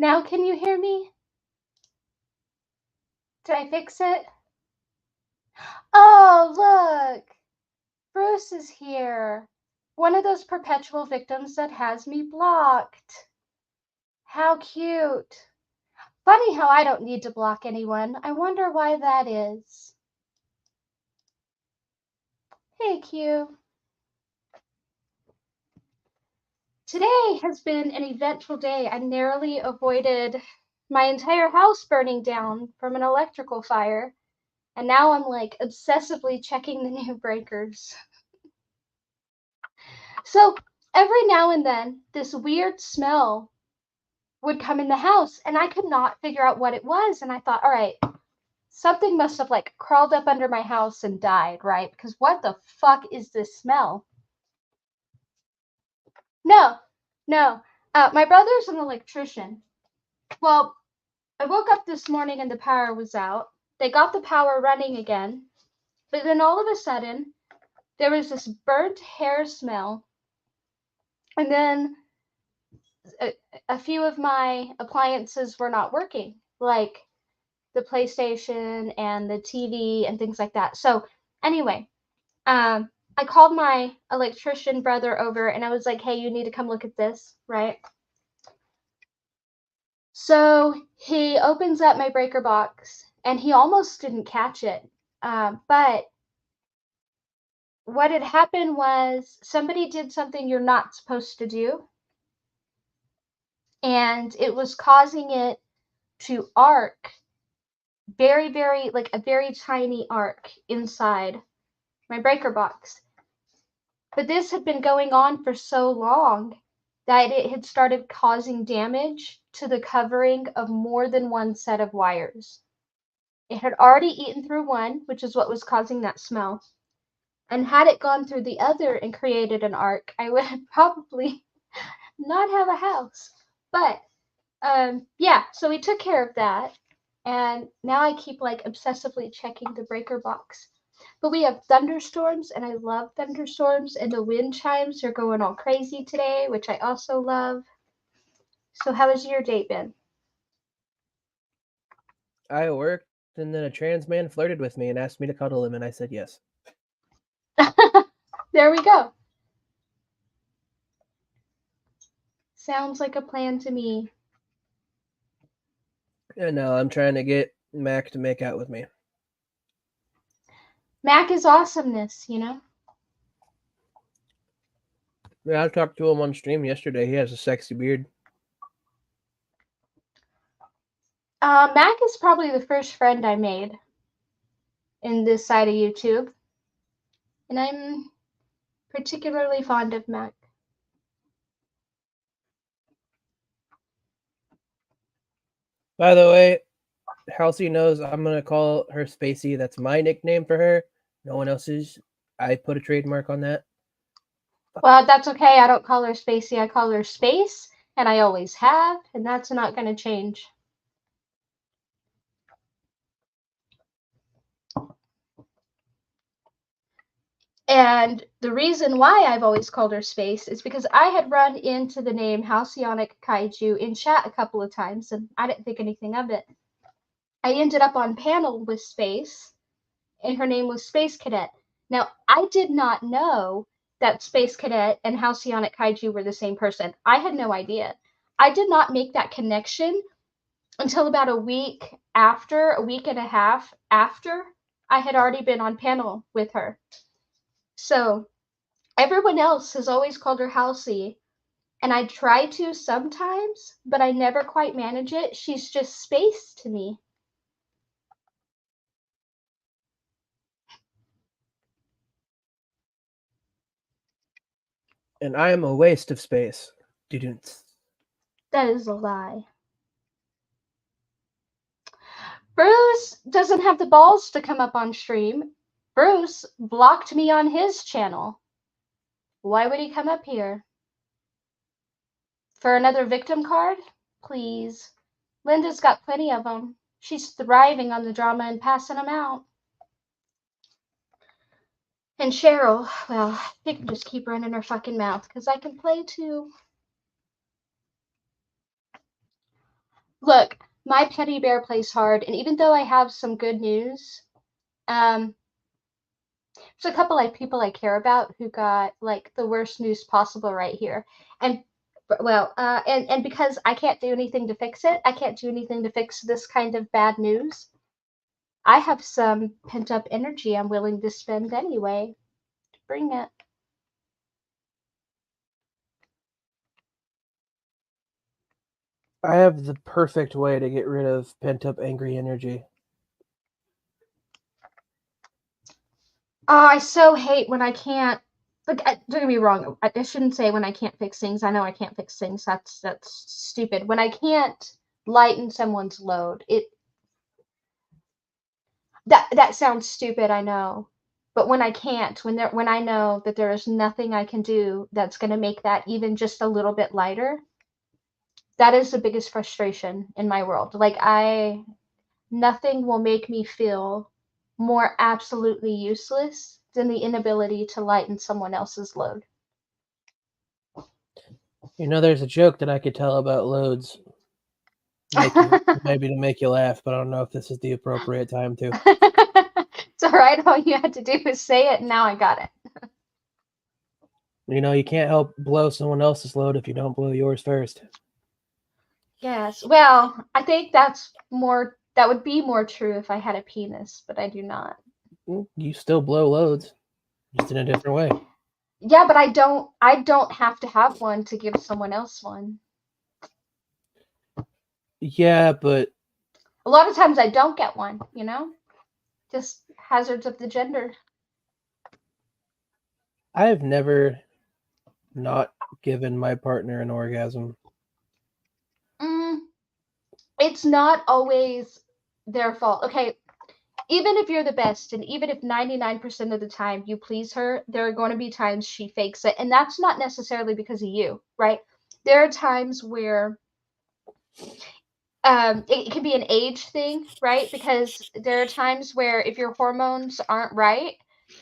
Now can you hear me? Did I fix it? Oh, look! Bruce is here. One of those perpetual victims that has me blocked. How cute. Funny how I don't need to block anyone. I wonder why that is. Hey, Q. Today has been an eventful day. I narrowly avoided my entire house burning down from an electrical fire. And now I'm like obsessively checking the new breakers. So every now and then, this weird smell would come in the house, and I could not figure out what it was. And I thought, all right, something must have like crawled up under my house and died, right? Because what the fuck is this smell? No, no. My brother's an electrician. Well, I woke up this morning and the power was out. They got the power running again, but then all of a sudden, there was this burnt hair smell. And then a few of my appliances were not working, like the PlayStation and the TV and things like that. So, anyway, I called my electrician brother over and I was like, hey, you need to come look at this, right? So he opens up my breaker box and he almost didn't catch it. But what had happened was somebody did something you're not supposed to do, and it was causing it to arc very, very, like a very tiny arc inside my breaker box. But this had been going on for so long that it had started causing damage to the covering of more than one set of wires. It had already eaten through one, which is what was causing that smell. And had it gone through the other and created an arc, I would probably not have a house. But yeah, so we took care of that. And now I keep like obsessively checking the breaker box. But we have thunderstorms, and I love thunderstorms, and the wind chimes are going all crazy today, which I also love. So, how has your day been? I worked, and then a trans man flirted with me and asked me to cuddle him, and I said yes. There we go. Sounds like a plan to me. And now I'm trying to get Mac to make out with me. Mac is awesomeness, you know? Yeah, I talked to him on stream yesterday. He has a sexy beard. Mac is probably the first friend I made in this side of YouTube, and I'm particularly fond of Mac. By the way, Halsey knows I'm going to call her Spacey. That's my nickname for her. No one else's. I put a trademark on that. Well, that's okay. I don't call her Spacey. I call her Space, and I always have, and that's not going to change. And the reason why I've always called her Space is because I had run into the name Halcyonic Kaiju in chat a couple of times, and I didn't think anything of it. I ended up on panel with Space, and her name was Space Cadet. Now, I did not know that Space Cadet and Halcyonic Kaiju were the same person. I had no idea. I did not make that connection until about a week and a half after I had already been on panel with her. So everyone else has always called her Halsey, and I try to sometimes, but I never quite manage it. She's just Space to me. And I am a waste of space. That is a lie. Bruce doesn't have the balls to come up on stream. Bruce blocked me on his channel. Why would he come up here? For another victim card? Please. Linda's got plenty of them. She's thriving on the drama and passing them out. And Cheryl, well, they can just keep running her fucking mouth, because I can play too. Look, my teddy bear plays hard, and even though I have some good news, um, there's a couple like people I care about who got like the worst news possible right here. And and because I can't do anything to fix it, I can't do anything to fix this kind of bad news. I have some pent up energy I'm willing to spend anyway. Bring it. I have the perfect way to get rid of pent up angry energy. Oh, I so hate when I can't. Like, don't get me wrong. I shouldn't say when I can't fix things. I know I can't fix things. That's stupid. When I can't lighten someone's load, that sounds stupid. I know, but when I can't, when I know that there is nothing I can do that's gonna make that even just a little bit lighter, that is the biggest frustration in my world. Like nothing will make me feel more absolutely useless than the inability to lighten someone else's load. You know, there's a joke that I could tell about loads, maybe to make you laugh, but I don't know if this is the appropriate time to. It's all right. All you had to do was say it, and now I got it. You know, you can't help blow someone else's load if you don't blow yours first. Yes. Well, I think that's more. That would be more true if I had a penis, but I do not. You still blow loads, just in a different way. Yeah, but I don't. I don't have to have one to give someone else one. Yeah, but A lot of times I don't get one. Just hazards of the gender. I have never not given my partner an orgasm. Mm, it's not always their fault. Okay, even if you're the best and even if 99% of the time you please her, there are going to be times she fakes it. And that's not necessarily because of you, right? There are times where it can be an age thing, right? Because there are times where if your hormones aren't right,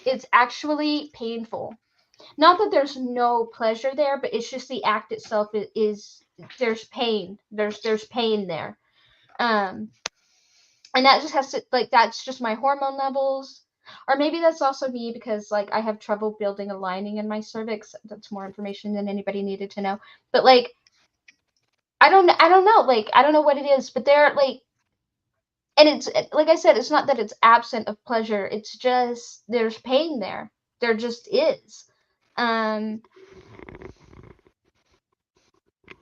it's actually painful. Not that there's no pleasure there, but it's just the act itself is there's pain. There's pain there. Um, and that just has to like that's just my hormone levels, or maybe that's also me because like I have trouble building a lining in my cervix. That's more information than anybody needed to know. But like I don't know, like I don't know what it is, but they're like, and it's like I said, it's not that it's absent of pleasure, it's just there's pain there. There just is. um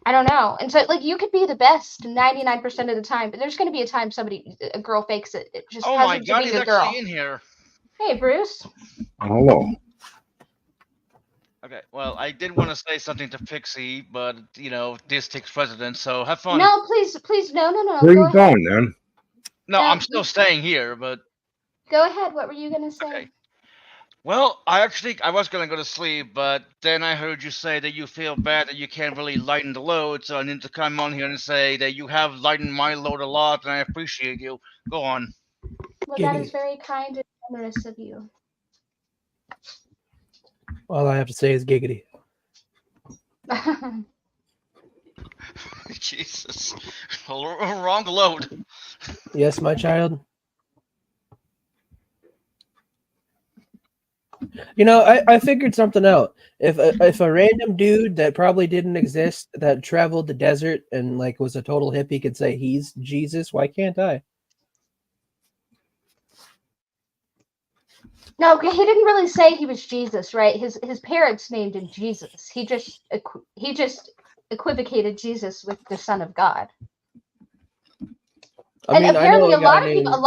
I don't know. And so like you could be the best 99% of the time, but there's going to be a time a girl fakes it. It just Oh my hazards of god, being he's a actually girl. in here. Hey, Bruce. Hello. Okay, well, I did want to say something to Pixie, but this takes precedence, so have fun. No, please, no. Where Go you ahead. going, man? No, No, I'm still staying here, but go ahead. What were you gonna say? okay. Well, I was gonna go to sleep, but then I heard you say that you feel bad that you can't really lighten the load, so I need to come on here and say that you have lightened my load a lot, and I appreciate you. Go on. Well, that is Giggity. very kind and generous of you. All I have to say is giggity. Jesus. Wrong load. Yes, my child. You know, I figured something out. If a random dude that probably didn't exist that traveled the desert and like was a total hippie could say he's Jesus, why can't I? No, he didn't really say he was Jesus, right? His parents named him Jesus. He just equivocated Jesus with the Son of God. I And mean, I know apparently a a guy lot of people named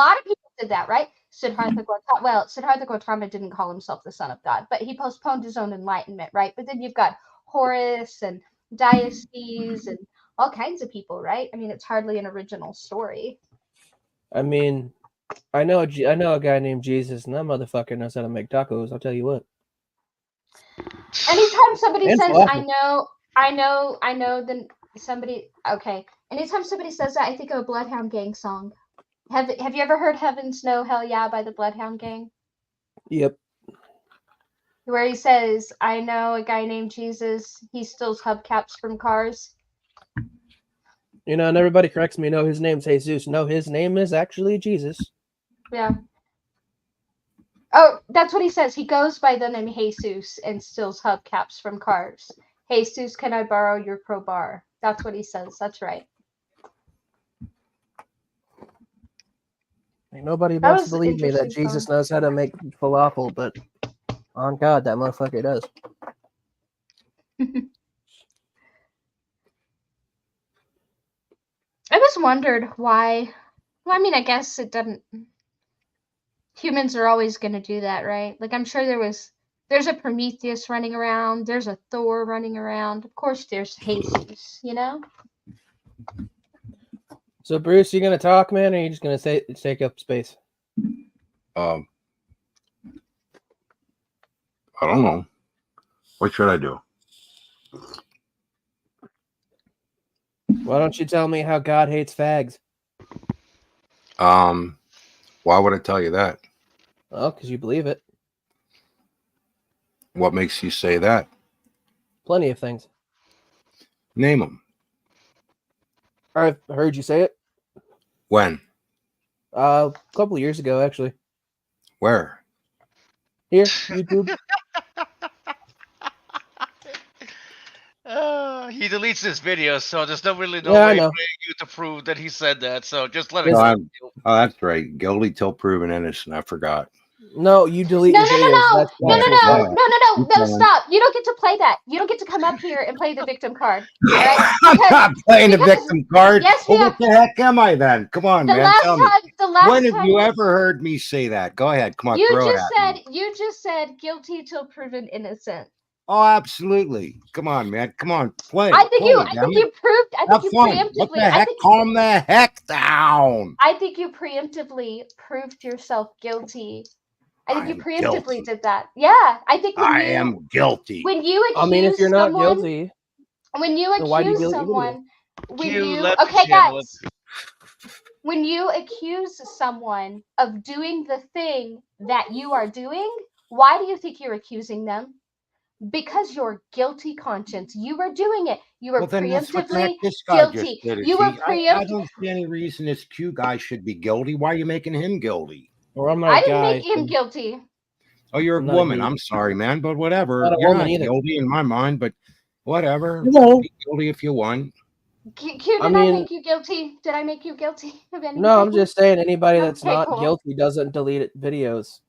did that, right? Siddhartha Gautama didn't call himself the son of God, but he postponed his own enlightenment, right? But then you've got Horus and Diocles and all kinds of people, right? I mean, it's hardly an original story. I mean, I know a guy named Jesus, and that motherfucker knows how to make tacos. I'll tell you what. Anytime somebody And says, falafel. then somebody okay. Anytime somebody says that, I think of a Bloodhound Gang song. Have you ever heard Heaven's No Hell Yeah by the Bloodhound Gang? Yep. Where he says, I know a guy named Jesus, he steals hubcaps from cars. You know, and everybody corrects me. No, his name's Jesus. No, his name is actually Jesus. Yeah. Oh, that's what he says. He goes by the name Jesus and steals hubcaps from cars. Jesus, can I borrow your crowbar? That's what he says. That's right. Like, nobody That wants to was an believe me that interesting Jesus song. knows how to make falafel, but on God, that motherfucker does. I just wondered why. Well, I mean, I guess it doesn't. Humans are always going to do that, right? Like, I'm sure there's a Prometheus running around, there's a Thor running around. Of course, there's Jesus, you know? So, Bruce, you gonna talk, man, or are you just gonna take up space? I don't know. What should I do? Why don't you tell me how God hates fags? Why would I tell you that? Well, because you believe it. What makes you say that? Plenty of things. Name them. I've heard you say it. When? A couple of years ago, actually. Where? Here, YouTube. He deletes his videos, so there's no way I know. for you to prove that he said that. So just let it Is go. Oh, that's right. Guilty till proven innocent. I forgot. No, you delete No, your no, no, videos. no, That's no, no, actual no, fact. no, no, no, Keep no, going. stop. You don't get to play that. You don't get to come up here and play the victim card. All right? I'm not playing the because- victim card. yes, Well, you what the heck am I then? Come on, The man. last Tell me. time, When have you ever heard me say that? Go ahead. Come on, throw it at me. you just said guilty till proven innocent. Oh, absolutely. Come on, man. Come on. Play. I think Play, you damn it. you proved. I Have think you fun. preemptively. What the heck? Calm the heck down. I think you preemptively proved yourself guilty. I think you I'm preemptively guilty. did that. Yeah, I think I am guilty. when you accuse I mean, if you're not someone, guilty, when you then why do you accuse delete your video? someone, when Q, you let me okay, handle guys, when you accuse someone of doing the thing that you are doing, why do you think you're accusing them? Because your guilty conscience. You were doing it. You were Well, then that's what the heck preemptively this guy just guilty. did. You were I don't see any reason this Q guy should be guilty. Why are you making him guilty? Or I'm not I a didn't guy. make him guilty. Oh, you're a I'm not a woman. he. I'm sorry, man, but whatever. Not a You're woman not either. guilty in my mind, but whatever. No. Be guilty if you want. Q, did I make you guilty? Did I make you guilty of anything? No, I'm just saying anybody that's Okay, not cool. guilty doesn't delete videos.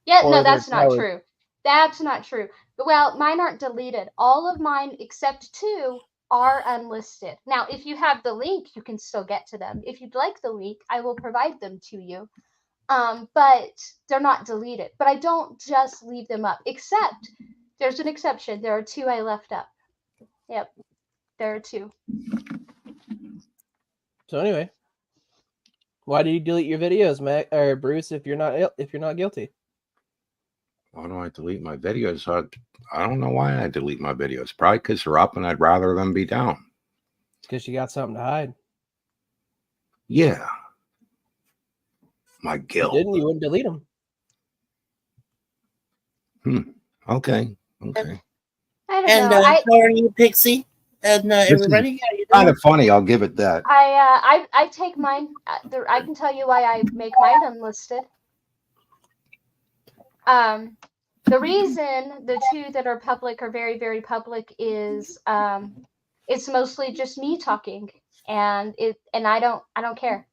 Yeah, or no, they're that's not cowards. true. That's not true. Well, mine aren't deleted. All of mine, except 2, are unlisted. Now, if you have the link, you can still get to them. If you'd like the link, I will provide them to you. But they're not deleted. But I don't just leave them up, except there's an exception. There are 2 I left up. Yep, there are 2. So anyway, why do you delete your videos, Mac or Bruce, if you're not guilty? Why do I delete my videos? I don't know why I delete my videos. Probably because they're up and I'd rather them be down. Because you got something to hide. Yeah. My If guilt. you didn't, you wouldn't delete them. Okay. I don't And know. how are you, Pixie? And everybody, how you Kind doing? of funny. I'll give it that. I take mine. I can tell you why I make mine unlisted. The reason the 2 that are public are very, very public is it's mostly just me talking, and I don't care.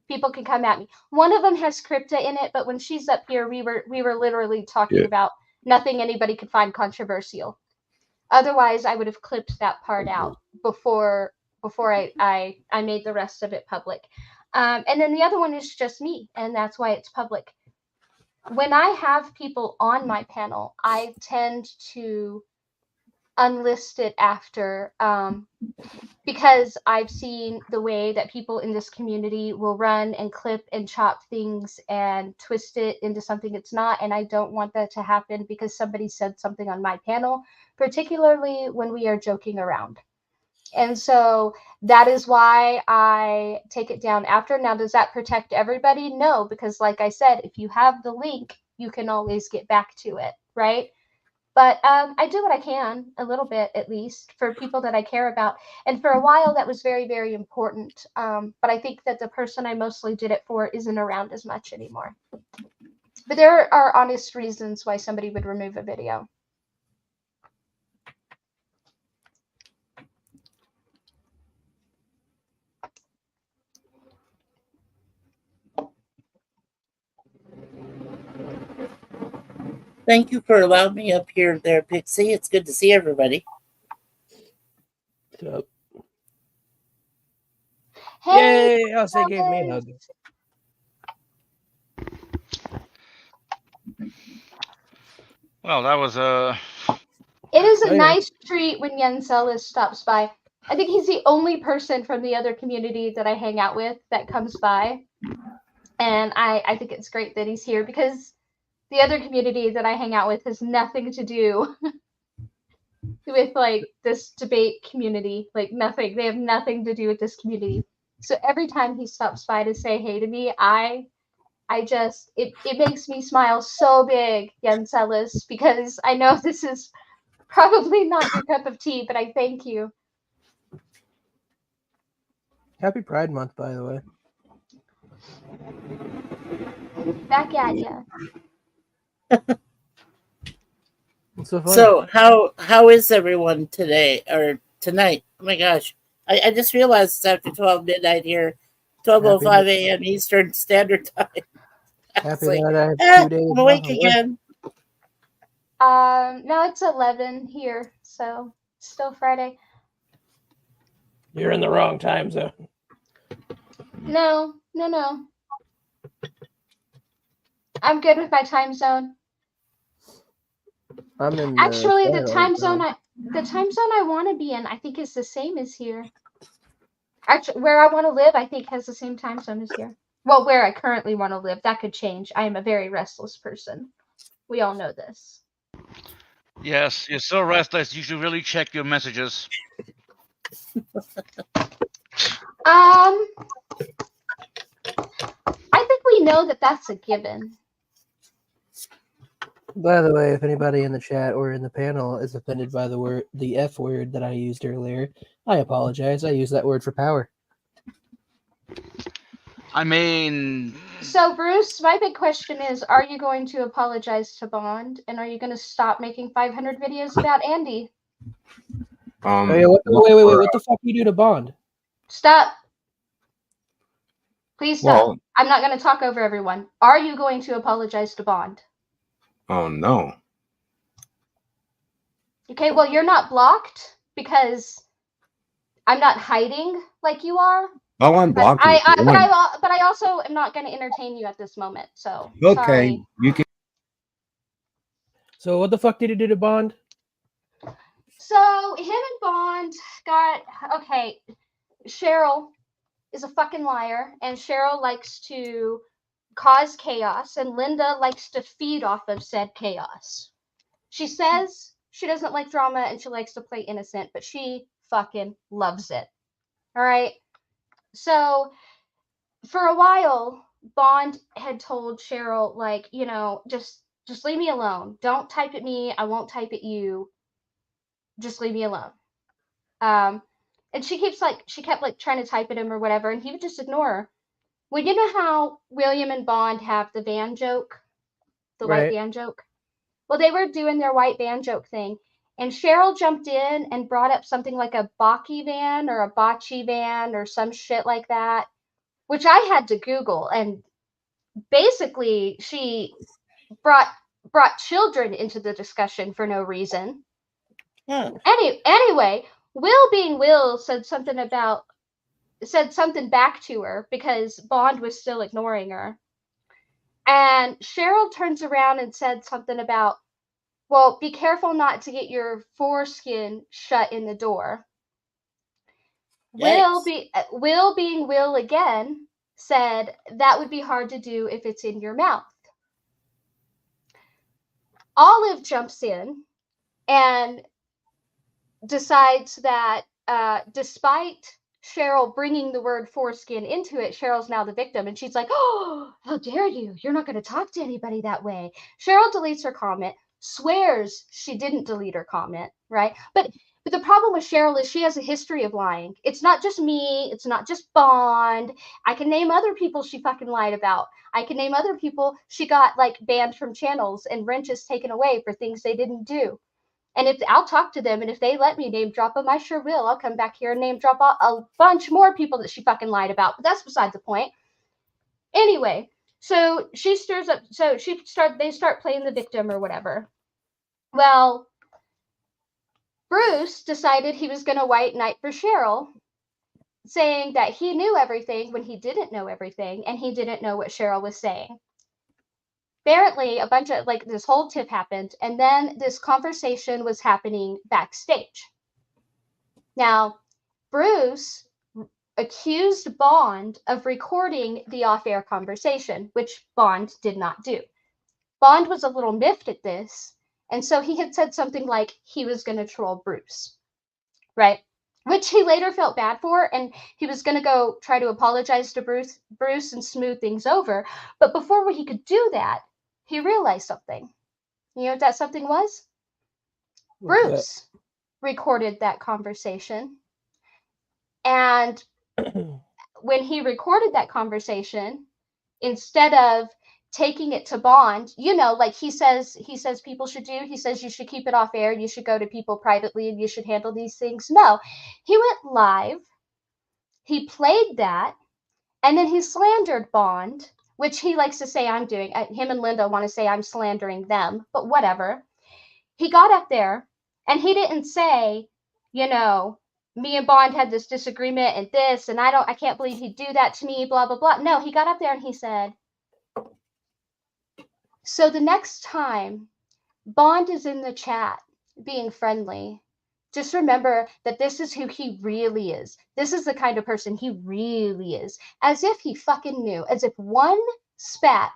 People can come at me. One of them has Crypta in it, but when she's up here, we were literally talking about nothing anybody could find controversial. Otherwise, I would have clipped that part out before I made the rest of it public. And then the other one is just me, and that's why it's public. When I have people on my panel, I tend to unlist it after because I've seen the way that people in this community will run and clip and chop things and twist it into something it's not. And I don't want that to happen because somebody said something on my panel, particularly when we are joking around. And so that is why I take it down after. Now, does that protect everybody? No, because like I said, if you have the link, you can always get back to it, right? But I do what I can, a little bit at least, for people that I care about. And for a while, that was very, very important. But I think that the person I mostly did it for isn't around as much anymore. But there are honest reasons why somebody would remove a video. Thank you for allowing me up here, there, Pixie. It's good to see everybody. So, Hey, yay! Elsa gave me a hug. Well, that was it is a Anyway. nice treat when Yencelis stops by. I think he's the only person from the other community that I hang out with that comes by. And I think it's great that he's here because the other community that I hang out with has nothing to do with like this debate community. Like nothing. They have nothing to do with this community. So every time he stops by to say hey to me, I just it makes me smile so big, Yencelis, because I know this is probably not your cup of tea, but I thank you. Happy Pride Month, by the way. Back at ya. What's so funny? So how is everyone today or tonight? Oh my gosh. I just realized it's after 12 midnight here, 12:05 a.m. Eastern Standard Time. Happy like, that I have 2 days I'm awake off of work. again. No, it's 11 here, so still Friday. You're in the wrong time zone. No. I'm good with my time zone. I'm in Actually, the time zone. I want to be in, I think is the same as here. Actually, where I want to live, I think has the same time zone as here. Well, where I currently want to live, that could change. I am a very restless person. We all know this. yes, you're so restless. You should really check your messages. I think we know that that's a given. By the way, if anybody in the chat or in the panel is offended by the F word that I used earlier, I apologize. I use that word for power. I mean, So, Bruce, my big question is, are you going to apologize to Bond? And are you going to stop making 500 videos about Andy? Wait, what the fuck do you do to Bond? Stop. Please stop. Well, I'm not going to talk over everyone. Are you going to apologize to Bond? oh no. Okay, well, you're not blocked because I'm not hiding like you are. Oh, I'm But blocking. but I also am not going to entertain you at this moment. So Okay, sorry. you can. So what the fuck did you do to Bond? So him and Bond got okay. Cheryl is a fucking liar, and Cheryl likes to cause chaos, and Linda likes to feed off of said chaos. She says she doesn't like drama and she likes to play innocent, but she fucking loves it. All right. So for a while, Bond had told Cheryl, like, you know, just leave me alone. Don't type at me. I won't type at you. Just leave me alone. And she kept like trying to type at him or whatever, and he would just ignore her. Well, you know how William and Bond have the van joke, the Right. white van joke. Well, they were doing their white van joke thing, and Cheryl jumped in and brought up something like a Baki van or a bocce van or some shit like that, which I had to Google. And basically, she brought children into the discussion for no reason. Yeah. Anyway, Will being Will said something back to her because Bond was still ignoring her. And Cheryl turns around and said something about, well, be careful not to get your foreskin shut in the door. Will being Will again said that would be hard to do if it's in your mouth. Olive jumps in and decides that despite Cheryl bringing the word foreskin into it, Cheryl's now the victim, and she's like, oh, how dare you? You're not going to talk to anybody that way. Cheryl deletes her comment. swears she didn't delete her comment, right? But the problem with Cheryl is she has a history of lying. It's not just me. It's not just Bond. I can name other people she fucking lied about. I can name other people she got like banned from channels and wrenches taken away for things they didn't do. And if I'll talk to them, and if they let me name drop them, I sure will. I'll come back here and name drop a bunch more people that she fucking lied about. But that's beside the point. Anyway, so she stirs up. So they start playing the victim or whatever. Well, Bruce decided he was going to white knight for Cheryl, saying that he knew everything when he didn't know everything, and he didn't know what Cheryl was saying. Apparently, a bunch of like this whole tip happened, and then this conversation was happening backstage. Now, Bruce accused Bond of recording the off-air conversation, which Bond did not do. Bond was a little miffed at this, and so he had said something like he was going to troll Bruce, right? Which he later felt bad for, and he was going to go try to apologize to Bruce and smooth things over. But before he could do that, he realized something. You know what that something was? Bruce recorded that conversation. And when he recorded that conversation, instead of taking it to Bond, you know, like he says people should do, he says you should keep it off air, you should go to people privately, and you should handle these things. No, he went live, he played that, and then he slandered Bond, which he likes to say I'm doing. Him and Linda want to say I'm slandering them, but whatever. He got up there, and he didn't say, you know, me and Bond had this disagreement and this, and I can't believe he'd do that to me, blah, blah, blah. No, he got up there and he said, so the next time Bond is in the chat being friendly, just remember that this is who he really is. This is the kind of person he really is. As if he fucking knew. As if one spat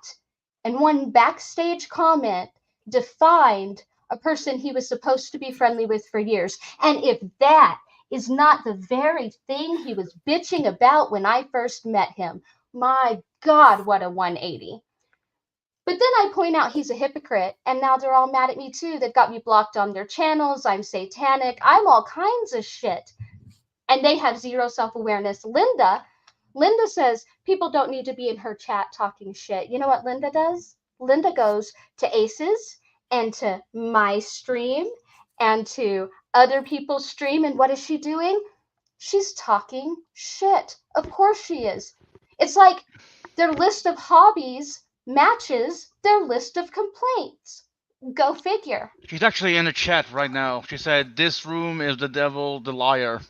and one backstage comment defined a person he was supposed to be friendly with for years. And if that is not the very thing he was bitching about when I first met him, my God, what a 180. But then I point out he's a hypocrite, and now they're all mad at me too. They've got me blocked on their channels. I'm satanic. I'm all kinds of shit. And they have zero self-awareness. Linda says people don't need to be in her chat talking shit. You know what Linda does? Linda goes to Aces and to my stream and to other people's stream. And what is she doing? She's talking shit. Of course she is. It's like their list of hobbies matches their list of complaints. Go figure. She's actually in the chat right now. She said, "This room is the devil, the liar."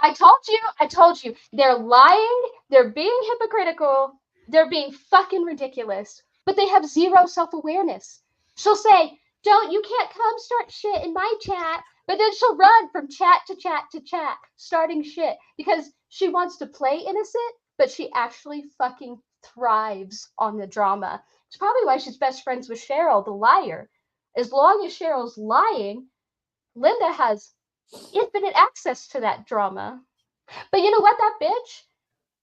I told you. They're lying, they're being hypocritical, they're being fucking ridiculous, but they have zero self-awareness. She'll say, you can't come start shit in my chat, but then she'll run from chat to chat to chat, starting shit, because she wants to play innocent, but she actually fucking thrives on the drama. It's probably why she's best friends with Cheryl, the liar. As long as Cheryl's lying, Linda has infinite access to that drama. But you know what,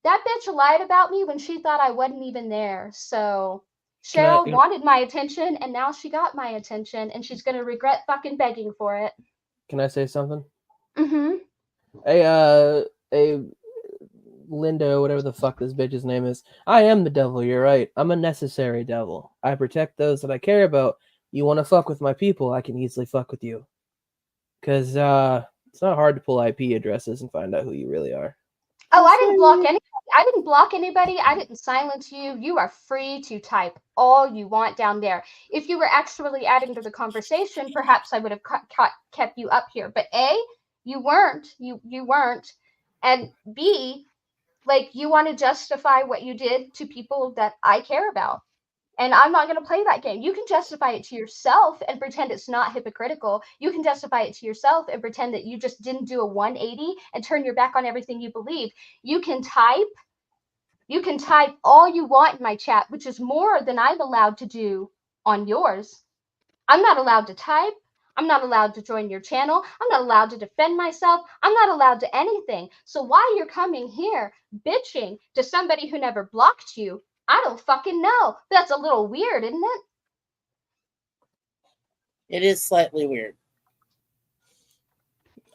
that bitch lied about me when she thought I wasn't even there. So Cheryl wanted my attention, and now she got my attention, and she's gonna regret fucking begging for it. Can I say something? Mm-hmm. Hey, Linda, whatever the fuck this bitch's name is. I am the devil, you're right. I'm a necessary devil. I protect those that I care about. You want to fuck with my people, I can easily fuck with you. Because it's not hard to pull IP addresses and find out who you really are. Oh, I didn't block anybody. I didn't silence you. You are free to type all you want down there. If you were actually adding to the conversation, perhaps I would have kept you up here. But A, you weren't. You weren't. And B, like, you want to justify what you did to people that I care about. And I'm not going to play that game. You can justify it to yourself and pretend it's not hypocritical. You can justify it to yourself and pretend that you just didn't do a 180 and turn your back on everything you believe. You can type all you want in my chat, which is more than I'm allowed to do on yours. I'm not allowed to type. I'm not allowed to join your channel. I'm not allowed to defend myself. I'm not allowed to anything. So why you're coming here bitching to somebody who never blocked you, I don't fucking know. That's a little weird, isn't it? It is slightly weird.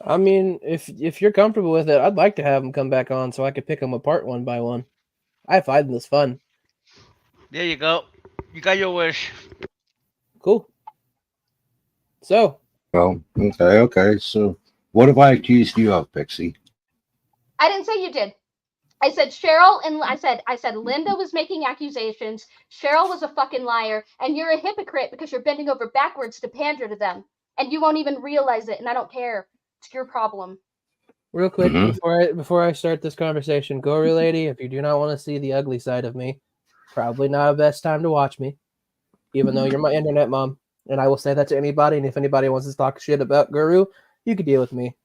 I mean, if you're comfortable with it, I'd like to have them come back on so I could pick them apart one by one. I find this fun. There you go. You got your wish. Cool. So, Well, okay. So, what have I accused you of, Pixie? I didn't say you did. I said Cheryl, and I said Linda was making accusations. Cheryl was a fucking liar, and you're a hypocrite because you're bending over backwards to pander to them, and you won't even realize it. And I don't care. It's your problem. real quick Mhm. before I start this conversation, Gory Lady, if you do not want to see the ugly side of me, probably not the best time to watch me, even though you're my internet mom. And I will say that to anybody. And if anybody wants to talk shit about Guru, you can deal with me,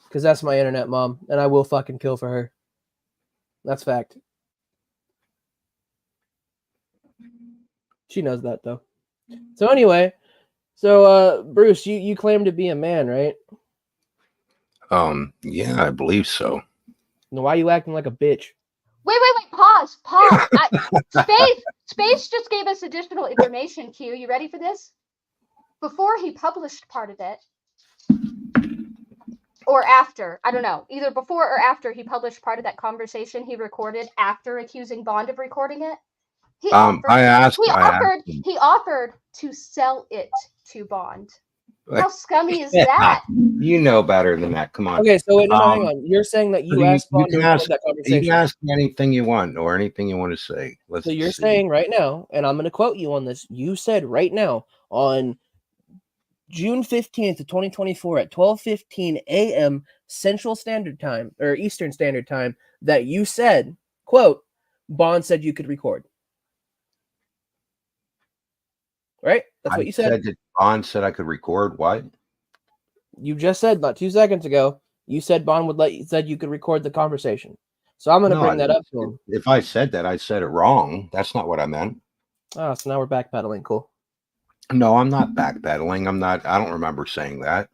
because that's my internet mom, and I will fucking kill for her. That's fact. She knows that though. So anyway, Bruce, you claim to be a man, right? Yeah, I believe so. Now, why are you acting like a bitch? Wait. Pause. Space just gave us additional information, Q. You ready for this? Before he published part of it, or after, I don't know, either before or after he published part of that conversation he recorded after accusing Bond of recording it, he offered to sell it to Bond. How scummy is that? You know better than that. Come on. Okay, so wait, no, hang on. You're saying that you asked Bond to record that conversation. You can ask me anything you want or anything you want to say. So you're saying right now, and I'm going to quote you on this. You said right now on June 15th of 2024 at 12:15 a.m. Central Standard Time or Eastern Standard Time that you said, quote, Bond said you could record. Right? That's what you said. Bond said I could record what? You just said about 2 seconds ago, you said Bond said you could record the conversation. So I'm going to bring that up to him. If I said that, I said it wrong. That's not what I meant. Oh, so now we're backpedaling. Cool. No, I'm not backpedaling. I don't remember saying that.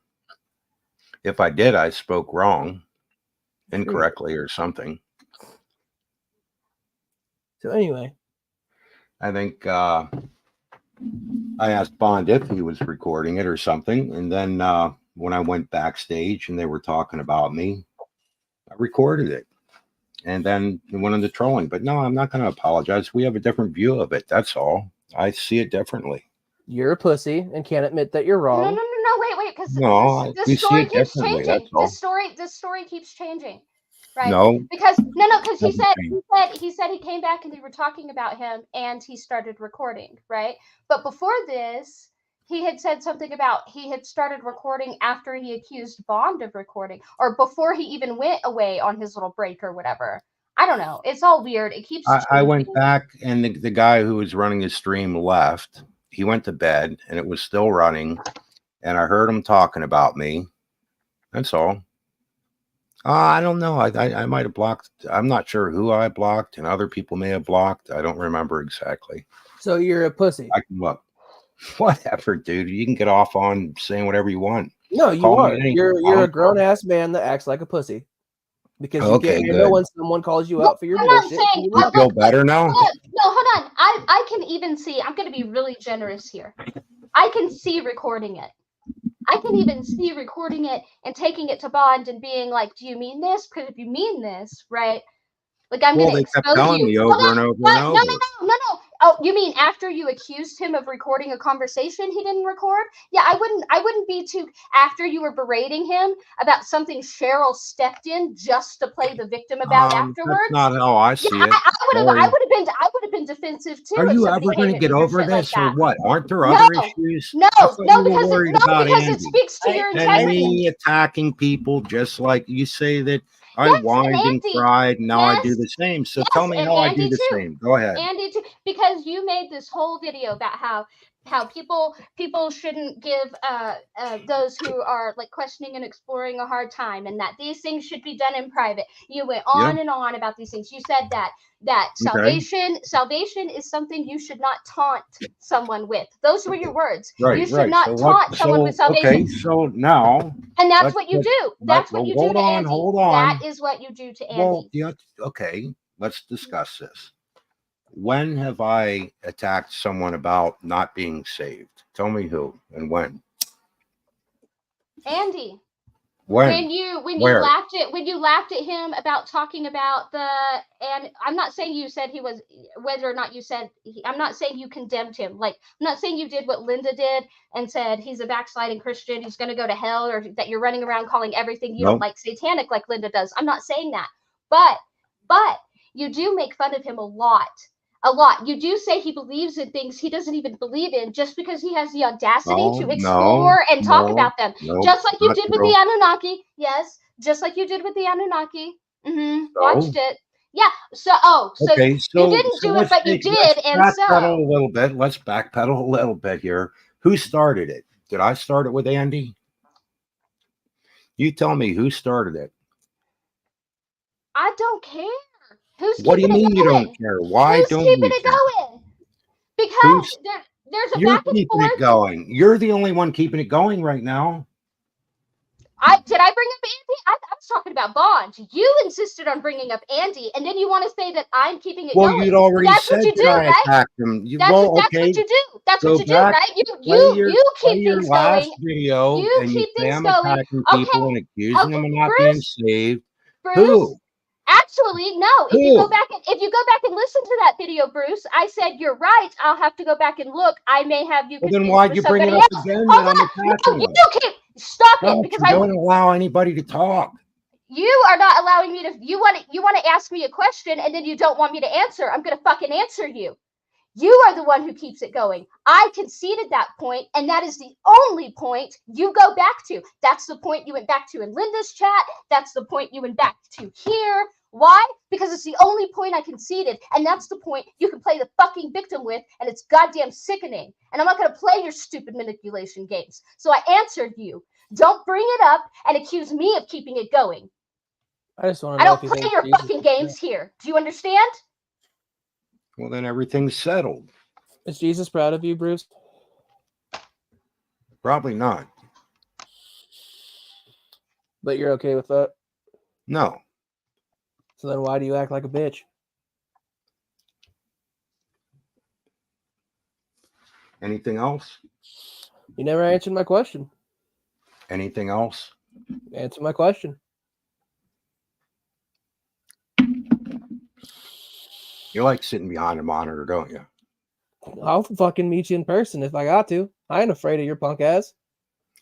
If I did, I spoke wrong, incorrectly or something. So anyway. I think I asked Bond if he was recording it or something. And then when I went backstage and they were talking about me, I recorded it. And then it went into trolling. But no, I'm not going to apologize. We have a different view of it. That's all. I see it differently. You're a pussy and can't admit that you're wrong. No, wait, because this story keeps changing. This story keeps changing. Right? No. Because he said he came back and they were talking about him and he started recording, right? But before this, he had said something about he had started recording after he accused Bond of recording, or before he even went away on his little break or whatever. I don't know. It's all weird. It keeps changing. I went back and the guy who was running his stream left. He went to bed and it was still running. And I heard him talking about me. That's all. I don't know. I might have blocked. I'm not sure who I blocked, and other people may have blocked. I don't remember exactly. So you're a pussy. I can look. Whatever, dude. You can get off on saying whatever you want. No, you are. You're a grown ass man that acts like a pussy. Because you get know when someone calls you out for your bullshit. You feel better now? No, hold on. I can even see. I'm going to be really generous here. I can see recording it. I can even see recording it and taking it to Bond and being like, "Do you mean this? Because if you mean this, right? Like I'm going to expose you." They kept telling me over and over and over. No. Oh, you mean after you accused him of recording a conversation he didn't record? Yeah, I wouldn't be too after you were berating him about something Cheryl stepped in just to play the victim about afterwards. That's not how I see it. I would have been defensive too. Are you ever going to get over this or what? Aren't there other issues? No, because it speaks to your integrity. Me attacking people just like you say that I whined and cried. Now I do the same. So tell me how I do the same. Go ahead. Andy too, because you made this whole video about how people shouldn't give those who are like questioning and exploring a hard time, and that these things should be done in private. You went on and on about these things. You said that salvation is something you should not taunt someone with. Those were your words. Right, you should not taunt someone with salvation. Okay, so now, and that's what you do. That's what you do to Andy. Hold on. That is what you do to Andy. Well, okay, let's discuss this. when have I attacked someone about not being saved? Tell me who and when. Andy. When? When Where? you laughed at him about talking about and I'm not saying you said he was, whether or not you said I'm not saying you condemned him. Like, I'm not saying you did what Linda did and said he's a backsliding Christian, he's going to go to hell, or that you're running around calling everything you don't like satanic like Linda does. I'm not saying that, but you do make fun of him a lot. You do say he believes in things he doesn't even believe in just because he has the audacity to explore and talk about them. Just like you did with the Anunnaki. Yes, just like you did with the Anunnaki. Watched it. Yeah. So you didn't do it, but you did. And so a little bit. Let's backpedal a little bit here. Who started it? Did I start it with Andy? You tell me who started it. I don't care. What do you mean you don't care? Why Who's don't keeping you it going? Because there's a you're back and keeping forth. it going. You're the only one keeping it going right now. Did I bring up Andy? I was talking about Bond. You insisted on bringing up Andy, and then you want to say that I'm keeping it going. Well, you'd already said what you do, that I right? attacked him. That's what you do. That's what you do, right? You keep things going. Video you and keep you say things I'm going. attacking people and accusing them of not being saved. Bruce, Who? Actually, no. If you go back and listen to that video, Bruce, I said you're right. I'll have to go back and look. I may have you. Well, then why'd you bring it up again? Hold on. No, you can't stop it because I don't allow anybody to talk. You are not allowing me to. You want to ask me a question and then you don't want me to answer. I'm gonna fucking answer you. You are the one who keeps it going. I conceded that point, and that is the only point you go back to. That's the point you went back to in Linda's chat. That's the point you went back to here. Why? Because it's the only point I conceded, and that's the point you can play the fucking victim with, and it's goddamn sickening. And I'm not going to play your stupid manipulation games. So I answered you. Don't bring it up and accuse me of keeping it going. I just want to know if you don't play your fucking games here. Do you understand? Well, then everything's settled. Is Jesus proud of you, Bruce? Probably not. But you're okay with that? No. So then why do you act like a bitch? Anything else? You never answered my question. Anything else? Answer my question. You like sitting behind a monitor, don't you? I'll fucking meet you in person if I got to. I ain't afraid of your punk ass.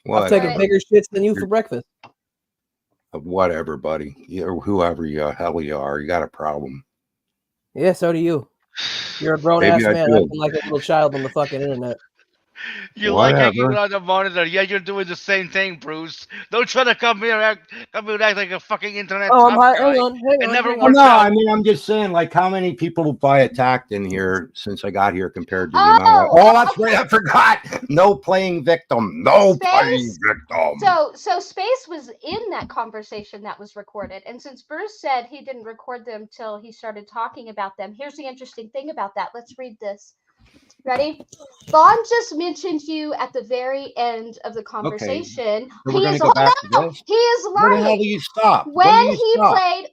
What? I've taken bigger shits than you for breakfast. Whatever, buddy. Whoever hell you are, you got a problem. Yeah, so do you. You're a grown-ass man acting like a little child on the fucking internet. You like hanging on the monitor. Yeah, you're doing the same thing, Bruce. Don't try to come here and act like a fucking internet hang guy. on. It never works no, out. I mean, I'm just saying, like, how many people have I attacked in here since I got here compared to the amount? That's right. I forgot. No playing victim. Playing victim. So Space was in that conversation that was recorded. And since Bruce said he didn't record them till he started talking about them, here's the interesting thing about that. Let's read this. Ready? Bond just mentioned you at the very end of the conversation. So he is lying. He is lying. When the hell do you stop? When he played,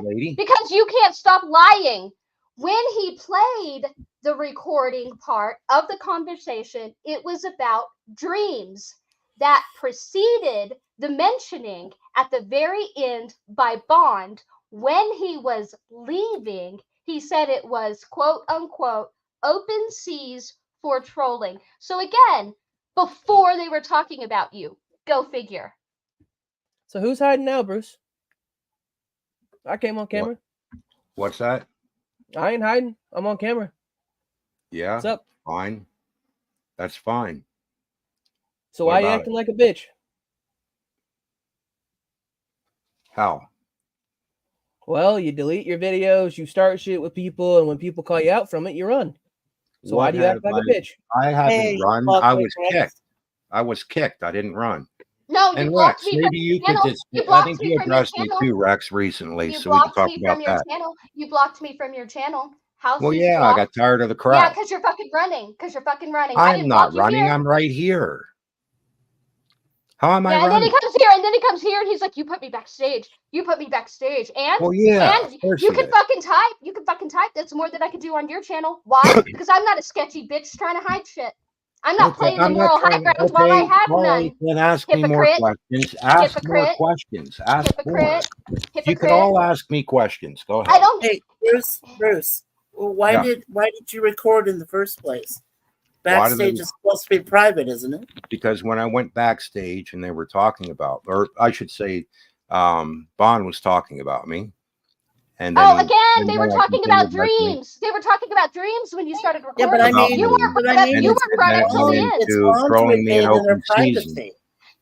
lady. Because you can't stop lying. When he played the recording part of the conversation, it was about dreams that preceded the mentioning at the very end by Bond. When he was leaving, he said it was quote unquote open seas for trolling. So again, before they were talking about you. Go figure. So who's hiding now, Bruce? I came on camera. What's that? I ain't hiding. I'm on camera. Yeah. What's up? Fine. That's fine. So why are you acting like a bitch? How? Well, you delete your videos, you start shit with people, and when people call you out from it, you run. So why do you act like a bitch? I haven't run. I was kicked. I was kicked. I didn't run. No, you blocked me maybe you could just. I think you addressed me too, Rex, recently, so we can talk about that. You blocked me from your channel. Well, yeah, I got tired of the crap. Yeah, because you're fucking running. I'm not running. I'm right here. How am I Yeah, and then he right? comes here, and he's like, "You put me backstage. You put me backstage." Well, yeah, of And course you he can did. fucking type. You can fucking type. That's more than I could do on your channel. Why? Because I'm not a sketchy bitch trying to hide shit. I'm not Okay, playing the I'm not moral high trying to. ground while I Okay, have all right, none. then ask me more Hypocrite. questions. Ask more Hypocrite. questions. Ask more. Hypocrite. You can Hypocrite. all ask me questions. Go I ahead. don't. Hey, Bruce. Well, why Yeah. did you record in the first place? Why did Backstage is supposed to be private, isn't it? Because when I went backstage and they were talking about, or I should say, Bond was talking about me, and then Again, they were then I talking about continued listening dreams. They were talking about dreams when you started Yeah, but recording. I about mean, You me, you it's weren't brought then up it till went the end. it's into wrong to throwing me in invade in their open season. privacy.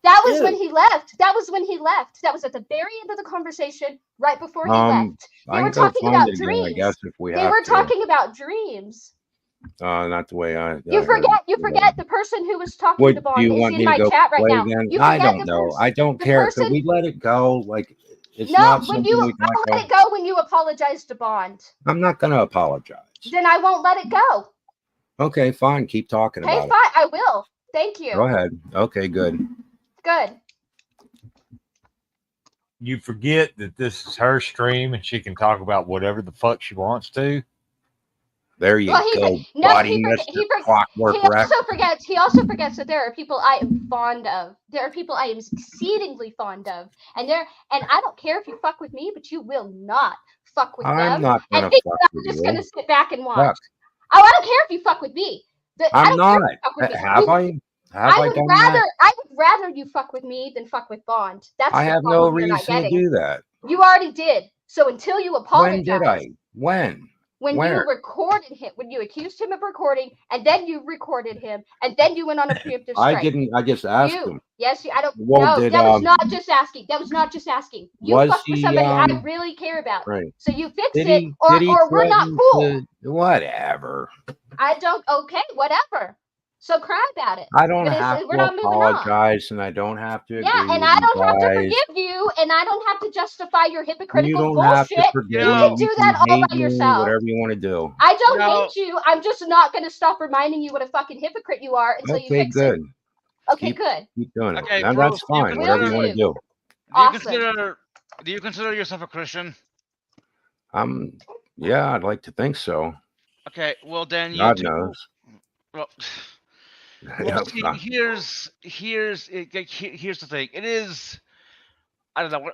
That was when Dude. he left. That was when he left. That was at the very end of the conversation, right before he left. They I were can go talking find about it again, I guess, dreams. if we They have were to. talking about dreams. Not the way I You heard forget the person who was talking Would to do Bond you is want in me to my go chat right play now. again? You I forget don't know. I don't the care. Could person. we let it go? Like, it's No, not when something we can I'll let let go. it go when you apologize to Bond. I'm not going to apologize. Then I won't let it go. Okay, fine. Keep talking Okay, about fine. I will. Thank it. Go you. ahead. Okay, good. Good. You forget that this is her stream and she can talk about whatever the fuck she wants to. There you go, buddy, Mr. Clockwork Rex. He also forgets that there are people I am fond of. There are people I am exceedingly fond of. And I don't care if you fuck with me, but you will not fuck with I'm them. not And going to think fuck that I'm with just you. gonna sit back and watch. Fuck. Oh, I don't care if you fuck with me. I I'm don't not. care if you fuck with me. Have I? Have I done that? I would rather you fuck with me than fuck with Bond. That's I the have no problem you're not reason to getting. do that. You already did. So until you apologize. When did I? When? When Where? you recorded him, when you accused him of recording, and then you recorded him, and then you went on a preemptive strike. I didn't. I just asked him. Yes, I don't. Well, no, that was not just asking. That was not just asking. You was fucked with he, somebody I really care about. Right. So you fix Did it, he or we're not threaten cool. whatever. I don't. Okay, whatever. So cry about it. I don't have we're to not moving on. apologize, and I don't have to agree Yeah, and with I you don't have to guys. forgive you, and I don't have to justify your You hypocritical don't bullshit. have to forgive You me. can do You that all hate by me, yourself. whatever you want to do. I don't hate you. I'm just not going to stop reminding you what a fucking hypocrite you are until you Okay, fix good. it. Okay, good. Keep doing it. Okay, Now, Bruce, that's fine. Whatever you want to do. Awesome. Do you consider yourself a Christian? Yeah, I'd like to think so. Okay, well then you God do. knows. Well, Yeah, see, here's the thing. It is. I don't know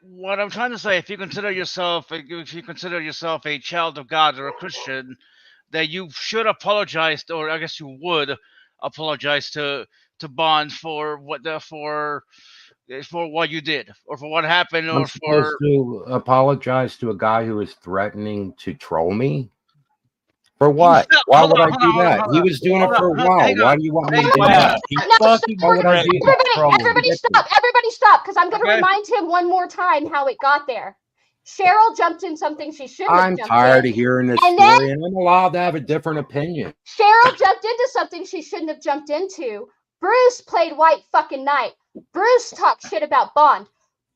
what I'm trying to say. If you consider yourself a child of God or a Christian, that you should apologize, or I guess you would apologize to Bond for what you did, or for what happened, I'm or supposed for. to apologize to a guy who is threatening to troll me? For what? Why would I do that? He was doing it for a while. Why do you want me to do that? Why would I do that? Everybody stop, because I'm going to remind him one more time how it got there. Cheryl jumped in something she shouldn't have jumped in. I'm tired of hearing this story, and I'm allowed to have a different opinion. Cheryl jumped into something she shouldn't have jumped into. Bruce played white fucking knight. Bruce talked shit about Bond.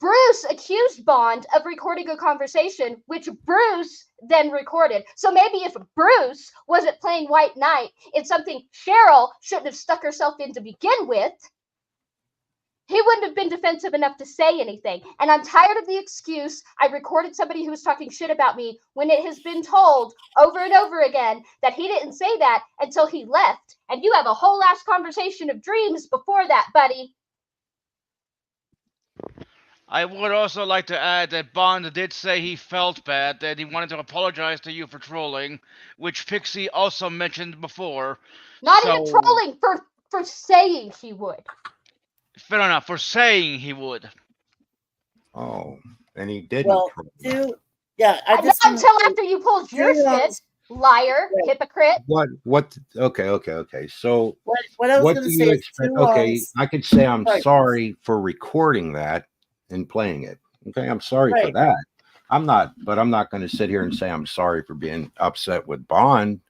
Bruce accused Bond of recording a conversation, which Bruce then recorded. So maybe if Bruce wasn't playing white knight in something Cheryl shouldn't have stuck herself in to begin with, he wouldn't have been defensive enough to say anything. And I'm tired of the excuse, I recorded somebody who was talking shit about me, when it has been told over and over again that he didn't say that until he left. And you have a whole ass conversation of dreams before that, buddy. I would also like to add that Bond did say he felt bad, that he wanted to apologize to you for trolling, which Pixie also mentioned before. Not even trolling, for saying he would. Fair enough, for saying he would. Oh, and he didn't. Well, yeah, not until after you pulled your shit, liar, hypocrite. What? Okay. So what I was going to say is okay, I could say I'm sorry for recording that and playing it. Okay, I'm sorry for that. I'm not going to sit here and say I'm sorry for being upset with Bond.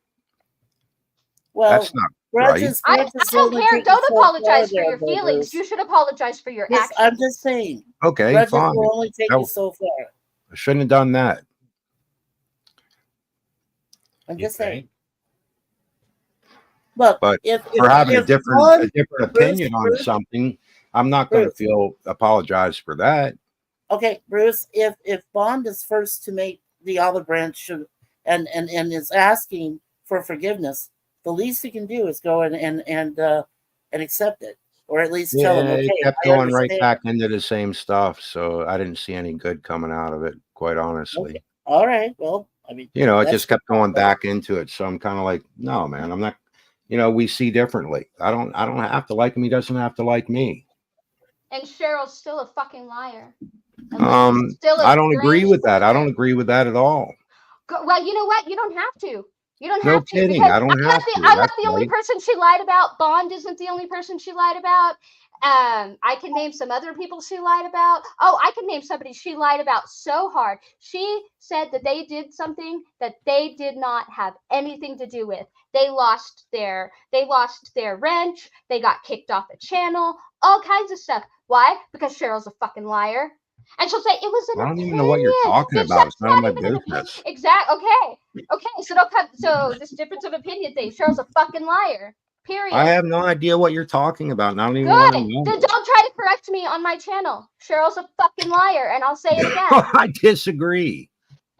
Well, that's not right. I don't care. Don't apologize for your feelings. You should apologize for your actions. I'm just saying. Okay, fine. Will only take you so far. I shouldn't have done that. I'm just saying. Look, but if for having a different opinion on something, I'm not going to Bruce. apologize for that. Okay, Bruce, if Bond is first to make the olive branch and is asking for forgiveness, the least he can do is go and accept it, or at least tell him, Yeah, it okay, kept I going right understand. back into the same stuff. So I didn't see any good coming out of it, quite honestly. Okay. All right. Well, I mean, You know, it that's just kept going back into it. So I'm kind of like, no, man, I'm not. You know, we see differently. I don't have to like him. He doesn't have to like me. And Cheryl's still a fucking liar. And Linda's still a I don't agree deranged with that. I loser. don't agree with that at all. Well, you know what? You don't have to. You don't No have to, kidding. because I don't have to. I'm not That's the only right. person she lied about. Bond isn't the only person she lied about. I can name some other people she lied about. Oh, I can name somebody she lied about so hard. She said that they did something that they did not have anything to do with. They lost their wrench. They got kicked off the channel. All kinds of stuff. Why? Because Cheryl's a fucking liar. And she'll say it was an I don't opinion. even know what you're talking Bitch, about. It's that's none of not my even an opinion. business. Exactly. Okay. So don't come. So this difference of opinion thing. Cheryl's a fucking liar. Period. I have no idea what you're talking about, and I don't even want to Good. know. Then don't try to correct me on my channel. Cheryl's a fucking liar, and I'll say it again. I disagree.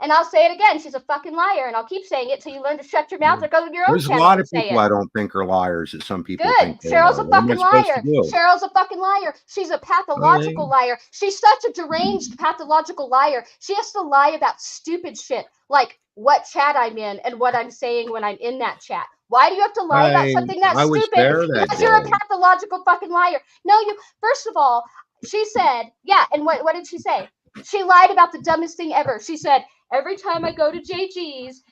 And I'll say it again. She's a fucking liar, and I'll keep saying it till you learn to shut your mouth or go to your own There's a channel lot and of say people it. I don't think are liars that some people Good. think they Cheryl's are. a What am I fucking supposed liar. to do? Cheryl's a fucking liar. She's a pathological liar. She's such a deranged pathological liar. She has to lie about stupid shit like what chat I'm in and what I'm saying when I'm in that chat. Why do you have to lie about something that I was stupid? there that Because you're a day. pathological fucking liar. No, you. First of all, she said, yeah, and what did she say? She lied about the dumbest thing ever. She said, every time I go to JG's,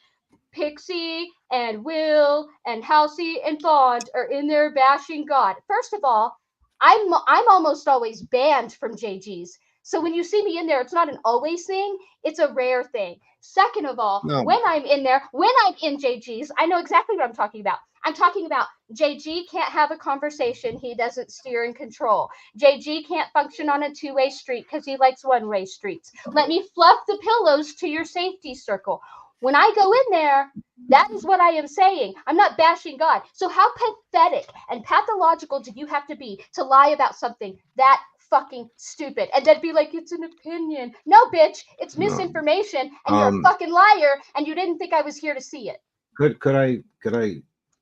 Pixie and Will and Halsey and Bond are in there bashing God. First of all, I'm almost always banned from JG's. So when you see me in there, it's not an always thing, it's a rare thing. Second of all, No. when I'm in there, when I'm in JG's, I know exactly what I'm talking about. I'm talking about JG can't have a conversation. He doesn't steer and control. JG can't function on a two-way street because he likes one-way streets. Let me fluff the pillows to your safety circle. When I go in there, that is what I am saying. I'm not bashing God. So how pathetic and pathological do you have to be to lie about something that fucking stupid and then be like, it's an opinion? No, bitch, it's misinformation, and you're a fucking liar, and you didn't think I was here to see it. Could I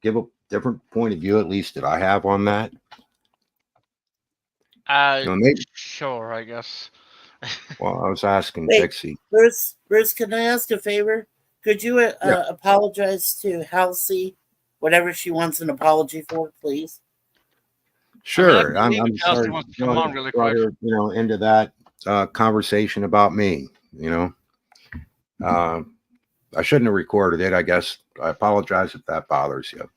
give a different point of view, at least that I have on that? Maybe. Sure, I guess. Well, I was asking Wait. Pixie. Bruce, can I ask a favor? Could you apologize to Halsey, whatever she wants an apology for, please? Sure. I mean, I'm sorry. wants to come on really brought quick. her, into that conversation about me. I shouldn't have recorded it. I guess I apologize if that bothers you.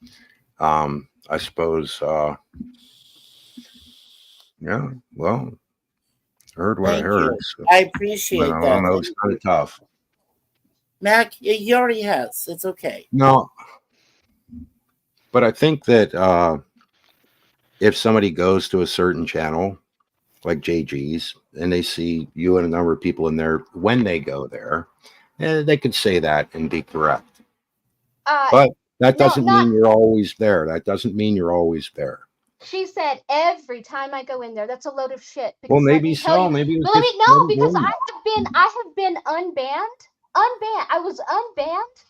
I suppose. Yeah. Well, I heard what I heard. So, I appreciate I that. don't know. It's kind of tough. Mac, he already has. It's okay. No. But I think that if somebody goes to a certain channel, like JG's, and they see you and a number of people in there when they go there, they could say that and be correct. But that doesn't mean you're always there. That doesn't mean you're always there. She said every time I go in there. That's a load of shit. Well, maybe so. Maybe it was because I have been unbanned. I was unbanned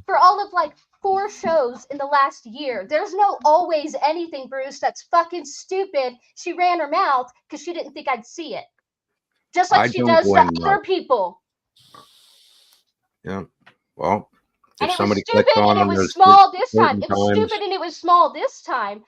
for all of like 4 shows in the last year. There's no always anything, Bruce. That's fucking stupid. She ran her mouth because she didn't think I'd see it. Just like she does to other people. Yeah. Well, if somebody clicked on and it was small this time. It was stupid and it was small this time.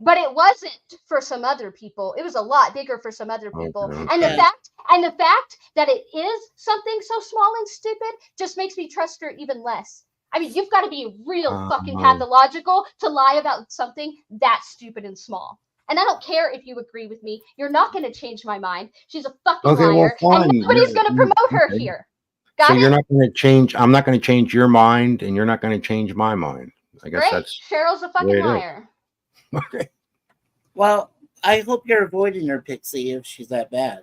But it wasn't for some other people. It was a lot bigger for some other people. Okay. And the fact that it is something so small and stupid just makes me trust her even less. I mean, you've got to be real fucking pathological to lie about something that stupid and small. And I don't care if you agree with me. You're not going to change my mind. She's a fucking liar. Well, and nobody's going to promote her here. So you're not going to change. I'm not going to change your mind, and you're not going to change my mind. I guess that's Cheryl's a fucking liar. Okay. Well, I hope you're avoiding her, Pixie, if she's that bad.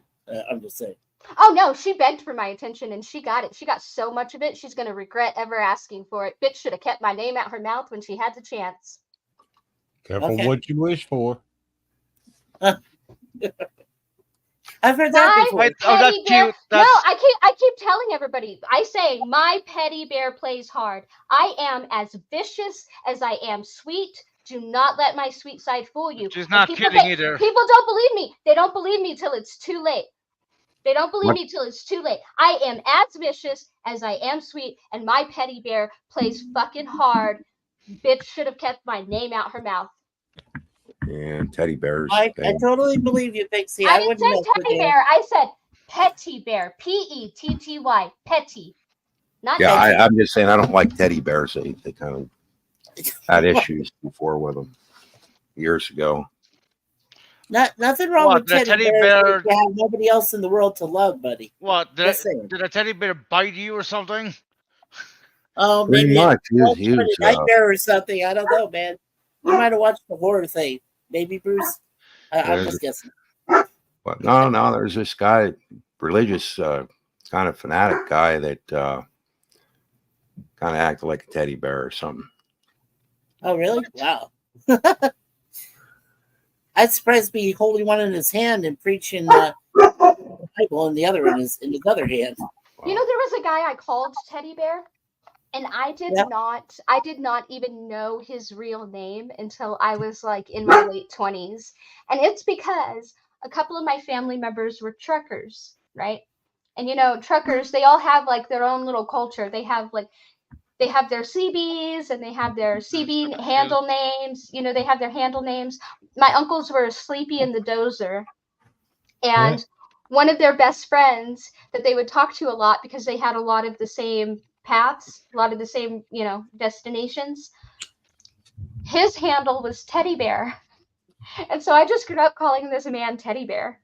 I'm just saying. Oh, no, she begged for my attention, and she got it. She got so much of it, she's going to regret ever asking for it. Bitch should have kept my name out her mouth when she had the chance. Careful what you wish for. I've heard that My before. Wait, oh, that's petty bear. cute. No, That's I keep telling everybody. I say my petty bear plays hard. I am as vicious as I am sweet. Do not let my sweet side fool you. she's And not people kidding either. people don't believe me. They don't believe me till it's too late. They don't believe What? me till it's too late. I am as vicious as I am sweet, and my petty bear plays fucking hard. Bitch should have kept my name out her mouth. And teddy bears. I they- totally believe you, Pixie. I I didn't wouldn't say mess with teddy you. bear. I said petty bear. Petty. Petty. Not yeah, teddy. I'm just saying I don't like teddy bears. They kind of had issues before with them years ago. Nothing wrong What, with the teddy teddy bears. bear- If you have nobody else in the world to love, buddy. What? Just saying. Did a teddy bear bite you or something? Oh, Pretty maybe much. He was, a nightmare or something. I don't know, man. You might have watched the horror thing. Maybe, Bruce. I'm just guessing. but no, there's this guy, religious kind of fanatic guy that kind of acted like a teddy bear or something. Oh, really? Wow. I'd surprised be holding one in his hand and preaching the Bible, and the other in his other hand. You know, there was a guy I called Teddy Bear, and I did not even know his real name until I was like in my late 20s. And it's because a couple of my family members were truckers, right? And you know, truckers, they all have like their own little culture. They have their CBs and they have their CB handle names. You know, they have their handle names. My uncles were Sleepy and the Dozer. And one of their best friends that they would talk to a lot because they had a lot of the same paths, a lot of the same, you know, destinations. His handle was Teddy Bear. And so I just grew up calling this man Teddy Bear.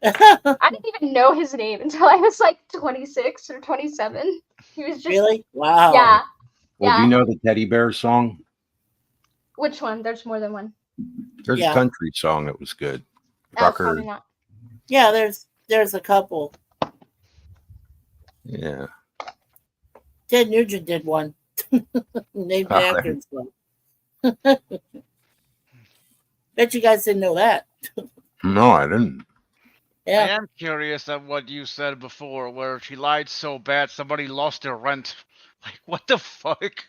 I didn't even know his name until I was like 26 or 27. He was just Really? Wow. Yeah. Well, do you know the teddy bear song? Which one? There's more than one. There's a country song that was good. Oh, probably not. Yeah, there's a couple. Yeah. Ted Nugent did one. Named after himself. Bet you guys didn't know that. No, I didn't. Yeah. I am curious at what you said before, where she lied so bad somebody lost their rent. Like, what the fuck?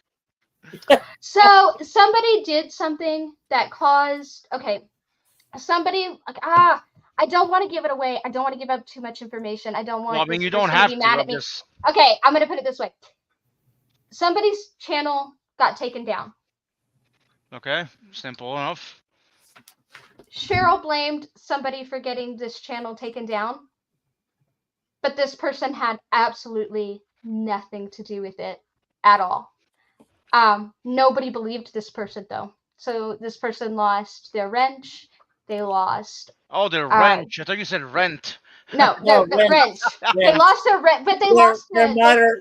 So somebody did something that caused somebody I don't want to give it away. I don't want to give up too much information. I don't want Well, I mean, this you don't person have to be to. mad at I'm me. just... Okay, I'm gonna put it this way. Somebody's channel got taken down. Okay, simple enough. Cheryl blamed somebody for getting this channel taken down, but this person had absolutely nothing to do with it at all. Nobody believed this person though. So this person lost their wrench. They lost. Oh, their wrench. I thought you said rent. No, No, the wrench. They Wrench. lost their rent, but they Their, lost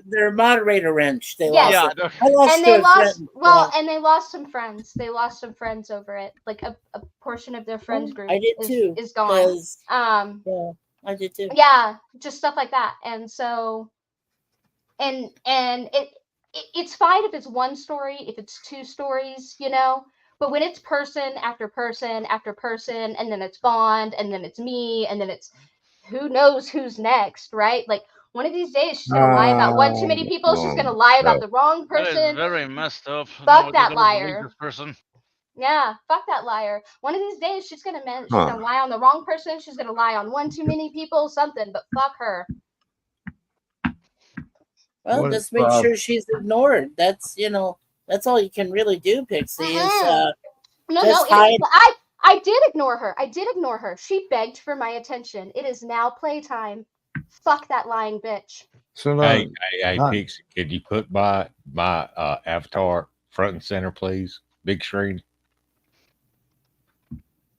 their moderator wrench. They Yes. lost. Yeah, It. I lost and they to a lost friend. and they lost some friends. They lost some friends over it. Like a portion of their friends group I did too. is gone. 'cause- Yeah, I did too. Yeah, just stuff like that. And so and it's fine if it's one story, if it's two stories, you know. But when it's person after person after person, and then it's Bond, and then it's me, and then it's who knows who's next, right? Like one of these days she's gonna lie about one too many people. She's gonna lie about the wrong that is person. very messed up. Fuck Nobody that ever liar. believed this person. Yeah, fuck that liar. One of these days she's gonna lie on the wrong person. She's gonna lie on one too many people, something. But fuck her. Well, What just if, make sure she's ignored. That's that's all you can really do, Pixie. Is No, just no. hide. I did ignore her. I did ignore her. She begged for my attention. It is now playtime. Fuck that lying bitch. So Hey, Pixie, could you put my avatar front and center, please? Big screen.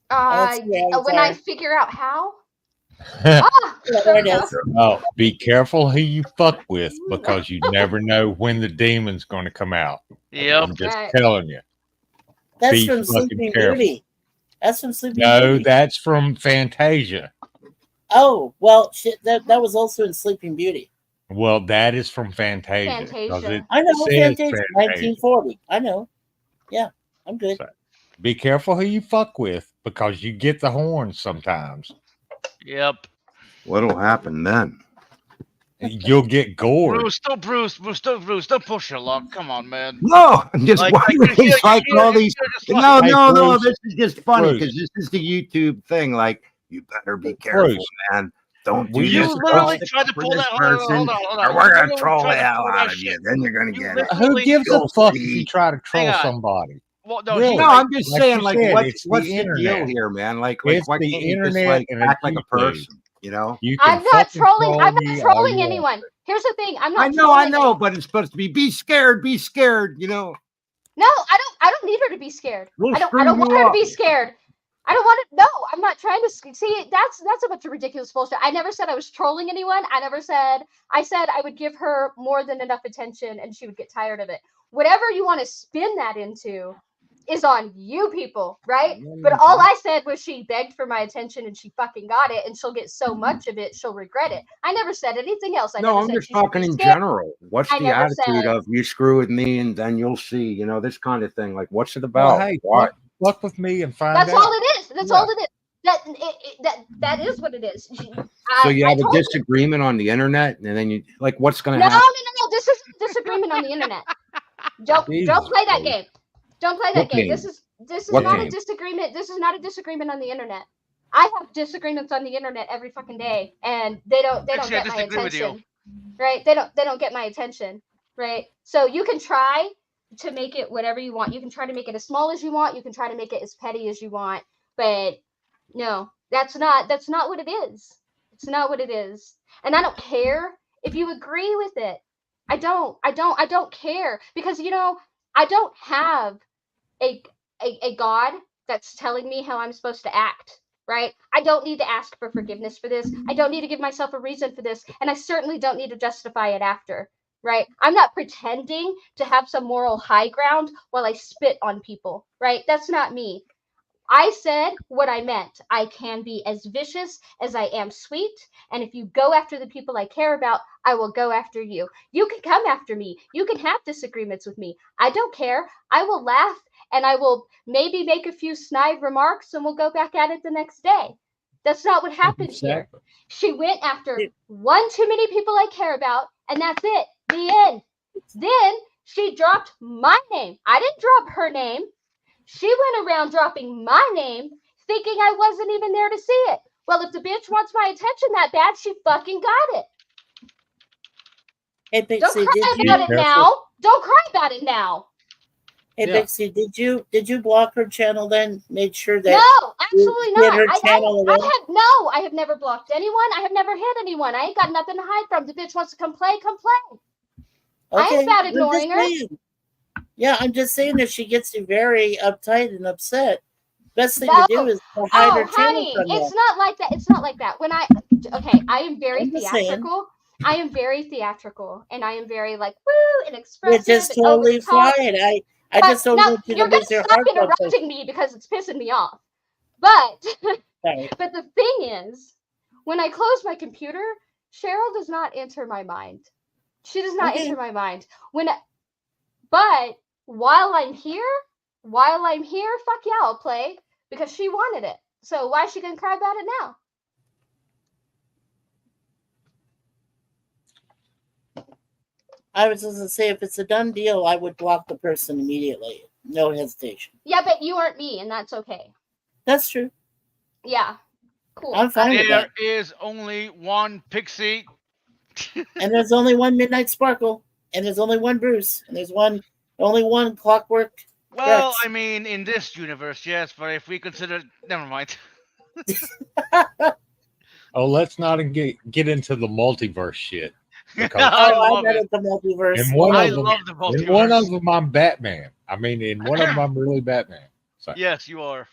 When I figure out how. There it is. Oh, be careful who you fuck with, because you never know when the demon's going to come out. Yep. I'm just Right. telling you. That's Be from fucking Sleeping careful. Beauty. That's from Sleeping No, Beauty. that's from Fantasia. Oh, well, shit, that was also in Sleeping Beauty. Well, that is from Fantasia. 'cause Fantasia. it I know, says Fantasia, 1940. I know. Yeah, I'm good. Be careful who you fuck with, because you get the horns sometimes. Yep. What'll happen then? You'll get gored. Bruce, don't push your luck. Come on, man. No, I'm just wondering. It's like all these. No, Hey, no, Bruce, this is just funny Bruce. because this is the YouTube thing. Like, you better be careful, Bruce. man. Don't do You this. literally Don't tried to for pull this that. person, Hold on. or we're You gonna literally troll tried the to hell pull out that of you. shit. Then you're gonna You get it. Who gives a You'll fuck if see. you try to troll Hang on. somebody? Well, no, Really? he, No, like, I'm just like saying, you like, said, what's it's the the deal internet. here, man? Like, It's why the can't you just internet like and act like a YouTube. person? You know? You can I'm not fucking trolling. troll I'm me not all trolling you want. anyone. Here's the thing. I'm I not. know, trolling but it's supposed to be scared, you know. No, I don't need her to be scared. We'll I don't screw want you her to up. be scared. I don't want to. No, I'm not trying to see. That's a bunch of ridiculous bullshit. I never said I was trolling anyone. I said I would give her more than enough attention and she would get tired of it. Whatever you want to spin that into is on you people, right? But all I said was she begged for my attention and she fucking got it, and she'll get so much of it she'll regret it. I never said anything else. No, I'm just talking in general. What's the attitude of you screw with me and then you'll see, you know, this kind of thing? Like, what's it about? Well, hey, Why? fuck with me and find That's out. all it is. That's all it is. That is what it is. So you have a disagreement on the internet, and then you like, what's going to happen? No. This is a disagreement on the internet. Don't play that game. Don't play that game. This is not a disagreement. This is not a disagreement on the internet. I have disagreements on the internet every fucking day, and they don't get my attention. Right? They don't get my attention. Right? So you can try to make it whatever you want. You can try to make it as small as you want. You can try to make it as petty as you want. But no, that's not what it is. It's not what it is. And I don't care if you agree with it. I don't care, because I don't have a God that's telling me how I'm supposed to act, right? I don't need to ask for forgiveness for this. I don't need to give myself a reason for this, and I certainly don't need to justify it after, right? I'm not pretending to have some moral high ground while I spit on people, right? That's not me. I said what I meant. I can be as vicious as I am sweet, and if you go after the people I care about, I will go after you. You can come after me. You can have disagreements with me. I don't care. I will laugh, and I will maybe make a few snide remarks, and we'll go back at it the next day. That's not what happened here. She went after one too many people I care about, and that's it. The end. Then she dropped my name. I didn't drop her name. She went around dropping my name, thinking I wasn't even there to see it. Well, if the bitch wants my attention that bad, she fucking got it. Hey, Pixie, don't cry about it now. Don't cry about it now. Hey, Pixie, did you block her channel then? Made sure that no, absolutely not. Her channel I have never blocked anyone. I have never hit anyone. I ain't got nothing to hide from. The bitch wants to come play. Okay, I ain't about ignoring her. Yeah, I'm just saying that she gets you very uptight and upset. Best thing to do is to hide her channel from you. It's not like that. It's not like that. I am very theatrical. I am very theatrical, and I am very like woo and expressive. Which is totally fine. I just don't want you to lose your heart. You're gonna stop interrupting me because it's pissing me off. But but the thing is, when I close my computer, Cheryl does not enter my mind. She does not enter my mind. But while I'm here, fuck yeah, I'll play, because she wanted it. So why is she gonna cry about it now? I was just gonna say, if it's a done deal, I would block the person immediately. No hesitation. Yeah, but you aren't me, and that's okay. That's true. Yeah. Cool. I'm fine with that. There is only one Pixie. And there's only one Midnight Sparkle. And there's only one Bruce. And there's only one Clockwork. Well, Rex. I mean, in this universe, yes, but if we consider, never mind. Oh, let's not get into the multiverse shit. I'm not into multiverse. In one of them, I'm Batman. I mean, in one of them, I'm really Batman. So. Yes, you are.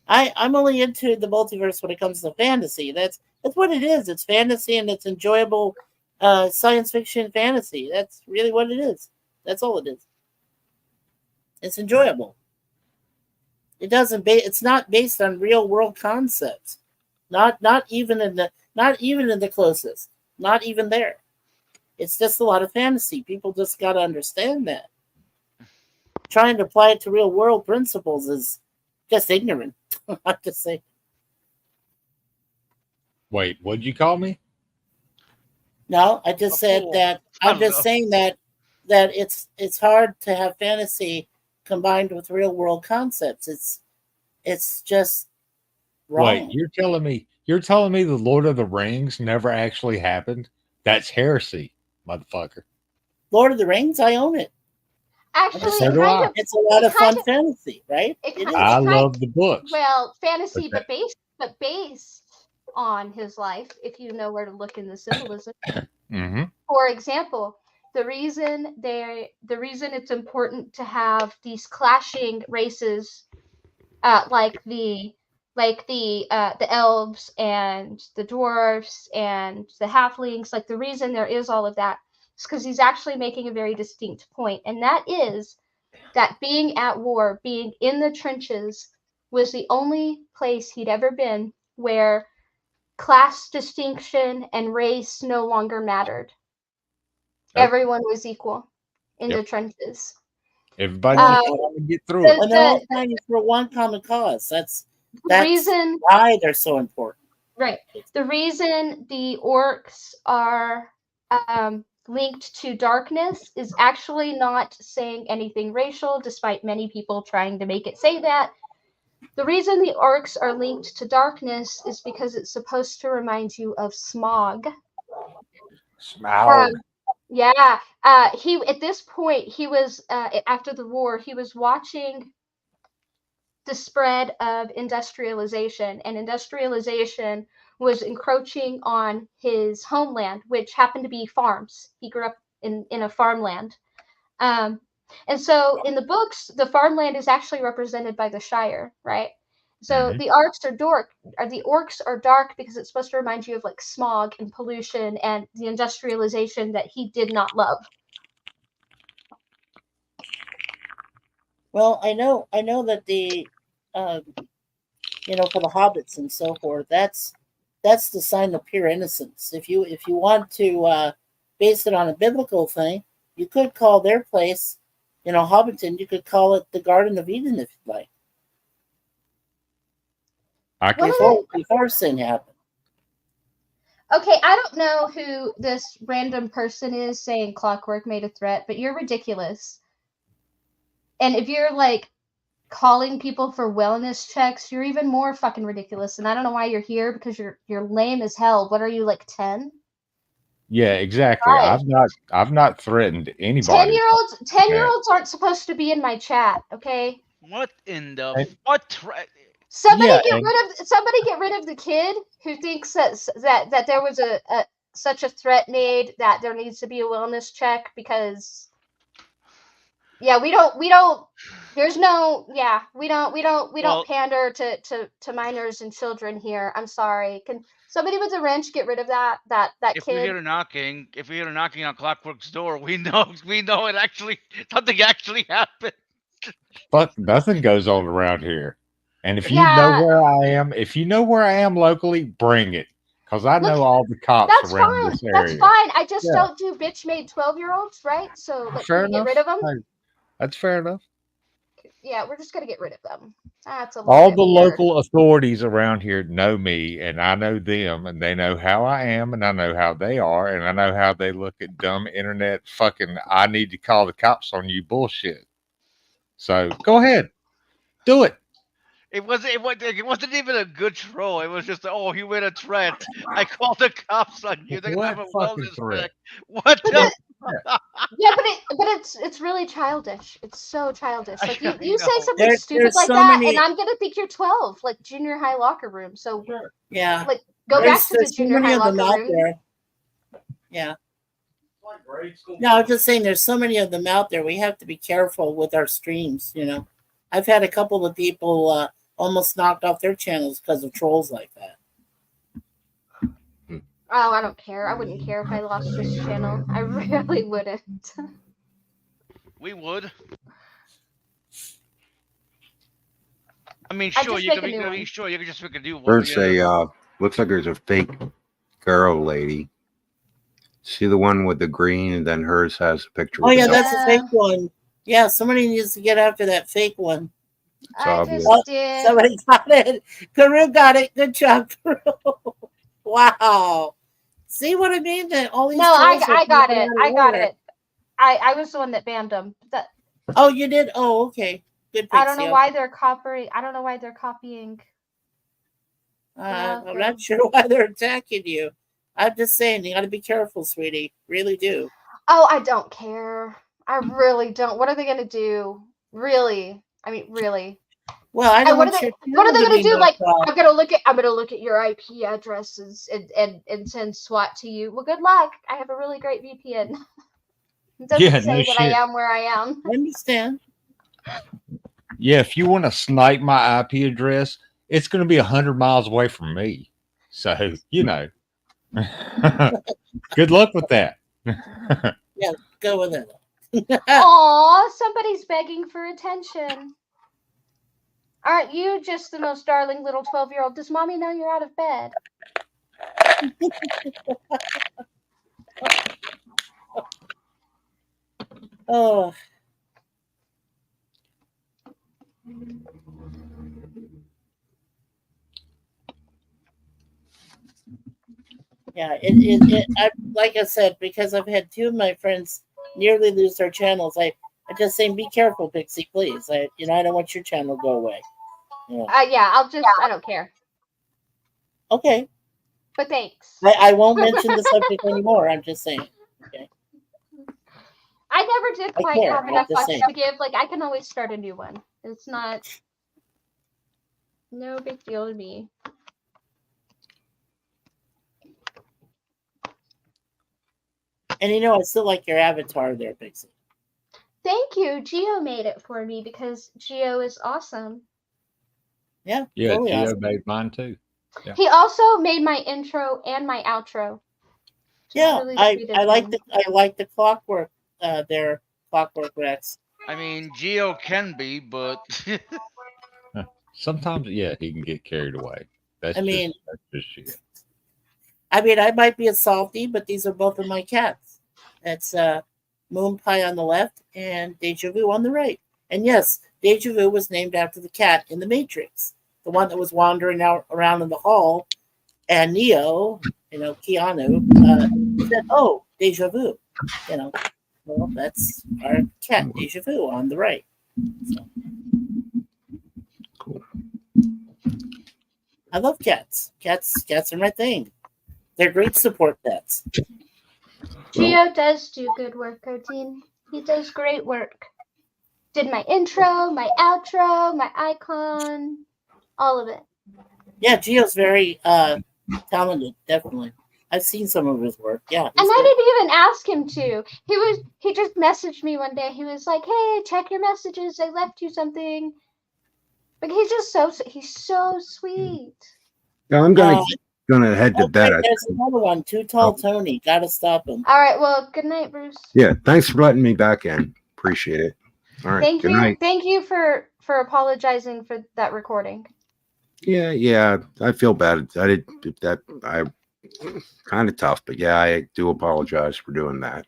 I'm only into the multiverse when it comes to fantasy. That's what it is. It's fantasy, and it's enjoyable science fiction fantasy. That's really what it is. That's all it is. It's enjoyable. It's not based on real world concepts. Not even in the closest. Not even there. It's just a lot of fantasy. People just got to understand that. Trying to apply it to real world principles Just ignorant. I just say. Wait, what'd you call me? No, I just A said fool. that. I I'm don't just know. saying that it's hard to have fantasy combined with real world concepts. It's just wrong. Wait, you're telling me the Lord of the Rings never actually happened? That's heresy, motherfucker. Lord of the Rings, I own it. Actually, So it do kind I. of, It's a lot it of kind fun of, fantasy, right? it, It ki- is. I it kind, love the books. well, But fantasy, that, but based on his life, if you know where to look in the symbolism. mhm. For example, the reason it's important to have these clashing races, like the elves and the dwarfs and the halflings, like the reason there is all of that is because he's actually making a very distinct point, and that is that being at war, being in the trenches, was the only place he'd ever been where class distinction and race no longer mattered. Yep. Everyone was equal in the Yep. trenches. Everybody Well, just wanted to get through it. and they're all The fighting for one common cause. That's reason, why they're so important. right? The reason the orcs are linked to darkness is actually not saying anything racial, despite many people trying to make it say that. The reason the orcs are linked to darkness is because it's supposed to remind you of smog. Smile. Yeah. He at this point he was after the war he was watching the spread of industrialization, and industrialization was encroaching on his homeland, which happened to be farms. He grew up in a farmland. Um, and so in the books, the farmland is actually represented by the Shire, right? So Mhm. the orcs are dark because it's supposed to remind you of like smog and pollution and the industrialization that he did not love. Well, I know that the, for the hobbits and so forth, that's the sign of pure innocence. If you want to base it on a biblical thing, you could call their place, Hobbiton. You could call it the Garden of Eden if you like. I One can. of the Before sin happened. Okay, I don't know who this random person is saying Clockwork made a threat, but you're ridiculous. And if you're like calling people for wellness checks, you're even more fucking ridiculous. And I don't know why you're here because you're lame as hell. What are you, like 10? Yeah, exactly. Right. I've not threatened anybody. 10-year-olds aren't supposed to be in my chat, okay? What in the And- what? Somebody Yeah, get rid of the kid who thinks that there was a such a threat made that there needs to be a wellness check, because we don't there's no we Well- don't pander to minors and children here. I'm sorry. Can somebody with a wrench get rid of that If we kid? hear knocking, on Clockwork's door, we know it actually something actually happened. fuck, nothing goes on around here. And if you Yeah. know where I am locally, bring it, because I know all the cops That's around fine. this area. That's fine. I just Yeah. don't do bitch made 12-year-olds, right? So like, Fair can we get enough. rid of them? Hey, that's fair enough. Yeah, we're just gonna get rid of them. That's a little All bit the weird. local authorities around here know me, and I know them, and they know how I am, and I know how they are, and I know how they look at dumb internet fucking I need to call the cops on you bullshit. So go ahead. Do it. It wasn't even a good troll. It was just, oh, you made a threat. I called the cops on you. They're gonna have a What fucking wellness threat? check. What But the? Yeah, but it's really childish. It's so childish. Like I you say know. something stupid There's like so that, many- and I'm gonna think you're 12, like junior high locker room. So Yeah. like go back to the There's so junior many high of them locker out room. there. Yeah. No, I was just saying there's so many of them out there. We have to be careful with our streams, I've had a couple of people almost knocked off their channels because of trolls like that. Oh, I don't care. I wouldn't care if I lost this channel. I really wouldn't. We would. I mean, I'd sure, just you make could a new one. you could just make a new one. There's Yeah. a looks like there's a fake girl lady. See the one with the green, and then hers has a picture. Oh with yeah, the that's Yeah. a fake one. Yeah, somebody needs to get after that fake one. It's I obvious. just did. Somebody got it. Guru got it. Good job, Guru. Wow. See what I mean? That all these No, I trolls are got coming it. out of I got nowhere. it. I was the one that banned them. Oh, you did? Oh, okay. Good, Pixie. I don't know why they're copying. I don't know why they're copying. I'm not sure why they're attacking you. I'm just saying, you got to be careful, sweetie. Really do. Oh, I don't care. I really don't. What are they gonna do? Really? I mean, really? Well, I don't And what want are your they? What are they channel to gonna be do? Like, knocked off. I'm gonna look at your IP addresses and send SWAT to you. Well, good luck. I have a really great VPN. It doesn't Yeah, say no that I shit. am where I am. I understand. Yeah, if you want to snipe my IP address, it's going to be 100 miles away from me. So, you know, good luck with that. Yeah, go with it. Aw, somebody's begging for attention. Aren't you just the most darling little 12-year-old? Does mommy know you're out of bed? Oh. Yeah, like I said, because I've had two of my friends nearly lose their channels. I just saying, be careful, Pixie, please. I don't want your channel to go away. Yeah. Yeah, I don't care. Okay. But thanks. I won't mention the subject anymore. I'm just saying. Okay. I never did quite care, have I'm enough just fucks saying. to give. Like, I can always start a new one. It's not no big deal to me. And I still like your avatar there, Pixie. Thank you. Geo made it for me because Geo is awesome. Yeah. Yeah, totally Geo awesome. made mine too. Yeah. He also made my intro and my outro. Yeah, Really I like the clockwork there, Clockwork Rex. I mean, Geo can be, but Sometimes, yeah, he can get carried away. That's just shit. I mean, I might be a softy, but these are both of my cats. It's Moon Pie on the left and Deja Vu on the right. And yes, Deja Vu was named after the cat in the Matrix, the one that was wandering around in the hall. And Neo, Keanu, said, "Oh, Deja Vu." Well, that's our cat, Deja Vu, on the right. So. Cool. I love cats. Cats are my thing. They're great support pets. Geo does do good work, Odin. He does great work. Did my intro, my outro, my icon, all of it. Yeah, Geo's very talented, definitely. I've seen some of his work. Yeah. And I didn't even ask him to. He just messaged me one day. He was like, "Hey, check your messages. I left you something." Like, he's so sweet. Yeah, I'm gonna head to bed. Right, there's another one. Too Tall Tony. Gotta stop him. All right. Well, good night, Bruce. Yeah, thanks for letting me back in. Appreciate it. All right. Good night. Thank you for apologizing for that recording. Yeah. I feel bad. I kind of tough, but yeah, I do apologize for doing that.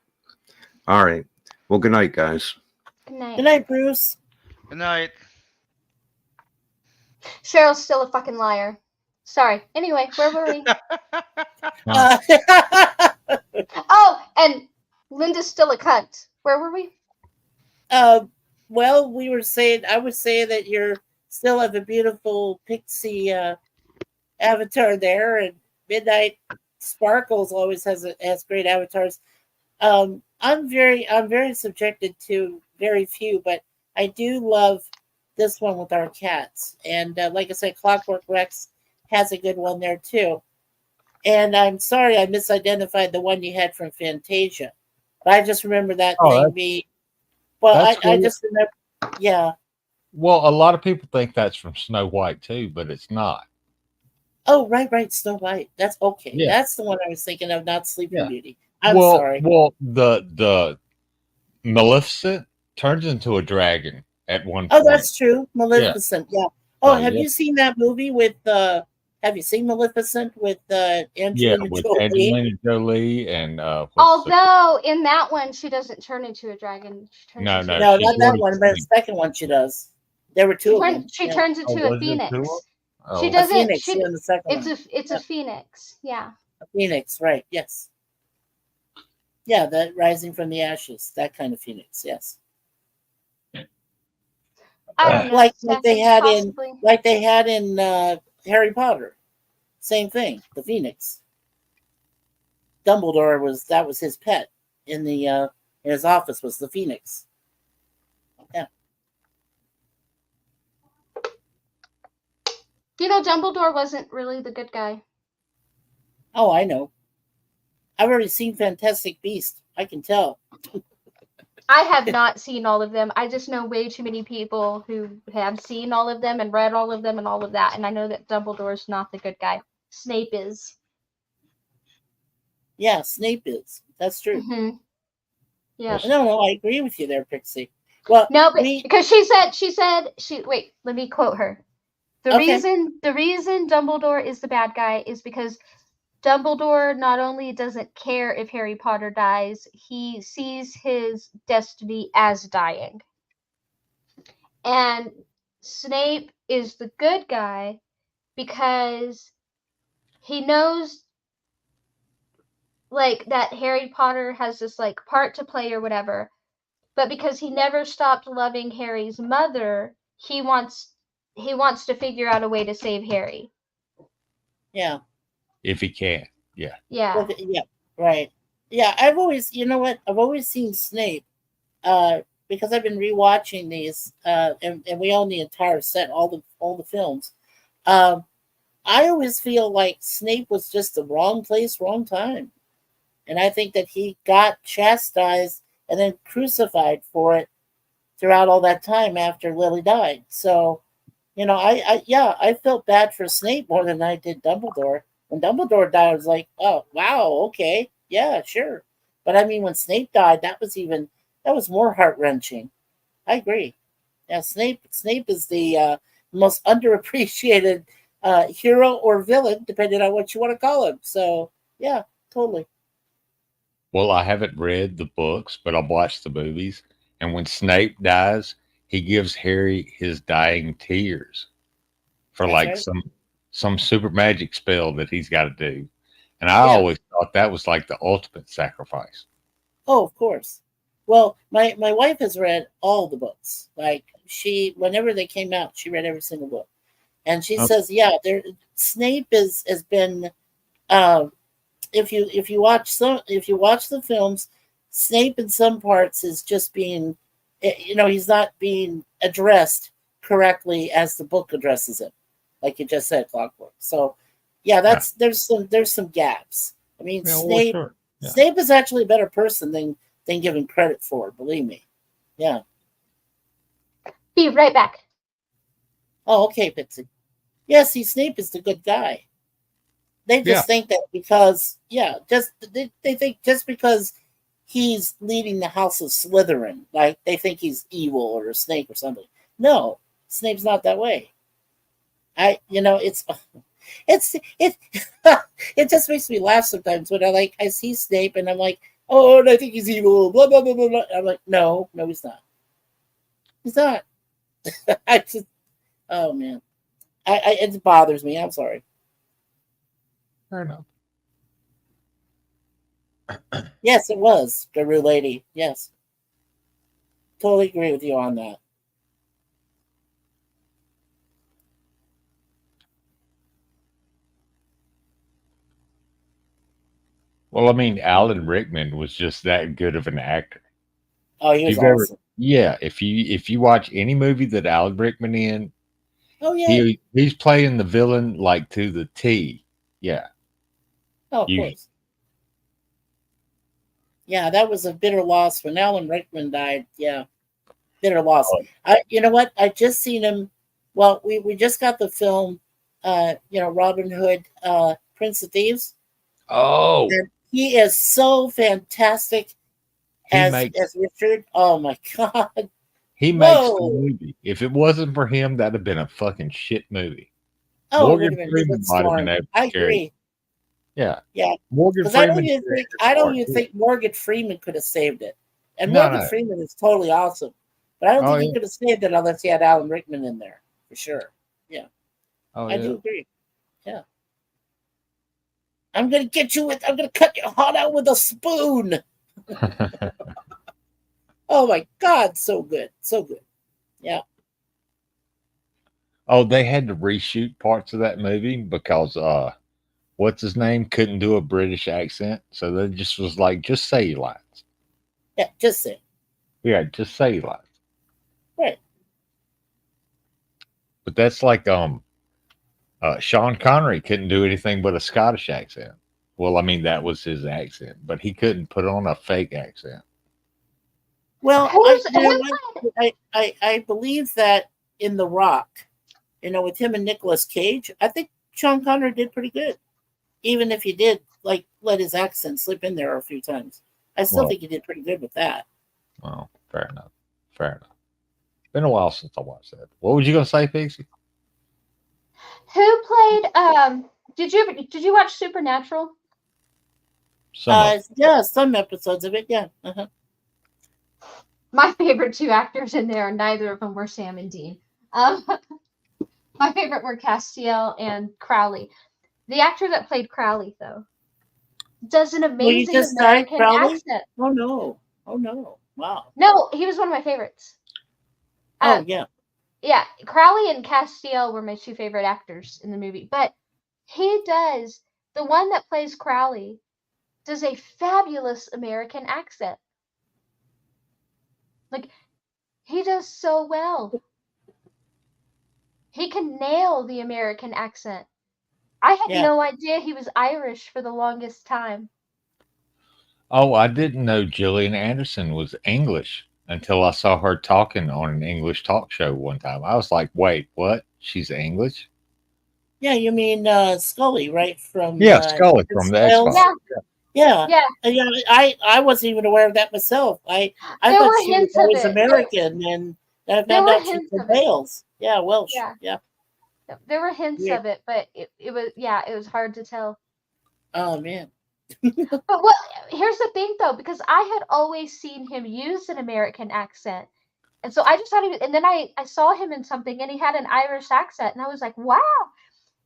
All right. Well, good night, guys. Good night. Good night, Bruce. good night. Cheryl's still a fucking liar. Sorry. Anyway, where were we? Oh, and Linda's still a cunt. Where were we? Well, I was saying that you're still have a beautiful pixie avatar there, and Midnight Sparkles always has great avatars. I'm very subjected to very few, but I do love this one with our cats. And like I said, Clockwork Rex has a good one there too. And I'm sorry I misidentified the one you had from Fantasia, but I just remember that name being. Well, I just remember. Yeah. Well, a lot of people think that's from Snow White too, but it's not. Oh, right, Snow White. That's okay. Yeah. That's the one I was thinking of, not Sleeping Beauty. Well, sorry. Well, the Maleficent turns into a dragon at one point. Oh, that's true. Maleficent. Yeah. Oh, have you seen that movie with? Have you seen Maleficent with Angelina Jolie? Angelina Jolie and. Although in that one she doesn't turn into a dragon. No, not that one, but the second one she does. There were two of them. She Yeah. turns Oh, into a was it two? phoenix. She Oh, A doesn't. phoenix She. in the second It's one. it's Yeah. a phoenix. Yeah. A phoenix, right? Yes. Yeah, that rising from the ashes, that kind of phoenix. Yes. I don't know. Like Possibly. they had in Harry Potter. Same thing. The phoenix. Dumbledore was his pet in the in his office was the phoenix. Yeah. Dumbledore wasn't really the good guy. Oh, I know. I've already seen Fantastic Beast. I can tell. I have not seen all of them. I just know way too many people who have seen all of them and read all of them and all of that. And I know that Dumbledore's not the good guy. Snape is. Yeah, Snape is. That's true. Mm-hmm. Yeah. No, I agree with you there, Pixie. Well, no, but because she said wait, let me quote her. The reason Dumbledore is the bad guy is because Dumbledore not only doesn't care if Harry Potter dies, he sees his destiny as dying. And Snape is the good guy because he knows that Harry Potter has this part to play or whatever, but because he never stopped loving Harry's mother, he wants to figure out a way to save Harry. Yeah. If he can. Yeah. Yeah. Well, yeah. Right. Yeah. I've always seen Snape because I've been rewatching these and we own the entire set, all the films. I always feel like Snape was just the wrong place, wrong time. And I think that he got chastised and then crucified for it throughout all that time after Lily died. So, I felt bad for Snape more than I did Dumbledore. When Dumbledore died, I was like, oh, wow, okay, yeah, sure. But I mean, when Snape died, that was more heart wrenching. I agree. Yeah, Snape is the most underappreciated hero or villain, depending on what you want to call him. So, yeah, totally. Well, I haven't read the books, but I've watched the movies. And when Snape dies, he gives Harry his dying tears for That's like right. some super magic spell that he's got to do. And I Yeah. always thought that was like the ultimate sacrifice. Oh, of course. Well, my wife has read all the books. Like whenever they came out, she read every single book, and she says, yeah, Snape has been. If you watch the films, Snape in some parts is just being, he's not being addressed correctly as the book addresses him, like you just said, Clockwork. So, yeah, there's some gaps. I mean, Snape. Sure. Yeah. Snape is actually a better person than given credit for. Believe me. Yeah. Be right back. Oh, okay, Pixie. Yeah, see, Snape is the good guy. They just think that because, they think just because he's leading the house of Slytherin, like they think he's evil or a snake or something. No, Snape's not that way. It's it just makes me laugh sometimes when I see Snape and I'm like, oh, and I think he's evil, blah blah blah blah blah. I'm like, no, he's not. He's not. I just, oh man, it bothers me. I'm sorry. Fair enough. Yes, it was Guru Lady. Yes, totally agree with you on that. Well, I mean, Alan Rickman was just that good of an actor. Oh, he was awesome. If you watch any movie that Alan Rickman in, oh yeah, he's playing the villain like to the T. Yeah. Oh, of course. Yeah, that was a bitter loss when Alan Rickman died. Yeah, bitter loss. You know what? I just seen him. Well, we just got the film, Robin Hood, Prince of Thieves. Oh, and he is so fantastic as Richard. Oh my god, he makes the movie. If it wasn't for him, that'd have been a fucking shit movie. Oh, Morgan Freeman might have been able to I agree. Yeah. Morgan Freeman. I don't even think Morgan Freeman could have saved it. And Morgan Freeman is totally awesome. But I don't Oh, think he yeah. could have saved it unless he had Alan Rickman in there for sure. Oh, I do yeah. agree. Yeah. I'm gonna cut your heart out with a spoon. Oh my God, so good. So good. Yeah. Oh, they had to reshoot parts of that movie because what's his name couldn't do a British accent, so they just was like, just say lines. Yeah, just say. Yeah, just say lines. Right. But that's like Sean Connery couldn't do anything but a Scottish accent. Well, I mean that was his accent, but he couldn't put on a fake accent. Well, Who I believe that in The Rock, with him and Nicolas Cage, I think Sean Connery did pretty good. Even if he did like let his accent slip in there a few times. I still Well, think he did pretty good with that. well, fair enough. Fair enough. Been a while since I watched that. What was you gonna say, Pixie? Who played did you watch Supernatural? Some of Yeah, some episodes of it, yeah. Uh-huh. My favorite two actors in there, neither of them were Sam and Dean. My favorite were Castiel and Crowley. The actor that played Crowley, though, does an Well, you amazing just died, American Crowley? accent. Oh no. Oh no. Wow. No, he was one of my favorites. Oh yeah. Yeah, Crowley and Castiel were my two favorite actors in the movie. But the one that plays Crowley does a fabulous American accent. Like, he does so well. He can nail the American accent. I had Yeah. no idea he was Irish for the longest time. Oh, I didn't know Gillian Anderson was English until I saw her talking on an English talk show one time. I was like, wait, what? She's English? Yeah, you mean Scully, right? From Yeah, Scully from the X X-Files? Files. Yeah, Yeah. yeah. I wasn't even aware of that myself. I There thought were she was hints of always it. American, and then I There found were out she's hints from of it. Wales. Yeah, Welsh. Yeah. Yeah. There were hints Weird. of it, but it was hard to tell. Oh man. But what here's the thing though, because I had always seen him use an American accent. And so I just thought and then I saw him in something and he had an Irish accent and I was like, wow,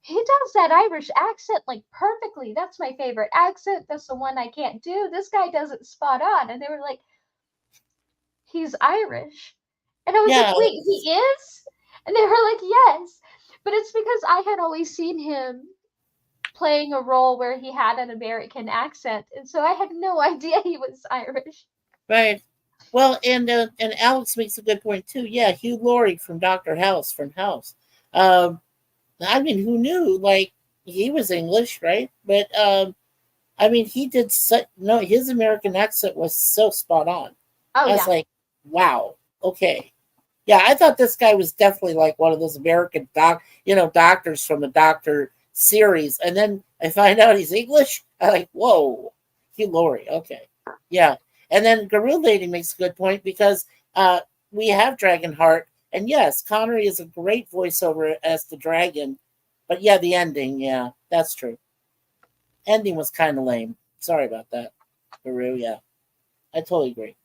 he does that Irish accent like perfectly. That's my favorite accent. That's the one I can't do. This guy does it spot on. And they were like, he's Irish. And I was Yeah. like, wait, he is? And they were like, yes. But it's because I had always seen him playing a role where he had an American accent. And so I had no idea he was Irish. Right. Well, and Alex makes a good point too. Yeah, Hugh Laurie from Doctor House from House. I mean, who knew? Like he was English, right? But I mean, he did his American accent was so spot on. Oh I was yeah. like, wow, okay. Yeah, I thought this guy was definitely like one of those American doctors from the Doctor series. And then I find out he's English. I'm like, whoa, Hugh Laurie. Okay. Yeah. And then Guru Lady makes a good point because we have Dragonheart. And yes, Connery is a great voiceover as the dragon. But yeah, the ending, yeah, that's true. Ending was kind of lame. Sorry about that, Guru. Yeah, I totally agree.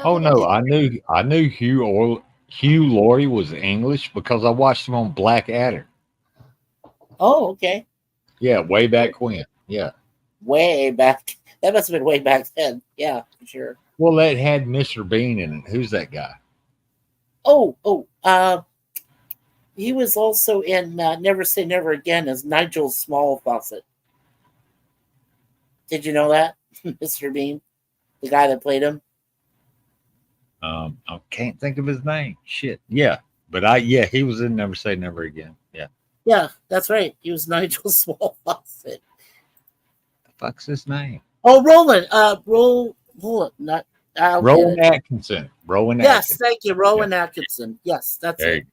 Oh no, I knew Hugh Laurie was English because I watched him on Blackadder. Oh, okay. Yeah, way back when. Yeah. Way back. That must have been way back then. Yeah, for sure. Well, that had Mr. Bean in it. Who's that guy? He was also in Never Say Never Again as Nigel Smallfaucet. Did you know that, Mr. Bean, the guy that played him? I can't think of his name. Shit. Yeah. But he was in Never Say Never Again. Yeah. Yeah, that's right. He was Nigel Smallfaucet. The fuck's his name? Oh, Roland. Not Rowan Atkinson. Rowan Yes, Atkinson. thank you, Rowan Atkinson. Yes, that's There it.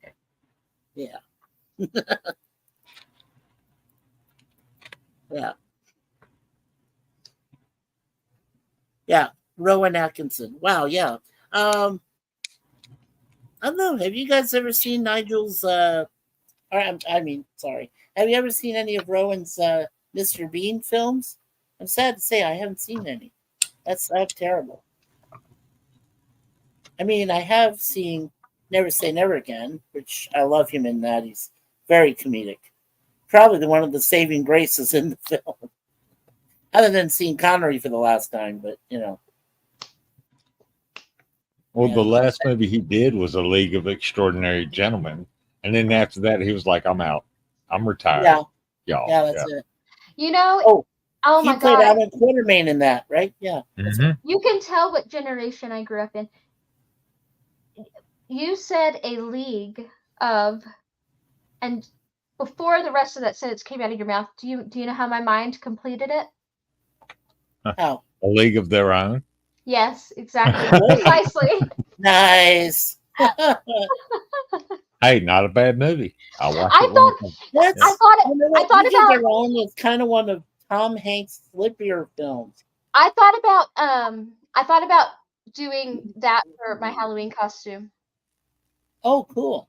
you go. Yeah. Yeah. Yeah. Rowan Atkinson. Wow, yeah. I don't know. Have you guys ever seen Nigel's sorry. Have you ever seen any of Rowan's Mr. Bean films? I'm sad to say I haven't seen any. That's terrible. I mean, I have seen Never Say Never Again, which I love him in that. He's very comedic. Probably one of the saving graces in the film. Other than seeing Connery for the last time, but you know. Well, Yeah. the last movie he did was A League of Extraordinary Gentlemen, and then after that, he was like, "I'm out. I'm retired." Yeah, Y'all. yeah, that's it. You know, Oh, oh he my played God. Alan Quartermain in that, right? Yeah. That's Mhm. right. You can tell what generation I grew up in. You said a league of, and before the rest of that sentence came out of your mouth, do you know how my mind completed it? How? A League of Their Own. Yes, exactly. Oh. Precisely. Nice. Hey, not a bad movie. I watched I it thought one time. That's, I thought it, you know I what? thought League of about Their Own is kind of one of Tom Hanks' slippier films. I thought about doing that for my Halloween costume. Oh, cool.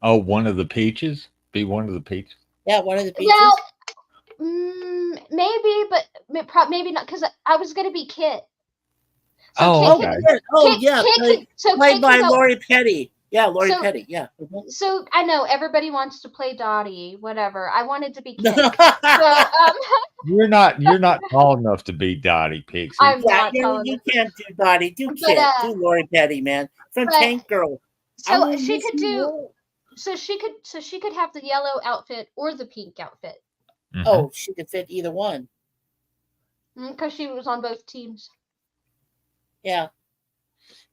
Oh, one of the peaches. Be one of the peaches. Yeah, one of the peaches. Well, maybe, but maybe not, because I was gonna be Kit. So Oh, Kit, okay. Yeah. Played Kit by can go. Lori Petty. Yeah, Lori So- Petty. Yeah. Mhm. So I know everybody wants to play Dottie, whatever. I wanted to be Kit. So You're not tall enough to be Dottie, Pixie. I'm Yeah, not telling you you. can't do Dottie. Do But, Kid. Do Lori Petty, man. From but- Tank Girl. So she could do. So she could have the yellow outfit or the pink outfit. Mhm. Oh, she could fit either one. Because she was on both teams. Yeah.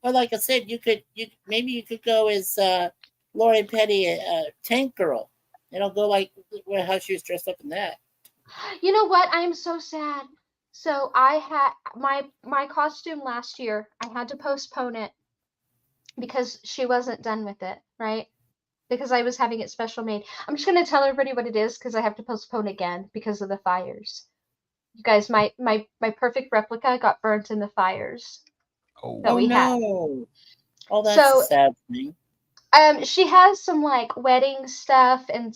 Or like I said, maybe you could go as Lori Petty, Tank Girl. You know, go like how she was dressed up in that. You know what? I am so sad. So I had my costume last year. I had to postpone it because she wasn't done with it, right? Because I was having it special made. I'm just gonna tell everybody what it is because I have to postpone again because of the fires. You guys, my perfect replica got burnt in the fires that Oh we had. no! Oh, that's So a sad thing. she has some like wedding stuff and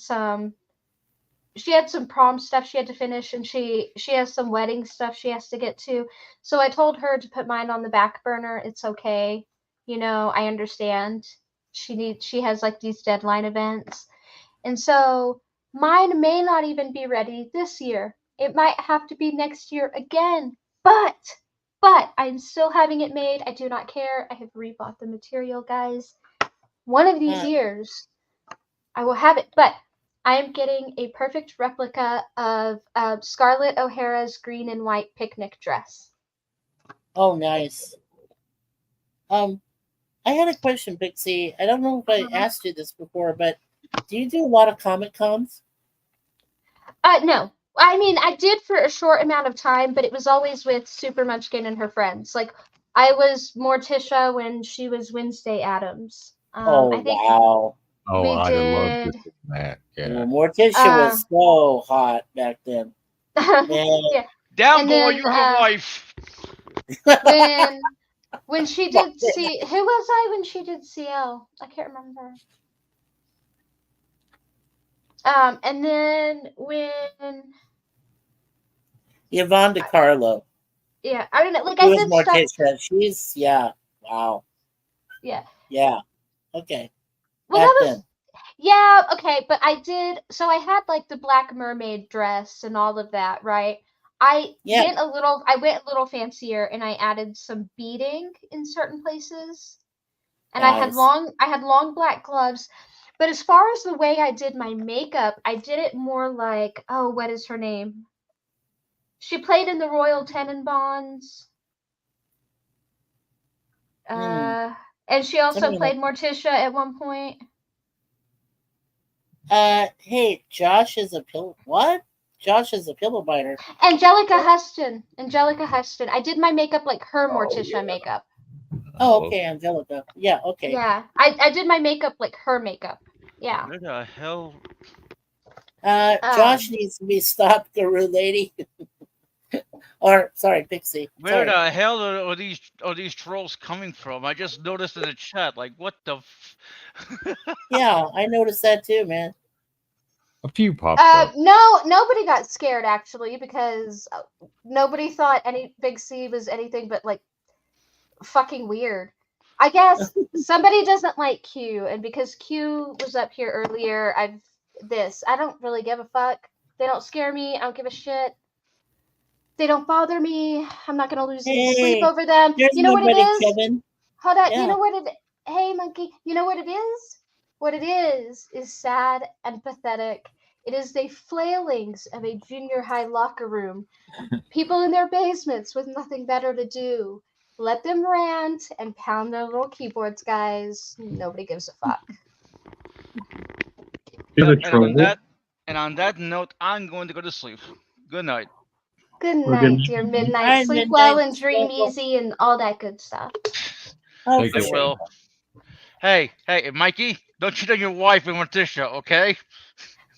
she had some prom stuff she had to finish, and she has some wedding stuff she has to get to. So I told her to put mine on the back burner. It's okay. You know, I understand. She has like these deadline events. And so mine may not even be ready this year. It might have to be next year again. But I'm still having it made. I do not care. I have rebought the material, guys. One of these years I will have it. But I am getting a perfect replica of Scarlett O'Hara's green and white picnic dress. Oh, nice. I had a question, Pixie. I don't know if I asked you this before, but do you do a lot of Comic Cons? No. I mean, I did for a short amount of time, but it was always with Super Munchkin and her friends. Like, I was Morticia when she was Wednesday Addams. Oh, I think wow. Oh, we I'd have loved did. to see that. Yeah. Well, Morticia was so hot back then. Man. Yeah. Down, And boy, then, you have a wife. when she did who was I when she did CL? I can't remember. And then when Yvonne DiCarlo. yeah, I don't know. Like She I was did stuff. Morticia. She's wow. Yeah. Yeah. Okay. Well, Back that was then. yeah, okay, but I did so I had like the Black Mermaid dress and all of that, right? I Yeah. went a little fancier and I added some beading in certain places. And I had Nice. long black gloves. But as far as the way I did my makeup, I did it more like, oh, what is her name? She played in the Royal Tenenbaums. And she also played Morticia at one point. Hey, Josh is a pill. What? Josh is a pillow biter. Angelica Huston. I did my makeup like her Morticia makeup. Oh, okay, Angelica. Yeah, okay. Yeah, I did my makeup like her makeup. Yeah. Where the hell? Josh needs to be stopped, Guru Lady. Or sorry, Pixie. Where the hell are these trolls coming from? I just noticed in the chat. Like, what the? Yeah, I noticed that too, man. A few popped up. No, nobody got scared actually because nobody thought any Big C was anything but like fucking weird. I guess somebody doesn't like Q, and because Q was up here earlier, I don't really give a fuck. They don't scare me. I don't give a shit. They don't bother me. I'm not gonna lose any sleep over them. There's You know what it nobody, is? Kevin. Hold on. Yeah. You know what it? Hey, monkey. You know what it is? What it is sad and pathetic. It is the flailings of a junior high locker room. People in their basements with nothing better to do. Let them rant and pound their little keyboards, guys. Nobody gives a fuck. You're the And on troll. that note, I'm going to go to sleep. Good night. Good Well, night, good dear night. midnight. Alright, Sleep Midnight. well and dream Well, easy and all that good stuff. oh, Thank for I you. sure. will. Hey, Mikey, don't cheat on your wife and Morticia, okay?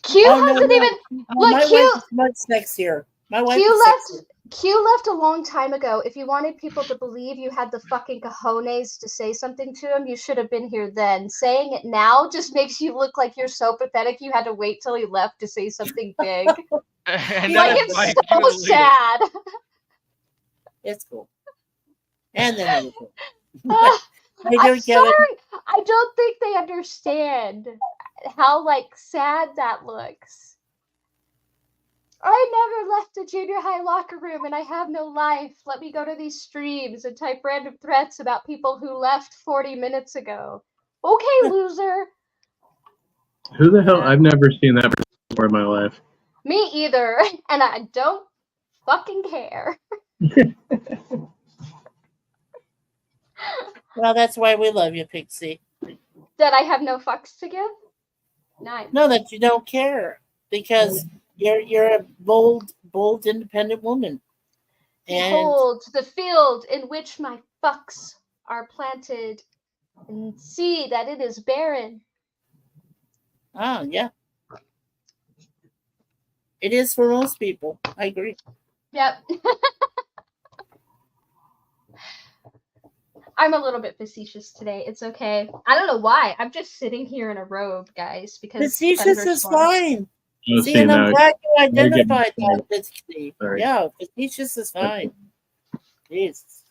Q Oh, no, hasn't no. even No, my look. Q wife is much sexier. My wife is sexier. Q left a long time ago. If you wanted people to believe you had the fucking cojones to say something to him, you should have been here then. Saying it now just makes you look like you're so pathetic you had to wait till he left to say something big. And Like, that is it's why so you leave. sad. It's cool. And then it was Ah, Hey, I'm dear Kevin. sorry. I don't think they understand how sad that looks. I never left a junior high locker room and I have no life. Let me go to these streams and type random threats about people who left 40 minutes ago. Okay, loser. Who the hell? I've never seen that before in my life. Me either. And I don't fucking care. Well, that's why we love you, Pixie. That I have no fucks to give? Nice. No, that you don't care because you're a bold, independent woman. And Behold the field in which my fucks are planted, and see that it is barren. yeah, it is for most people. I agree. Yep. I'm a little bit facetious today. It's okay. I don't know why. I'm just sitting here in a robe, guys, because Facetious is thunderstorms. fine. Oh, See, and I'm now. glad you get identified me that, Pixie. Sorry. Yeah, facetious is fine. Jesus.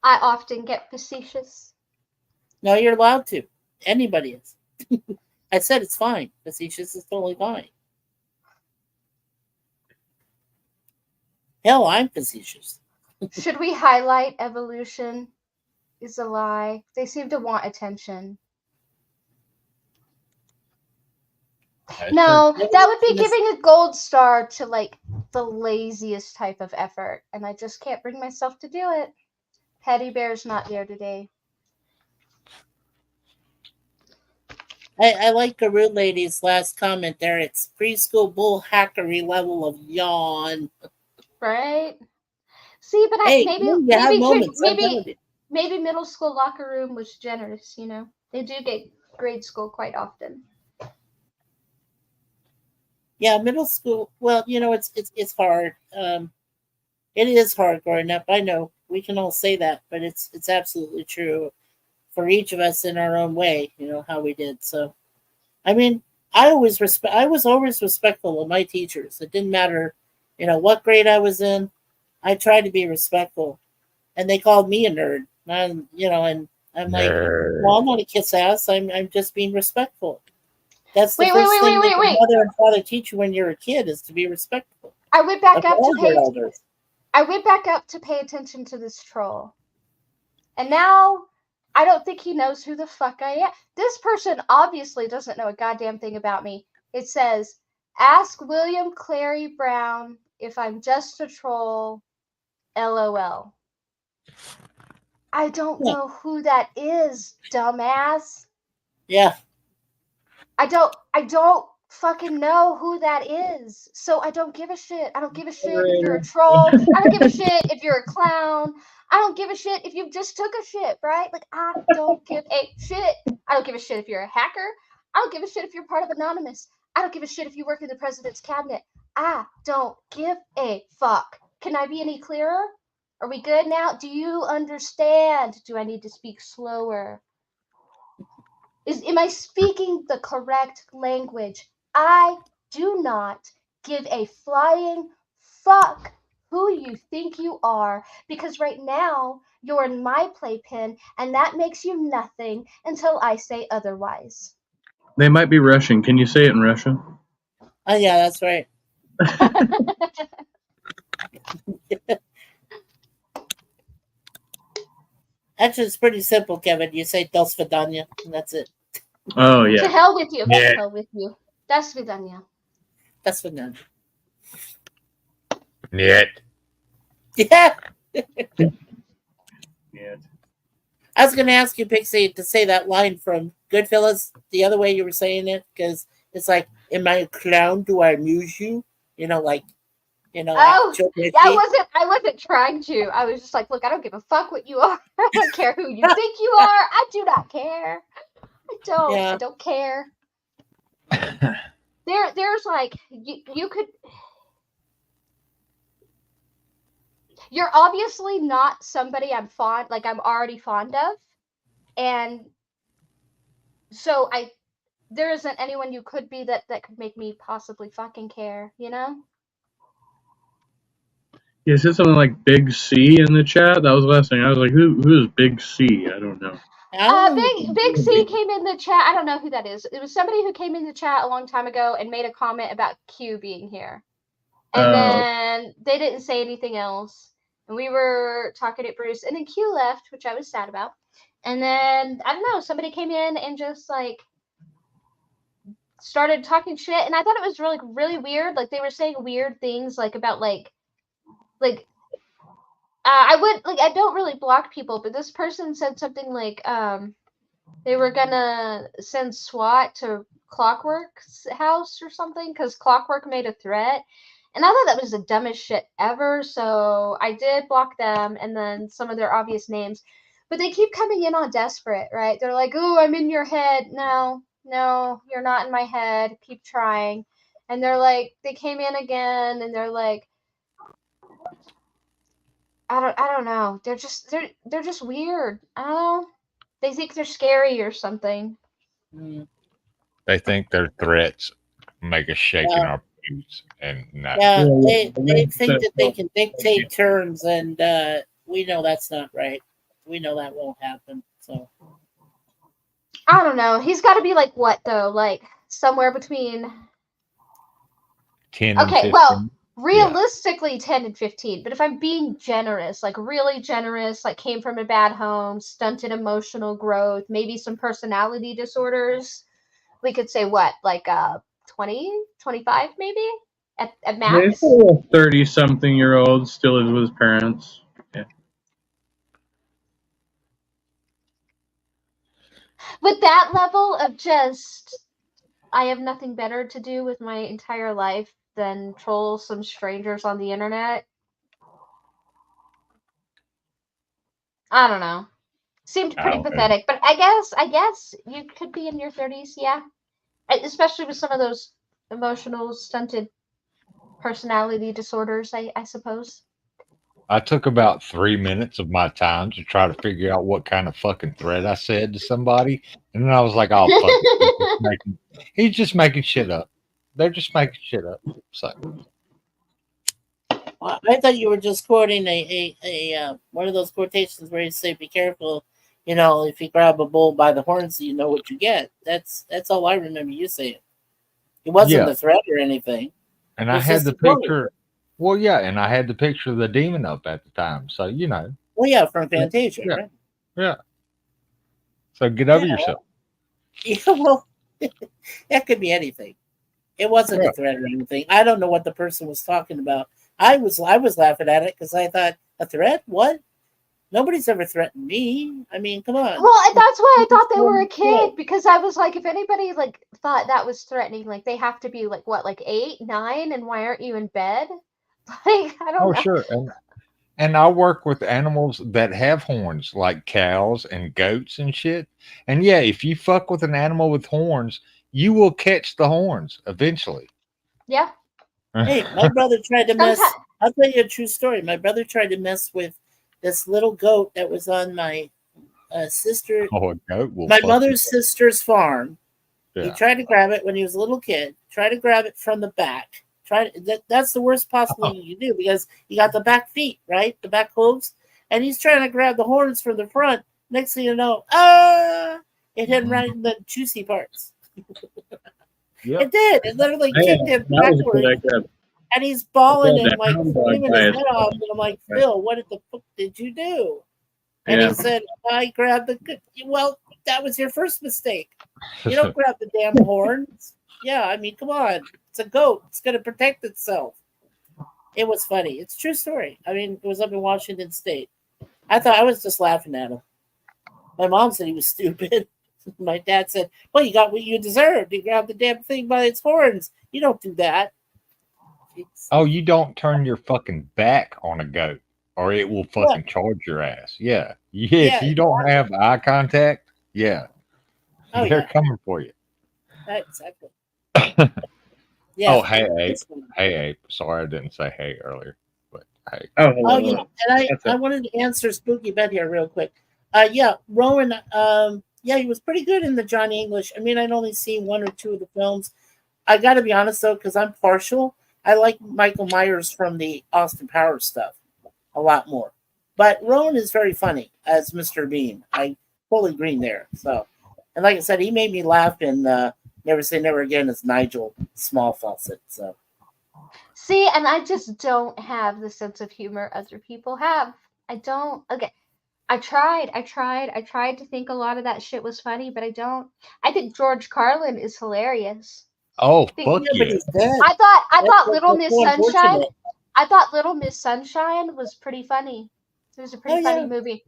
I often get facetious. No, you're allowed to. Anybody is. I said it's fine. Facetious is totally fine. Hell, I'm facetious. Should we highlight evolution is a lie? They seem to want attention. No, that would be giving a gold star to like the laziest type of effort, and I just can't bring myself to do it. Teddy Bear's not here today. I like Guru Lady's last comment there. It's preschool bull hackery level of yawn. Right? See, but Hey, you have moments. I'm telling you. maybe middle school locker room was generous, you know. They do get grade school quite often. Yeah, middle school. Well, it's hard. It is hard growing up. I know we can all say that, but it's absolutely true for each of us in our own way. You know how we did. So, I mean, I was always respectful of my teachers. It didn't matter, what grade I was in. I tried to be respectful, and they called me a nerd. And I'm like, well, I'm not a kiss ass. I'm just being respectful. That's the first thing that your mother and father teach you when you're a kid is to be respectful. I went back up to pay attention to this troll. And now I don't think he knows who the fuck I am. This person obviously doesn't know a goddamn thing about me. It says, ask William Clary Brown if I'm just a troll. LOL. I don't know who that is, dumbass. Yeah. I don't fucking know who that is. So I don't give a shit. I don't give a shit if you're a troll. I don't give a shit if you're a clown. I don't give a shit if you just took a shit, right? Like, I don't give a shit. I don't give a shit if you're a hacker. I don't give a shit if you're part of Anonymous. I don't give a shit if you work in the president's cabinet. I don't give a fuck. Can I be any clearer? Are we good now? Do you understand? Do I need to speak slower? Am I speaking the correct language? I do not give a flying fuck who you think you are, because right now you're in my playpen, and that makes you nothing until I say otherwise. They might be Russian. Can you say it in Russian? Oh yeah, that's right. Actually, it's pretty simple, Kevin. You say "Dos Vidania," and that's it. Oh To yeah. hell with you. Yeah. To hell with you. Das vidanya. That's Vidania. Yet. Yeah. Yeah. I was going to ask you, Pixie, to say that line from Goodfellas the other way you were saying it, because it's like, "Am I a clown? Do I amuse you?" You know, like, Oh, Joe I wasn't trying to. I was just like, look, I don't give a fuck what you are. I don't care who you think you are. I do not care. I Yeah. don't care. There's like you could. You're obviously not somebody I'm already fond of, and so there isn't anyone you could be that could make me possibly fucking care, you know? You said something like Big C in the chat. That was the last thing. I was like, who is Big C? I don't know. Big C came in the chat. I don't know who that is. It was somebody who came in the chat a long time ago and made a comment about Q being here. And then they didn't say anything else. And we were talking to Bruce, and then Q left, which I was sad about. And then, I don't know, somebody came in and just, like, started talking shit. And I thought it was really, really weird. Like, they were saying weird things, like, about, I don't really block people, but this person said something like, they were gonna send SWAT to Clockwork's house or something because Clockwork made a threat. And I thought that was the dumbest shit ever, so I did block them and then some of their obvious names. But they keep coming in on desperate, right? They're like, "Oh, I'm in your head." No, you're not in my head. Keep trying. And they're like, they came in again and they're like, I don't know. They're just weird. I don't know. They think they're scary or something. They think their threats make us shake in Yeah. our boots, and not. Yeah, Yeah, they think that they can dictate terms, and we know that's not right. We know that won't happen. So I don't know. He's got to be like what though? Like somewhere between 10 and Okay, 15. well, realistically 10 and 15, but if I'm being generous, like really generous, like came from a bad home, stunted emotional growth, maybe some personality disorders, we could say what? Like 20, 25 maybe at max. 30-something-year-old still lives with his parents. Yeah. With that level of just I have nothing better to do with my entire life than troll some strangers on the internet. I don't know. Seemed I pretty don't know. pathetic, but I guess you could be in your 30s, yeah. Especially with some of those emotional stunted personality disorders, I suppose. I took about 3 minutes of my time to try to figure out what kind of fucking threat I said to somebody, and then I was like, "Oh fuck it, he's just making shit up. They're just making shit up." So I thought you were just quoting a one of those quotations where you say, "Be careful." If you grab a bull by the horns, you know what you get. That's all I remember you saying. It wasn't yeah, a threat or anything. and It I was had just the a quote. picture. Well, yeah, and I had the picture of the demon up at the time, so you know. Well, yeah, from Fantasia, Yeah. right? Yeah. So get over yourself. Yeah, well, that could be anything. It wasn't Yeah. a threat or anything. I don't know what the person was talking about. I was laughing at it because I thought, a threat? What? Nobody's ever threatened me. I mean, come on. Well, that's why I thought they were a kid, because I was like, if anybody like thought that was threatening, like they have to be like what, like 8, 9, and why aren't you in bed? Like I don't Oh, know. sure. And I work with animals that have horns, like cows and goats and shit. And yeah, if you fuck with an animal with horns, you will catch the horns eventually. Yeah. Hey, my brother tried to mess. Sometimes. I'll tell you a true story. My brother tried to mess with this little goat that was on my sister, Oh, a goat will my fuck mother's sister's farm. you. He Yeah. tried to grab it when he was a little kid. Tried to grab it from the back. That's the worst possible thing you can do because you got the back feet, right? The back hooves, and he's trying to grab the horns from the front. Next thing you know, it hit him right in the juicy parts. Yep. It did. It literally kicked him that was backwards, good. and he's bawling I and called like that hound dog screaming by his his head off. And I'm like, Phil, what the fuck did you do? And he said, I grabbed the. Well, that was your first mistake. You don't grab the damn horns. Yeah, I mean, come on. It's a goat. It's going to protect itself. It was funny. It's a true story. I mean, it was up in Washington State. I thought I was just laughing at him. My mom said he was stupid. My dad said, well, you got what you deserved. You grabbed the damn thing by its horns. You don't do that. Oh, you don't turn your fucking back on a goat or it will fucking charge your ass. Yeah. If you don't have eye contact, they're coming for you. Right, exactly. Oh, hey, Abe. Hey, Abe. Sorry I didn't say hey earlier, but hey. Oh, yeah. And I wanted to answer Spooky Bet here real quick. Rowan, he was pretty good in the Johnny English. I mean, I'd only seen one or two of the films. I got to be honest, though, because I'm partial. I like Michael Myers from the Austin Powers stuff a lot more. But Rowan is very funny as Mr. Bean. I fully agree there. So, and like I said, he made me laugh in Never Say Never Again as Nigel Small Fawcett. So, see, and I just don't have the sense of humor other people have. I don't. Okay, I tried to think a lot of that shit was funny, but I don't. I think George Carlin is hilarious. Oh, fuck yeah! I thought Little Miss Sunshine. I thought Little Miss Sunshine was pretty funny. It was a pretty funny movie,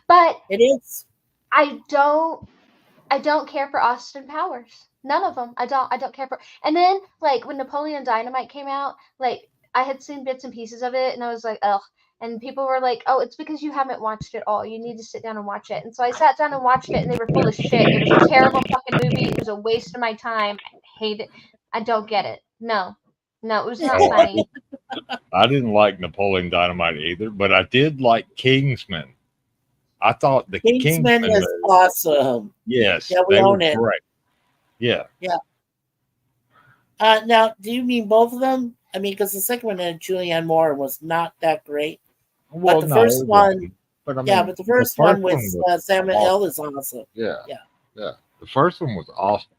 but it is. I don't care for Austin Powers. None of them. I don't care for. And then like when Napoleon Dynamite came out, like I had seen bits and pieces of it, and I was like, ugh. And people were like, oh, it's because you haven't watched it all. You need to sit down and watch it. And so I sat down and watched it, and they were full of shit. It was a terrible fucking movie. It was a waste of my time. I hate it. I don't get it. No, it was not funny. I didn't like Napoleon Dynamite either, but I did like Kingsman. I thought the Kingsman is awesome. Yes, we own it. Great. Yeah. Yeah. Now, do you mean both of them? I mean, because the second one, Julianne Moore, was not that great. Well, but the first one, but I mean, but the first one with Samuel L. is awesome. Yeah. The first one was awesome.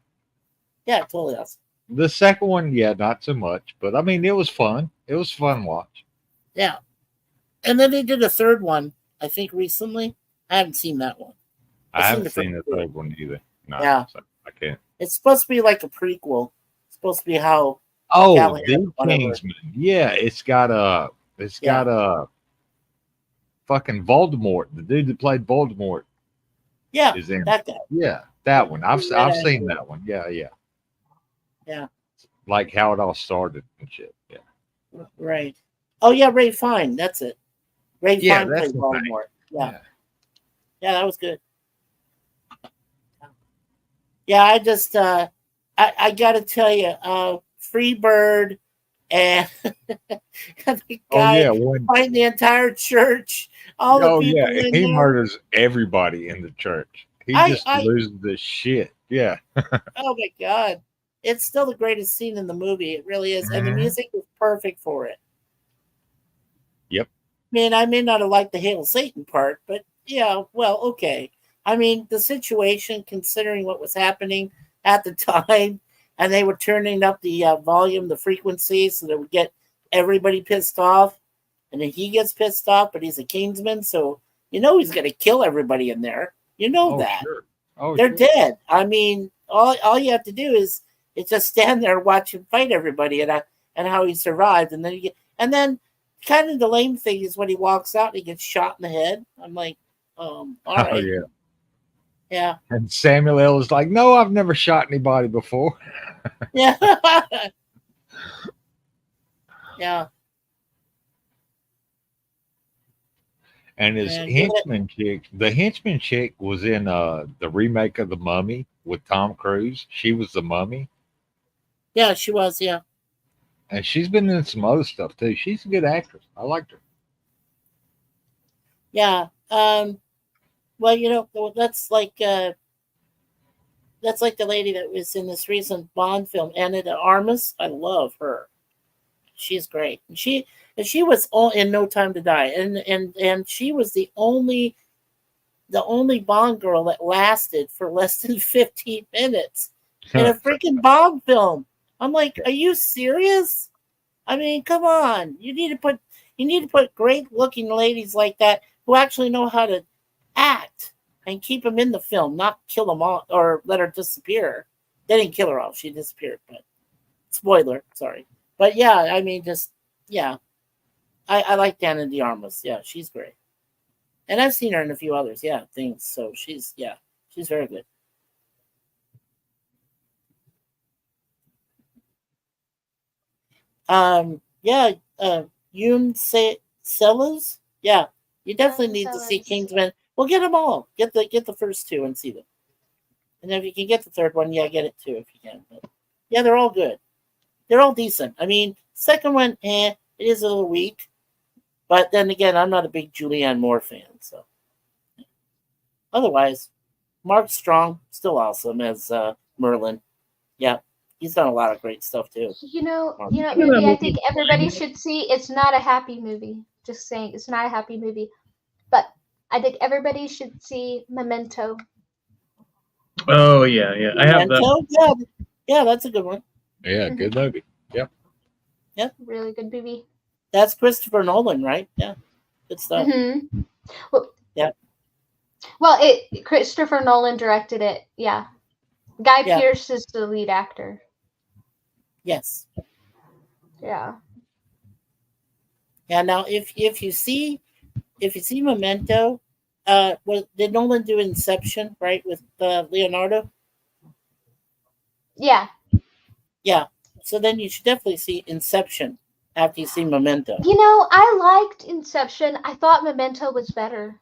Yeah, totally awesome. The second one, not so much, but I mean, it was fun. It was fun to watch. Yeah. And then they did a third one, I think, recently. I haven't seen that one. I haven't seen the third one either. No, so I can't. It's supposed to be like a prequel. It's supposed to be how. Oh, the Kingsman. Yeah, it's got a fucking Voldemort. The dude that played Voldemort. Yeah, is in that guy. Yeah, that one. I've seen that one. Yeah. Yeah. Like how it all started and shit. Yeah. Right. Oh yeah, Ray Fine. That's it. Ray Fine played Voldemort. Yeah. Yeah, that was good. Yeah, I just I gotta tell you, Freebird and the guy fighting the entire church. All the people in he there. murders everybody in the church. He just loses the shit. Yeah. Oh my god. It's still the greatest scene in the movie. It really is. And the music was perfect for it. Yep. I mean, I may not have liked the Hail Satan part, but yeah, well, okay. I mean, the situation, considering what was happening at the time, and they were turning up the volume, the frequency, so that would get everybody pissed off. And then he gets pissed off, but he's a Kingsman, so he's going to kill everybody in there. You know that. Sure. Oh, they're dead. I mean, all you have to do is just stand there and watch him fight everybody and how he survived. And then kind of the lame thing is when he walks out and he gets shot in the head. I'm like, all right. Oh, yeah. Yeah. And Samuel L. is like, no, I've never shot anybody before. Yeah. Yeah. And his henchman chick, the henchman chick was in the remake of The Mummy with Tom Cruise. She was the mummy. Yeah, she was, yeah. And she's been in some other stuff too. She's a good actress. I liked her. Yeah. Well, that's like the lady that was in this recent Bond film, Anna de Armas. I love her. she's great. She was all in No Time to Die, and she was the only Bond girl that lasted for less than 15 minutes in a freaking Bond film. I'm like, are you serious? I mean, come on. You need to put great looking ladies like that who actually know how to act and keep them in the film, not kill them all or let her disappear. They didn't kill her off; she disappeared. But spoiler, sorry. But yeah, I mean, just yeah, I like Dana de Armas. Yeah, she's great, and I've seen her in a few others. Yeah, things. So she's very good. Yeah, Yoon Sellers. Yeah, you definitely need to see Kingsman. Well, get them all. Get the first two and see them. And if you can get the third one, yeah, get it too if you can. But yeah, they're all good. They're all decent. I mean, second one, it is a little weak. But then again, I'm not a big Julianne Moore fan, so otherwise, Mark Strong still awesome as Merlin. Yeah, he's done a lot of great stuff too. You know, movie I think everybody should see. It's not a happy movie. Just saying, it's not a happy movie. But I think everybody should see Memento. Oh yeah. I have that. Yeah, that's a good one. Yeah, good movie. Yep. Yeah, really good movie. That's Christopher Nolan, right? Yeah, good stuff. Mm-hmm. Well, yeah. Well, Christopher Nolan directed it. Yeah, Guy Pearce is the lead actor. Yes. Yeah. Yeah. Now, if you see Memento, did Nolan do Inception right with Leonardo? Yeah. Yeah. So then you should definitely see Inception after you see Memento. You know, I liked Inception. I thought Memento was better.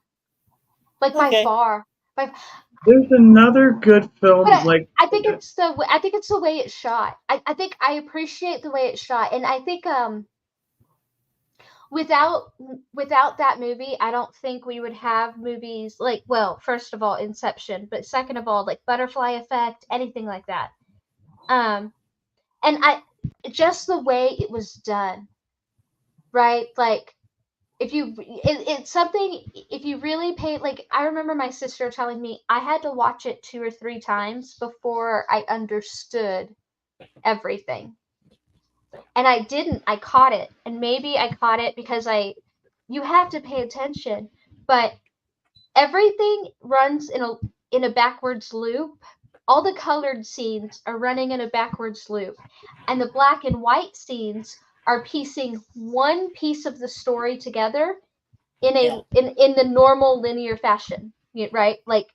Like by far. There's another good film. I think it's the way it's shot. I think I appreciate the way it's shot, and I think without that movie, I don't think we would have movies like, well, first of all, Inception, but second of all, like Butterfly Effect, anything like that. And just the way it was done, right? Like it's something, if you really pay, like I remember my sister telling me I had to watch it 2 or 3 times before I understood everything. And I didn't. I caught it. And maybe I caught it because you have to pay attention, but everything runs in a backwards loop. All the colored scenes are running in a backwards loop, and the black and white scenes are piecing one piece of the story together in the normal linear fashion, right? Like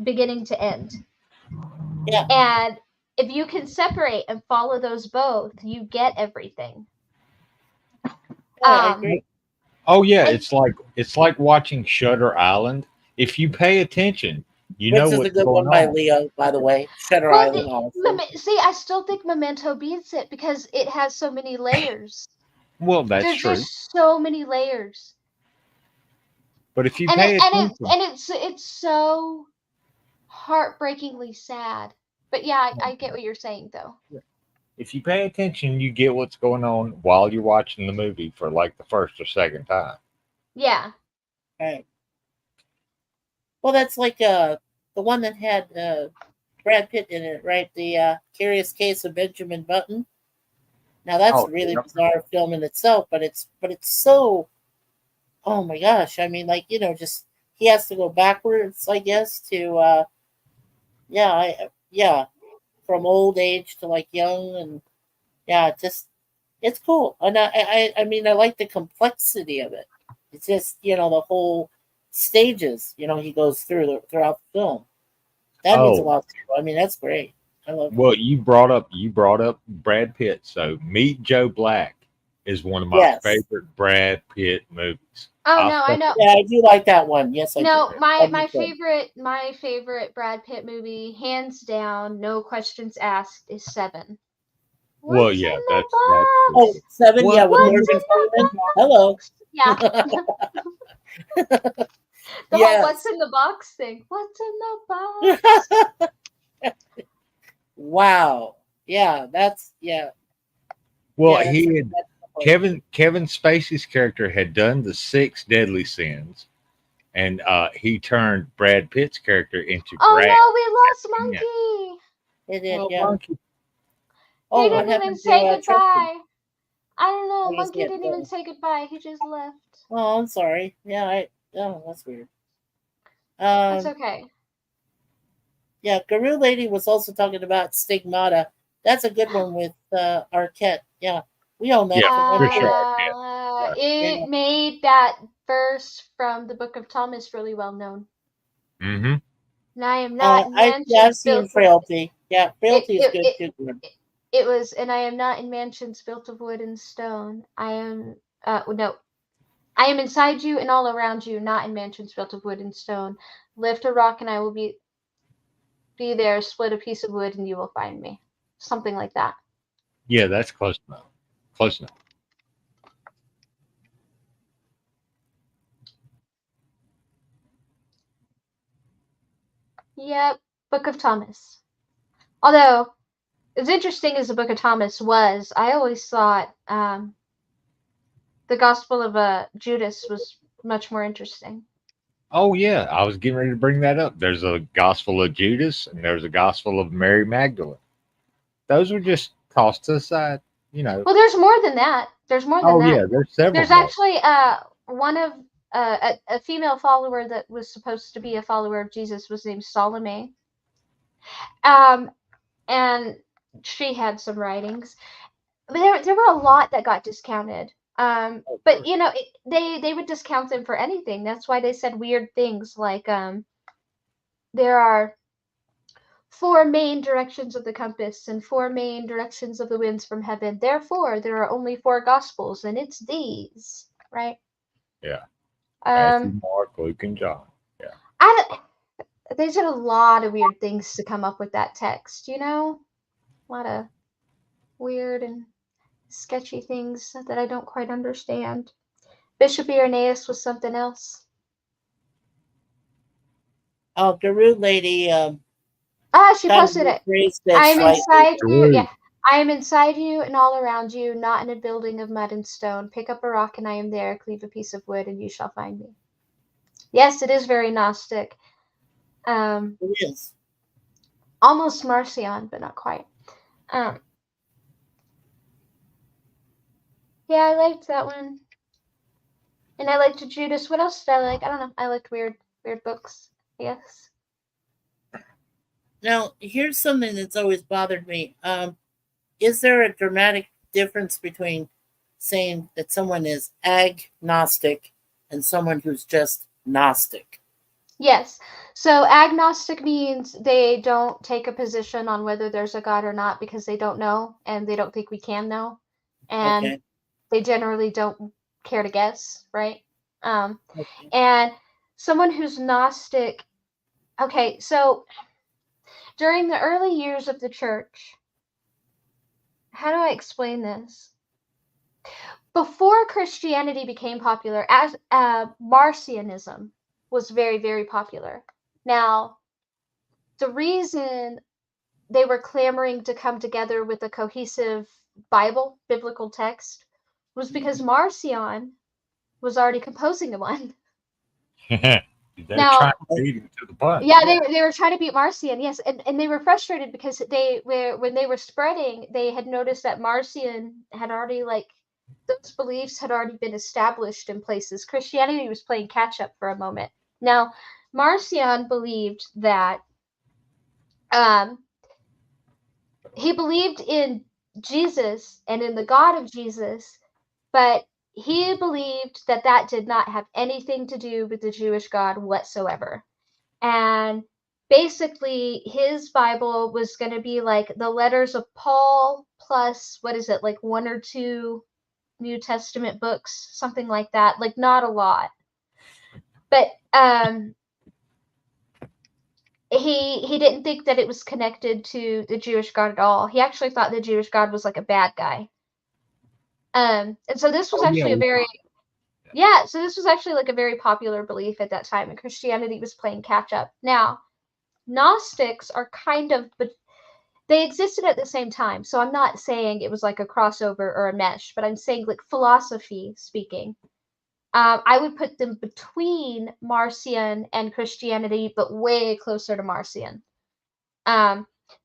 beginning to end. Yeah. And if you can separate and follow those both, you get everything. I agree. Oh yeah, it's like watching Shutter Island. If you pay attention, you know what's a good going one by on. Leo, by the way. Shutter Island also. See, I still think Memento beats it because it has so many layers. Well, that's There's true. just so many layers. But if you pay attention, it's so heartbreakingly sad. But yeah, I get what you're saying though. if you pay attention, you get what's going on while you're watching the movie for like the first or second time. Yeah. Right. Well, that's like the one that had Brad Pitt in it, right? The Curious Case of Benjamin Button. Now that's a really bizarre film in itself, but it's so, oh my gosh! I mean, like, just he has to go backwards, I guess, to from old age to like young, and it's cool. And I mean, I like the complexity of it. It's just the whole stages he goes throughout the film. That means a lot too. I mean, that's great. I love it. Well, you brought up Brad Pitt, so Meet Joe Black is one of my favorite Brad Pitt movies. Oh no, I know. Yeah, I do like that one. Yes, I do. No, my favorite Brad Pitt movie, hands down, no questions asked, is Seven. Well, yeah, that's Seven. Yeah, with Morgan Freeman. Hello. Yeah. The whole "what's in the box" thing. What's in the box? Wow. Yeah, that's Well, Kevin Spacey's character had done the 6 deadly sins, and he turned Brad Pitt's character into Oh Brad. no, we lost Yeah. Monkey. It did, Well, yeah. Monkey. Oh, He what didn't even happened say to Tristan? goodbye. I don't know. Oh, he's Monkey dead, didn't yeah. even say goodbye. He just left. Oh, I'm sorry. Yeah, oh, that's weird. That's okay. Yeah, Guru Lady was also talking about Stigmata. That's a good one with Arquette. Yeah, we own that. Yeah, for sure. It Yeah. made that verse from the Book of Thomas really well known. Mm-hmm. And I am not in I've mansions seen built Frailty. Yeah, Frailty is good it, too. it was, and I am not in mansions built of wood and stone. I am, no. I am inside you and all around you, not in mansions built of wood and stone. Lift a rock and I will be there. Split a piece of wood and you will find me. Something like that. Yeah, that's close enough. Close enough. Yep, Book of Thomas. Although, as interesting as the Book of Thomas was, I always thought the Gospel of Judas was much more interesting. Oh yeah, I was getting ready to bring that up. There's a Gospel of Judas and there's a Gospel of Mary Magdalene. Those were just tossed to the side, you know. Well, there's more than that. There's more than Oh that. yeah, there's several. There's more. actually one of a female follower that was supposed to be a follower of Jesus was named Salome. And she had some writings. But there were a lot that got discounted. But you know, they would discount them for anything. That's why they said weird things like there are 4 main directions of the compass and 4 main directions of the winds from heaven. Therefore, there are only 4 gospels, and it's these, right? Yeah. Matthew, Um, Mark, Luke, and John. Yeah. They did a lot of weird things to come up with that text, you know? A lot of weird and sketchy things that I don't quite understand. Bishop Irenaeus was something else. Oh, Guru Lady. She posted it. I am inside you. Yeah, I am inside you and all around you, not in a building of mud and stone. Pick up a rock and I am there. Cleave a piece of wood and you shall find me. Yes, it is very Gnostic. It is. Almost Marcion, but not quite. Yeah, I liked that one. And I liked Judas. What else did I like? I don't know. I liked weird books. Yes. Now, here's something that's always bothered me. Is there a dramatic difference between saying that someone is agnostic and someone who's just Gnostic? Yes. So agnostic means they don't take a position on whether there's a God or not because they don't know and they don't think we can know. And Okay. they generally don't care to guess, right? Okay. And someone who's Gnostic, okay, so during the early years of the church, how do I explain this? Before Christianity became popular, as Marcionism was very, very popular. Now, the reason they were clamoring to come together with a cohesive Bible, biblical text, was because Marcion was already composing one. They're Now, trying to beat him to the punch. yeah, they were trying to beat Marcion, yes, and they were frustrated because when they were spreading, they had noticed that Marcion had already those beliefs had already been established in places. Christianity was playing catch up for a moment. Now, Marcion believed that he believed in Jesus and in the God of Jesus, but he believed that that did not have anything to do with the Jewish God whatsoever. And basically, his Bible was going to be like the letters of Paul plus, what is it, like 1 or 2 New Testament books, something like that. Like, not a lot. But he didn't think that it was connected to the Jewish God at all. He actually thought the Jewish God was like a bad guy. And so this was actually so this was actually like a very popular belief at that time, and Christianity was playing catch up. Now, Gnostics are kind of, but they existed at the same time. So I'm not saying it was like a crossover or a mesh, but I'm saying like philosophy speaking. I would put them between Marcion and Christianity, but way closer to Marcion.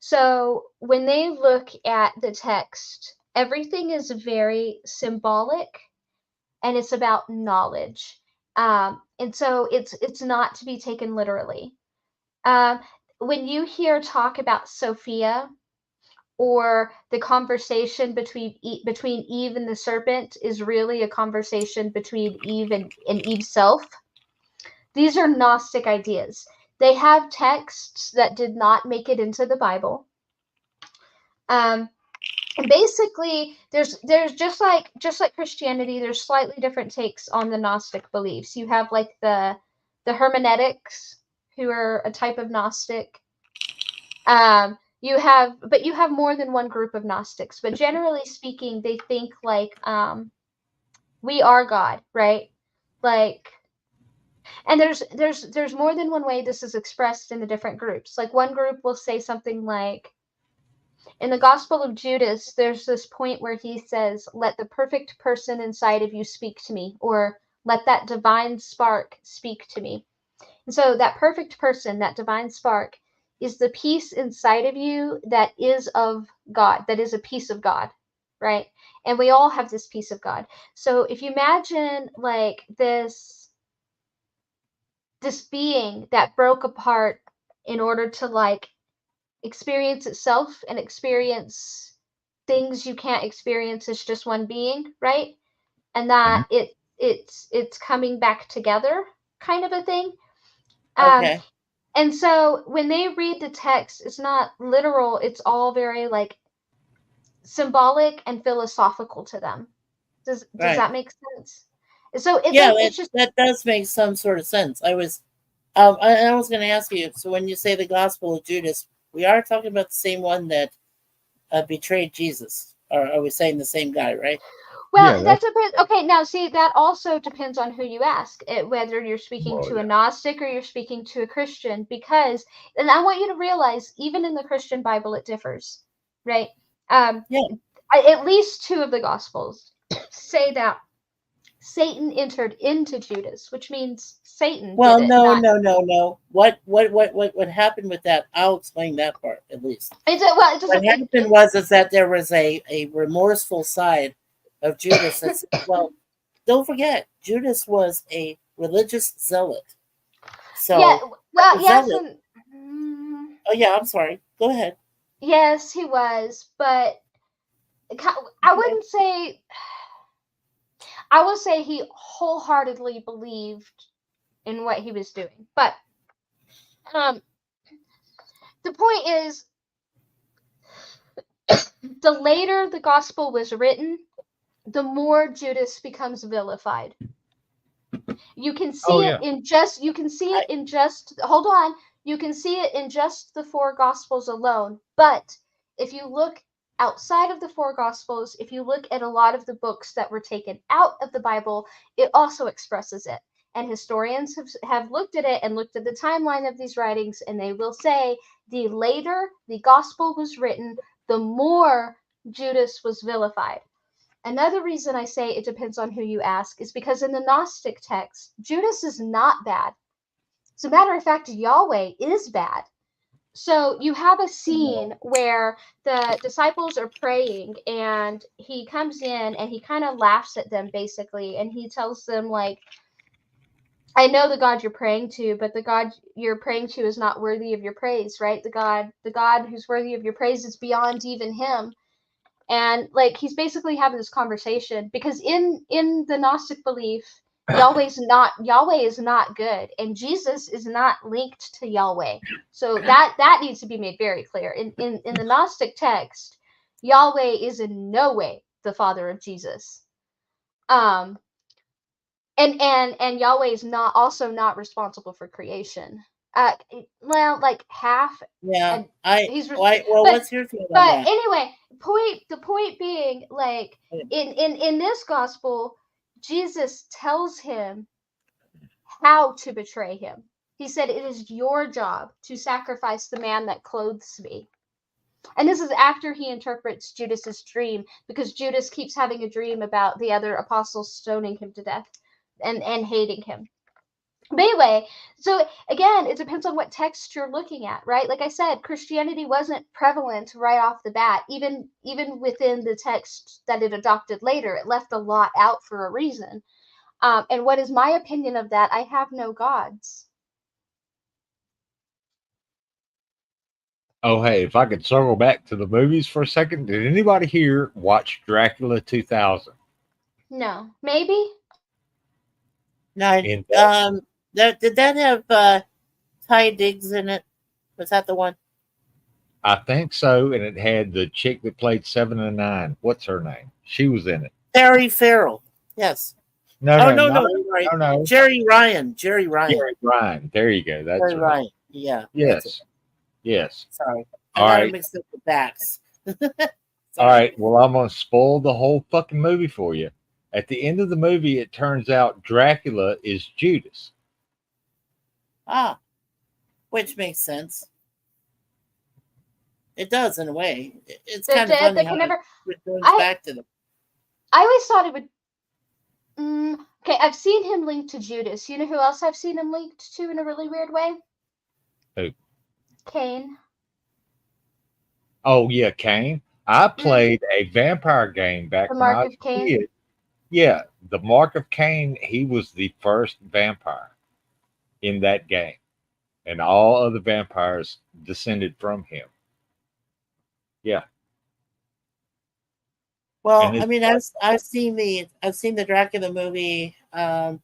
So when they look at the text, everything is very symbolic and it's about knowledge. And so it's not to be taken literally. When you hear talk about Sophia or the conversation between Eve and the serpent is really a conversation between Eve and Eve's self, these are Gnostic ideas. They have texts that did not make it into the Bible. And basically, there's just like Christianity, there's slightly different takes on the Gnostic beliefs. You have like the Hermeneutics, who are a type of Gnostic. You have more than one group of Gnostics, but generally speaking, they think like we are God, right? Like, and there's more than one way this is expressed in the different groups. Like one group will say something like, in the Gospel of Judas, there's this point where he says, "Let the perfect person inside of you speak to me," or "Let that divine spark speak to me." And so that perfect person, that divine spark, is the piece inside of you that is of God, that is a piece of God, right? And we all have this piece of God. So if you imagine like this being that broke apart in order to like experience itself and experience things you can't experience as just one being, right? And that it's coming back together, kind of a thing. Okay. And so when they read the text, it's not literal, it's all very like symbolic and philosophical to them. Does Right. that make sense? So it's just that does make some sort of sense. I was going to ask you. So when you say the Gospel of Judas, we are talking about the same one that betrayed Jesus, or are we saying the same guy? Right? well, Yeah, that depends. Okay, now see, that also depends on who you ask, whether you're speaking well, to a yeah. Gnostic or you're speaking to a Christian, because, and I want you to realize, even in the Christian Bible, it differs, right? Yeah. At least two of the Gospels say that Satan entered into Judas, which means Satan Well, did it, no, not. no, no, no. What happened with that? I'll explain that part at least. Well, it What doesn't. happened was is that there was a remorseful side of Judas that said, well, don't forget, Judas was a religious zealot. Yeah. So Well, a yes, zealot. and Oh yeah, I'm sorry. Go ahead. yes, he was, but I wouldn't say. I will say he wholeheartedly believed in what he was doing, but um, the point is, the later the gospel was written, the more Judas becomes vilified. You can Oh see it yeah. in just you can see it in just hold on. You can see it in just the four gospels alone. But if you look outside of the four gospels, if you look at a lot of the books that were taken out of the Bible, it also expresses it. And historians have looked at it and looked at the timeline of these writings, and they will say the later the gospel was written, the more Judas was vilified. Another reason I say it depends on who you ask is because in the Gnostic text, Judas is not bad. As a matter of fact, Yahweh is bad. So you have a scene where the disciples are praying and he comes in and he kind of laughs at them basically, and he tells them like, I know the God you're praying to, but the God you're praying to is not worthy of your praise, right? The God who's worthy of your praise is beyond even him. And like he's basically having this conversation because in the Gnostic belief, Yahweh is not good, and Jesus is not linked to Yahweh. So that needs to be made very clear. In the Gnostic text, Yahweh is in no way the father of Jesus. And Yahweh is not responsible for creation. Well, like half, Yeah. and he's Well, but what's your thought on that? anyway, the point being, like in this gospel, Jesus tells him how to betray him. He said, "It is your job to sacrifice the man that clothes me." And this is after he interprets Judas's dream, because Judas keeps having a dream about the other apostles stoning him to death and hating him. But anyway, so again, it depends on what text you're looking at, right? Like I said, Christianity wasn't prevalent right off the bat. Even within the text that it adopted later, it left a lot out for a reason. And what is my opinion of that? I have no gods. Oh, hey, if I could circle back to the movies for a second, did anybody here watch Dracula 2000? No, maybe. No, In did that have Ty Diggs in it? Was that the one? I think so, and it had the chick that played 7 and 9. What's her name? She was in it. Terry Farrell. Yes. No, Oh no, no, not, right. no. Jerry Ryan. Jerry Ryan. Gary Ryan. There you go. That's Jerry her name. Ryan. Yeah. that's Yes. it. Yes. Sorry. I All got right. it mixed up with Dax. All right. Well, I'm going to spoil the whole fucking movie for you. At the end of the movie, it turns out Dracula is Judas. Ah, which makes sense. It does in a way. It's kind of funny how it returns back to them. I always thought it would. Okay, I've seen him linked to Judas. You know who else I've seen him linked to in a really weird way? Who? Cain. Oh, yeah, Cain. I played a vampire game back The when I Mark was of a Cain. kid. Yeah, the Mark of Cain, he was the first vampire in that game. And all other vampires descended from him. Yeah. Well, And I mean, I've seen the Dracula movie. That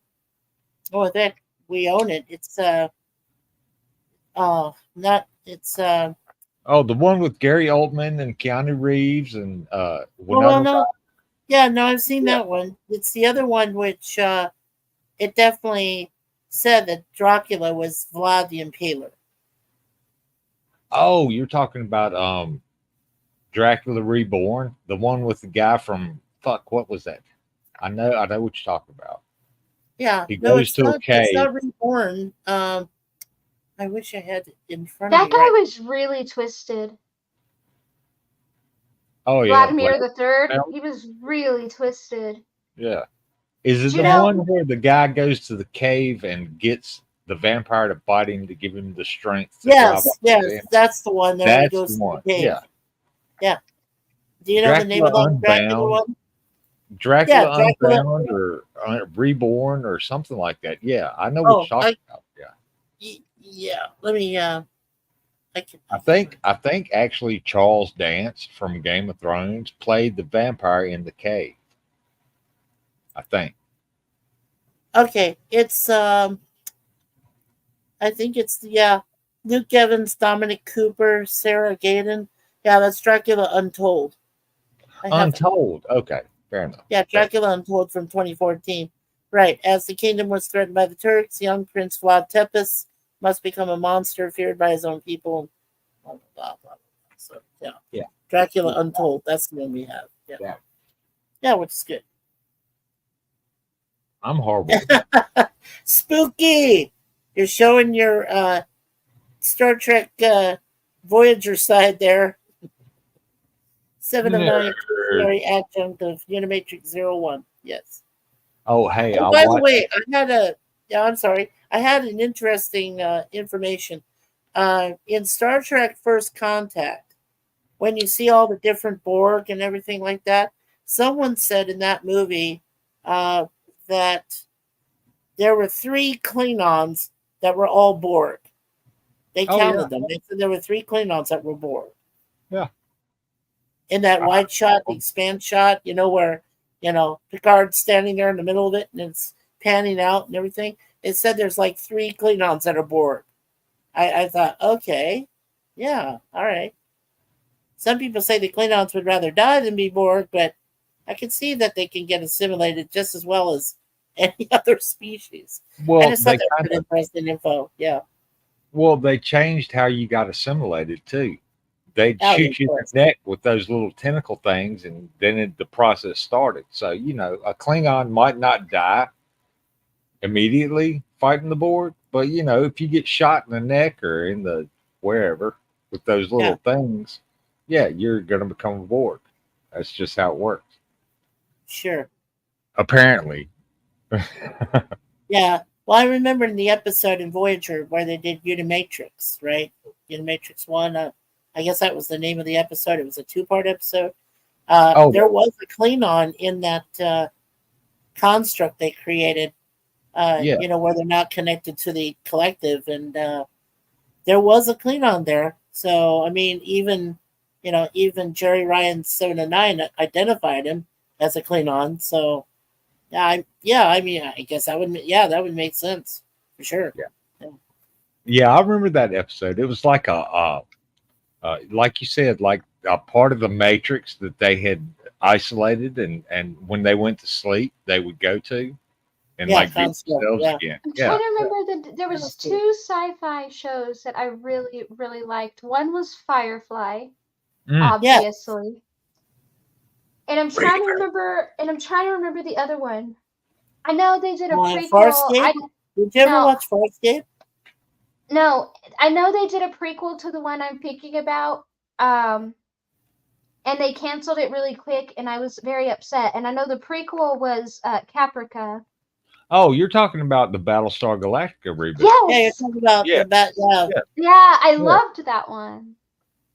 we own it. It's not it's oh, the one with Gary Oldman and Keanu Reeves and well, no, yeah, no, I've seen that one. It's the other one which it definitely said that Dracula was Vlad the Impaler. Oh, you're talking about Dracula Reborn, the one with the guy from what was that? I know what you're talking about. Yeah, he no, goes to a cave. It's not Reborn. I wish I had it in front That of me. That guy was really twisted. Oh yeah, Vladimir the Third. He was really twisted. Yeah. Is it the one where the guy goes to the cave and gets the vampire to bite him to give him the strength? Yes, that's the one. There he goes the one. To the cave. Yeah. Yeah. Do you know the name of that Dracula one? Dracula Unbound or Reborn or something like that. Yeah, I know what you're talking about. Yeah. Yeah. Let me. I think actually Charles Dance from Game of Thrones played the vampire in the cave. I think. Okay, it's I think it's Luke Evans, Dominic Cooper, Sarah Gaden. Yeah, that's Dracula Untold. Untold. Okay, fair enough. Yeah, Dracula Untold from 2014. Right. As the kingdom was threatened by the Turks, young Prince Vlad Tepes must become a monster feared by his own people. Blah, blah, blah, blah. So, yeah. Dracula Untold. That's the one we have. Yeah. Yeah, which is good. I'm horrible. Spooky. You're showing your Star Trek Voyager side there. 7 of 9 adjunct of Unimatrix 01. Yes. Oh, hey. By the way, I'm sorry. I had an interesting information. In Star Trek First Contact, when you see all the different Borg and everything like that, someone said in that movie that there were 3 Klingons that were all Borg. They counted them. They said there were 3 Klingons that were Borg. Yeah. In that wide shot, the expand shot, where, Picard's standing there in the middle of it and it's panning out and everything. It said there's like 3 Klingons that are Borg. I thought, okay, yeah, all right. Some people say the Klingons would rather die than be Borg, but I can see that they can get assimilated just as well as any other species. Well, I just thought that was interesting info. Yeah. Well, they changed how you got assimilated too. They'd shoot you in the neck with those little tentacle things, and then the process started. So, a Klingon might not die immediately fighting the Borg, but, if you get shot in the neck or in the wherever with those little things, yeah, you're gonna become a Borg. That's just how it works. Sure. Apparently. Yeah. Well, I remember in the episode in Voyager where they did Unimatrix, right? Unimatrix 1. I guess that was the name of the episode. It was a two-part episode. Oh, There was a Klingon in that construct they created, yeah, where they're not connected to the collective. And there was a Klingon there. So, I mean, even Jerry Ryan 709 identified him as a Klingon. So, I mean, I guess that would make sense for sure. yeah, Yeah. yeah. I remember that episode. It was like like you said, like a part of the Matrix that they had isolated, and when they went to sleep, they would go to and Yeah, like be construct. themselves Yeah. again. I'm Yeah. trying to remember that there was Honestly. two sci-fi shows that I really, really liked. One was Firefly, Mm. obviously. And I'm trying to Raven. remember the other one. I know they did a prequel. Farscape? Did you ever no, watch Farscape? no, I know they did a prequel to the one I'm thinking about. And they canceled it really quick, and I was very upset. And I know the prequel was Caprica. Oh, you're talking about the Battlestar Galactica reboot. Yeah, you're Yes, talking about Yeah. Yeah. yeah, I Yeah. loved that one.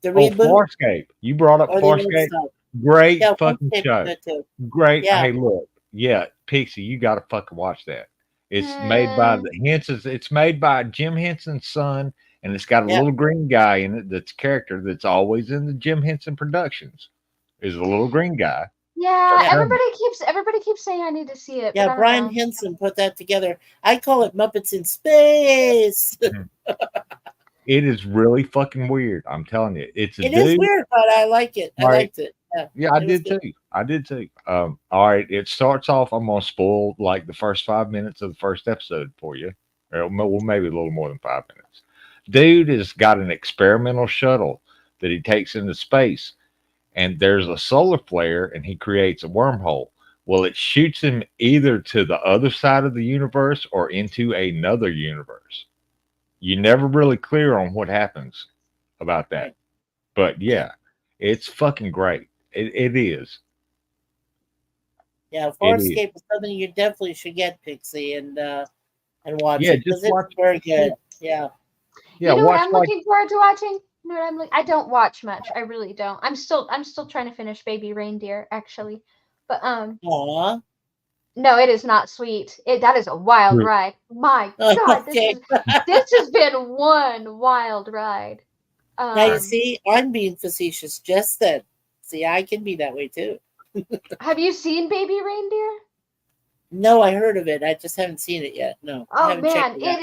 the Oh, reboot Farscape. You brought up or the old Farscape. stuff. Great Yeah, fucking Farscape show. is good too. Great. Yeah. Hey, look. Yeah, Pixie, you got to fucking watch that. It's made by Hmm. the Henson's. It's made by Jim Henson's son, and it's got a Yeah. little green guy in it. That's a character that's always in the Jim Henson productions. Is a little green guy. Yeah, Yeah. everybody keeps saying I need to see it, but I Yeah, don't Brian know. Henson put that together. I call it Muppets in Space. It is really fucking weird. I'm telling you, it's a It is dude. weird, but I like it. I Right. liked it. Yeah. Yeah, I It was did good. too. I did too. All right. It starts off. I'm gonna spoil like the first 5 minutes of the first episode for you. Or, well, maybe a little more than 5 minutes. Dude has got an experimental shuttle that he takes into space, and there's a solar flare, and he creates a wormhole. Well, it shoots him either to the other side of the universe or into another universe. You're never really clear on what happens about that. Right. But yeah, it's fucking great. It is. Yeah, It is. Farscape is something you definitely should get, Pixie, and watch Yeah, it just because it's watch. very good. Yeah. Yeah, You know what watch I'm like looking forward to watching? You know what I'm like? I don't watch much. I really don't. I'm still trying to finish Baby Reindeer actually, but Aw. no, it is not sweet. That is a wild Good. ride. My God, Okay. this has been one wild ride. Now you see, I'm being facetious just then. See, I can be that way too. Have you seen Baby Reindeer? No, I heard of it. I just haven't seen it yet. No, I Oh haven't man, checked it out.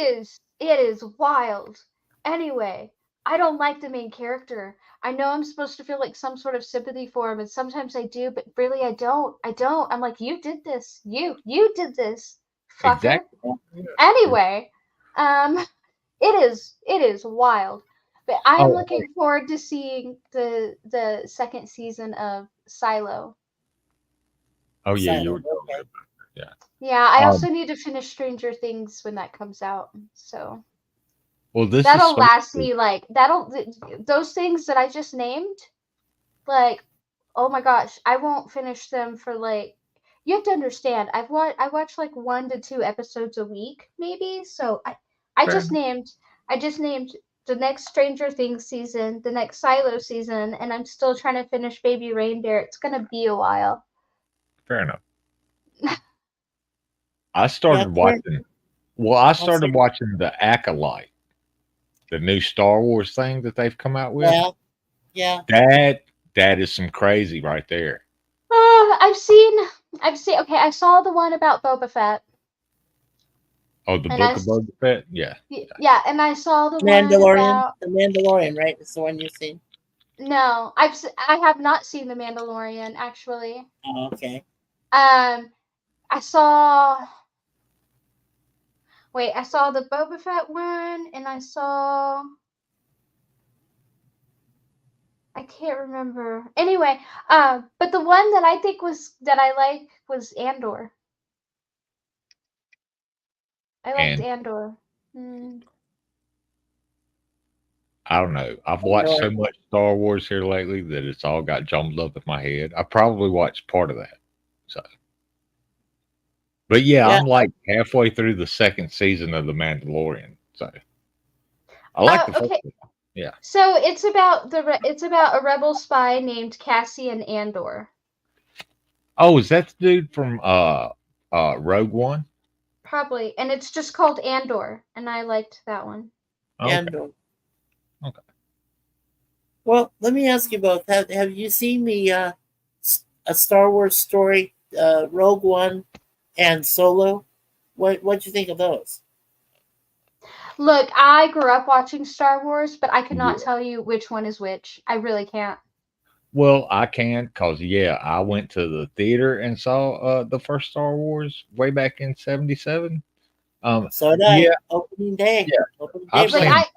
it is wild. Anyway, I don't like the main character. I know I'm supposed to feel like some sort of sympathy for him, and sometimes I do, but really I don't. I'm like, you did this. You did this, fucker. exactly. Anyway, it is wild. But I am Oh, looking forward to seeing the second season of Silo. oh yeah, you Silent, were. okay. Yeah, I also Um, need to finish Stranger Things when that comes out. So well, this is that'll supposed last to. me like those things that I just named, like, oh my gosh, I won't finish them for like, you have to understand, I watch like 1 to 2 episodes a week maybe. So I Fair just enough. named the next Stranger Things season, the next Silo season, and I'm still trying to finish Baby Reindeer. It's gonna be a while. Fair enough. I Yeah, started Karen, watching. Well, I I'm started sorry. watching the Acolyte, the new Star Wars thing that they've come out with. Yeah, yeah. That is some crazy right there. I've seen. Okay, I saw the one about Boba Fett, Oh, the and Book of Boba Fett. Yeah. yeah, and I saw the one Mandalorian. about. The Mandalorian, right? It's the one you've seen. No, I have not seen the Mandalorian actually. Oh, okay. I saw. Wait, I saw the Boba Fett one, and I saw. I can't remember. Anyway, but the one that I think that I like was Andor. I liked And Andor. Hmm. I don't know. I've watched so much Star Wars here lately that it's all got jumbled up in my head. I probably watched part of that. So, but yeah, Yeah. I'm like halfway through the second season of The Mandalorian. So I like the first Okay. one. Yeah. So it's about a rebel spy named Cassian Andor. Oh, is that the dude from Rogue One? Probably, and it's just called Andor, and I liked that one. Okay. Andor. Okay. Well, let me ask you both: Have you seen the a Star Wars story, Rogue One and Solo? What'd you think of those? Look, I grew up watching Star Wars, but I could not Yeah. tell you which one is which. I really can't. Well, I can because I went to the theater and saw the first Star Wars way back in '77. So did Yeah, I. Opening day. yeah. Opening day. I've Like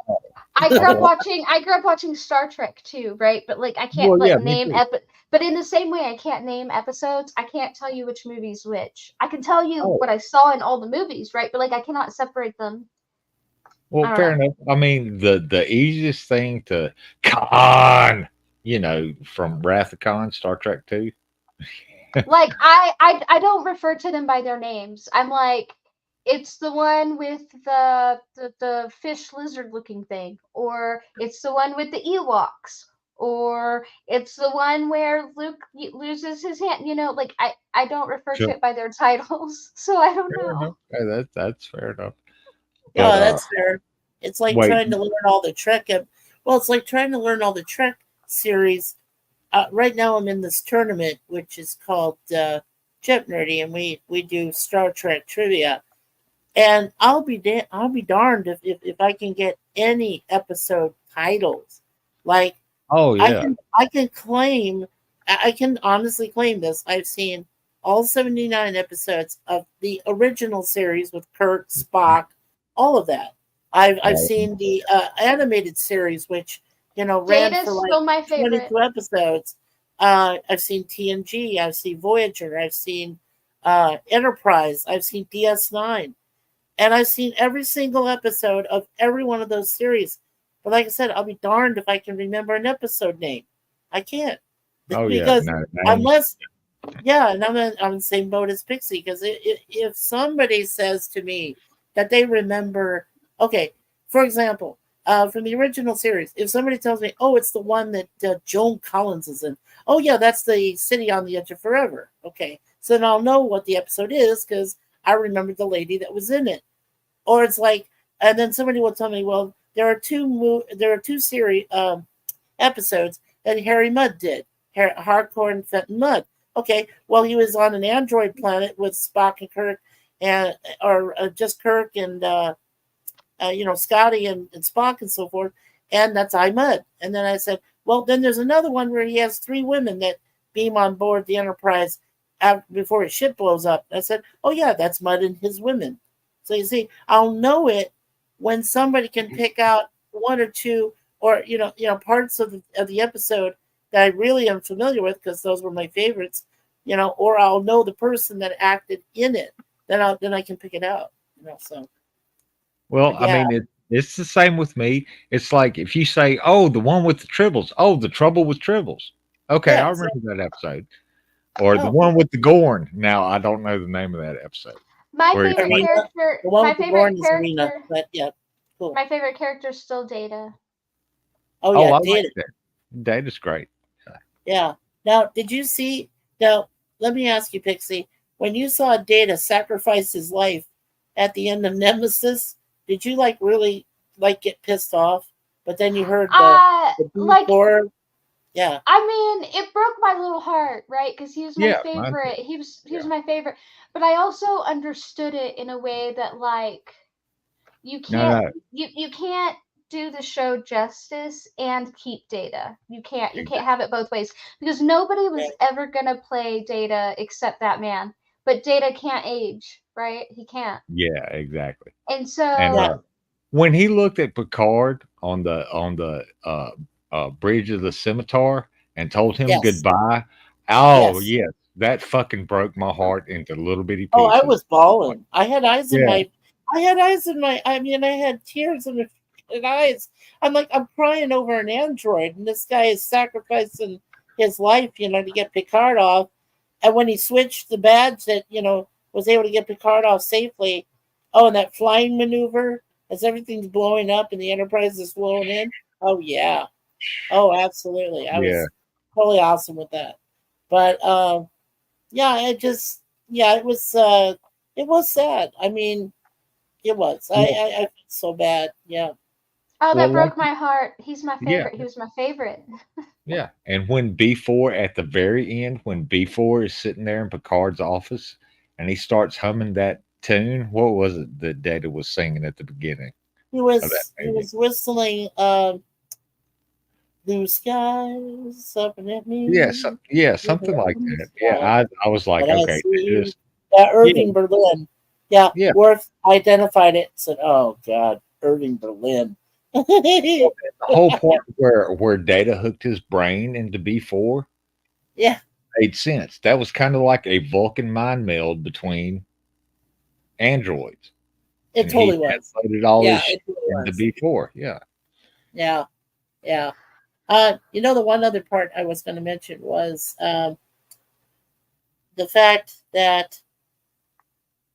seen. I grew up watching Star Trek too, right? But like I can't Well, yeah, me name too. but in the same way I can't name episodes, I can't tell you which movie's which. I can tell you Oh, what I saw in all the movies, right? But like I cannot separate them. I well, don't fair know. enough. I mean, the easiest thing to Khan, from Wrath of Khan, Star Trek 2. Like I don't refer to them by their names. I'm like, it's the one with the fish lizard looking thing, or it's the one with the Ewoks, or it's the one where Luke loses his hand. Like I don't refer to Sure. it by their titles, so I don't Fair know. enough. Hey, that's fair enough. But Yeah, that's fair. It's like wait, trying to learn all the Trek. Well, it's like trying to learn all the Trek series. Right now, I'm in this tournament, which is called Chip Nerdy, and we do Star Trek trivia. And I'll be darned if I can get any episode titles. Like oh yeah, I can claim I can honestly claim this. I've seen all 79 episodes of the original series with Kirk, Spock, all of that. I've right. seen the animated series, which ran for Data's like still my favorite. 22 episodes. I've seen TNG. I've seen Voyager. I've seen Enterprise. I've seen DS9, and I've seen every single episode of every one of those series. But like I said, I'll be darned if I can remember an episode name. I can't Oh yeah, because no names. unless and I'm in the same boat as Pixie because if somebody says to me that they remember, okay, for example, from the original series, if somebody tells me, oh, it's the one that Joan Collins is in, oh yeah, that's the City on the Edge of Forever. Okay, so then I'll know what the episode is because I remember the lady that was in it. Or it's like, and then somebody will tell me, well, there are two series episodes that Harry Mudd did, Hardcore and Fenton Mudd. Okay, well, he was on an android planet with Spock and Kirk, and or just Kirk and Scotty and Spock and so forth, and that's I Mudd. And then I said, well, then there's another one where he has three women that beam on board the Enterprise before his ship blows up. And I said, oh yeah, that's Mudd and his women. So you see, I'll know it when somebody can pick out one or two, or parts of the episode that I really am familiar with because those were my favorites. Or I'll know the person that acted in it. Then I can pick it out. So. Well, But I yeah, mean, it's the same with me. It's like if you say, "Oh, the one with the tribbles," oh, the trouble with tribbles. Okay, yeah, I remember exactly. that episode. Or the Oh, one with the Gorn. Now I don't know the name of that episode. My Where he's favorite like, Arena. character, The one my with the favorite Gorn is Arena. character, But yeah, cool. my favorite character is still Data. Oh "Oh, yeah, I like Data. that. Data's great." Yeah. Now, did you see? Now, let me ask you, Pixie. When you saw Data sacrifice his life at the end of Nemesis, did you really get pissed off? But then you heard the Like, B4. Yeah. I mean, it broke my little heart, right? Because he was my Yeah, mine too. favorite. He was Yeah. my favorite. But I also understood it in a way that you No, can't no, you can't do the show justice and keep Data. You can't exactly. have it both ways because nobody Yeah. was ever gonna play Data except that man. But Data can't age, right? He can't. Yeah, exactly. And And so when he looked at Picard on the bridge of the Scimitar and told him Yes. goodbye, oh Yes. yes, that fucking broke my heart into little bitty Oh, I pieces. was bawling. I had eyes in Yeah, my. I had eyes in my. I mean, I had tears in fucking eyes. I'm like, I'm crying over an android, and this guy is sacrificing his life, to get Picard off. And when he switched the badge that, was able to get Picard off safely, oh, and that flying maneuver as everything's blowing up and the Enterprise is blowing in. Oh, yeah. Oh, absolutely. I was totally awesome with that. But, yeah, it was sad. I mean, it was. I felt so bad. Yeah. Oh, that Well, broke my heart. He's my Yeah. favorite. He was my favorite. Yeah. And when B4 at the very end, when B4 is sitting there in Picard's office and he starts humming that tune, what was it that Data was singing at the beginning He of that was movie? whistling Blue Skies up at me. Yeah, something like that. Yeah, I was like, And I okay, see just Irving Berlin. Yeah, yeah. Worth identified it and said, "Oh God, Irving Berlin." The whole point where Data hooked his brain into B4 Yeah, made sense. That was kind of like a Vulcan mind meld between androids, it and he totally was. translated all Yeah, his shit it totally into was. B4. Yeah. Yeah, yeah. The one other part I was going to mention was the fact that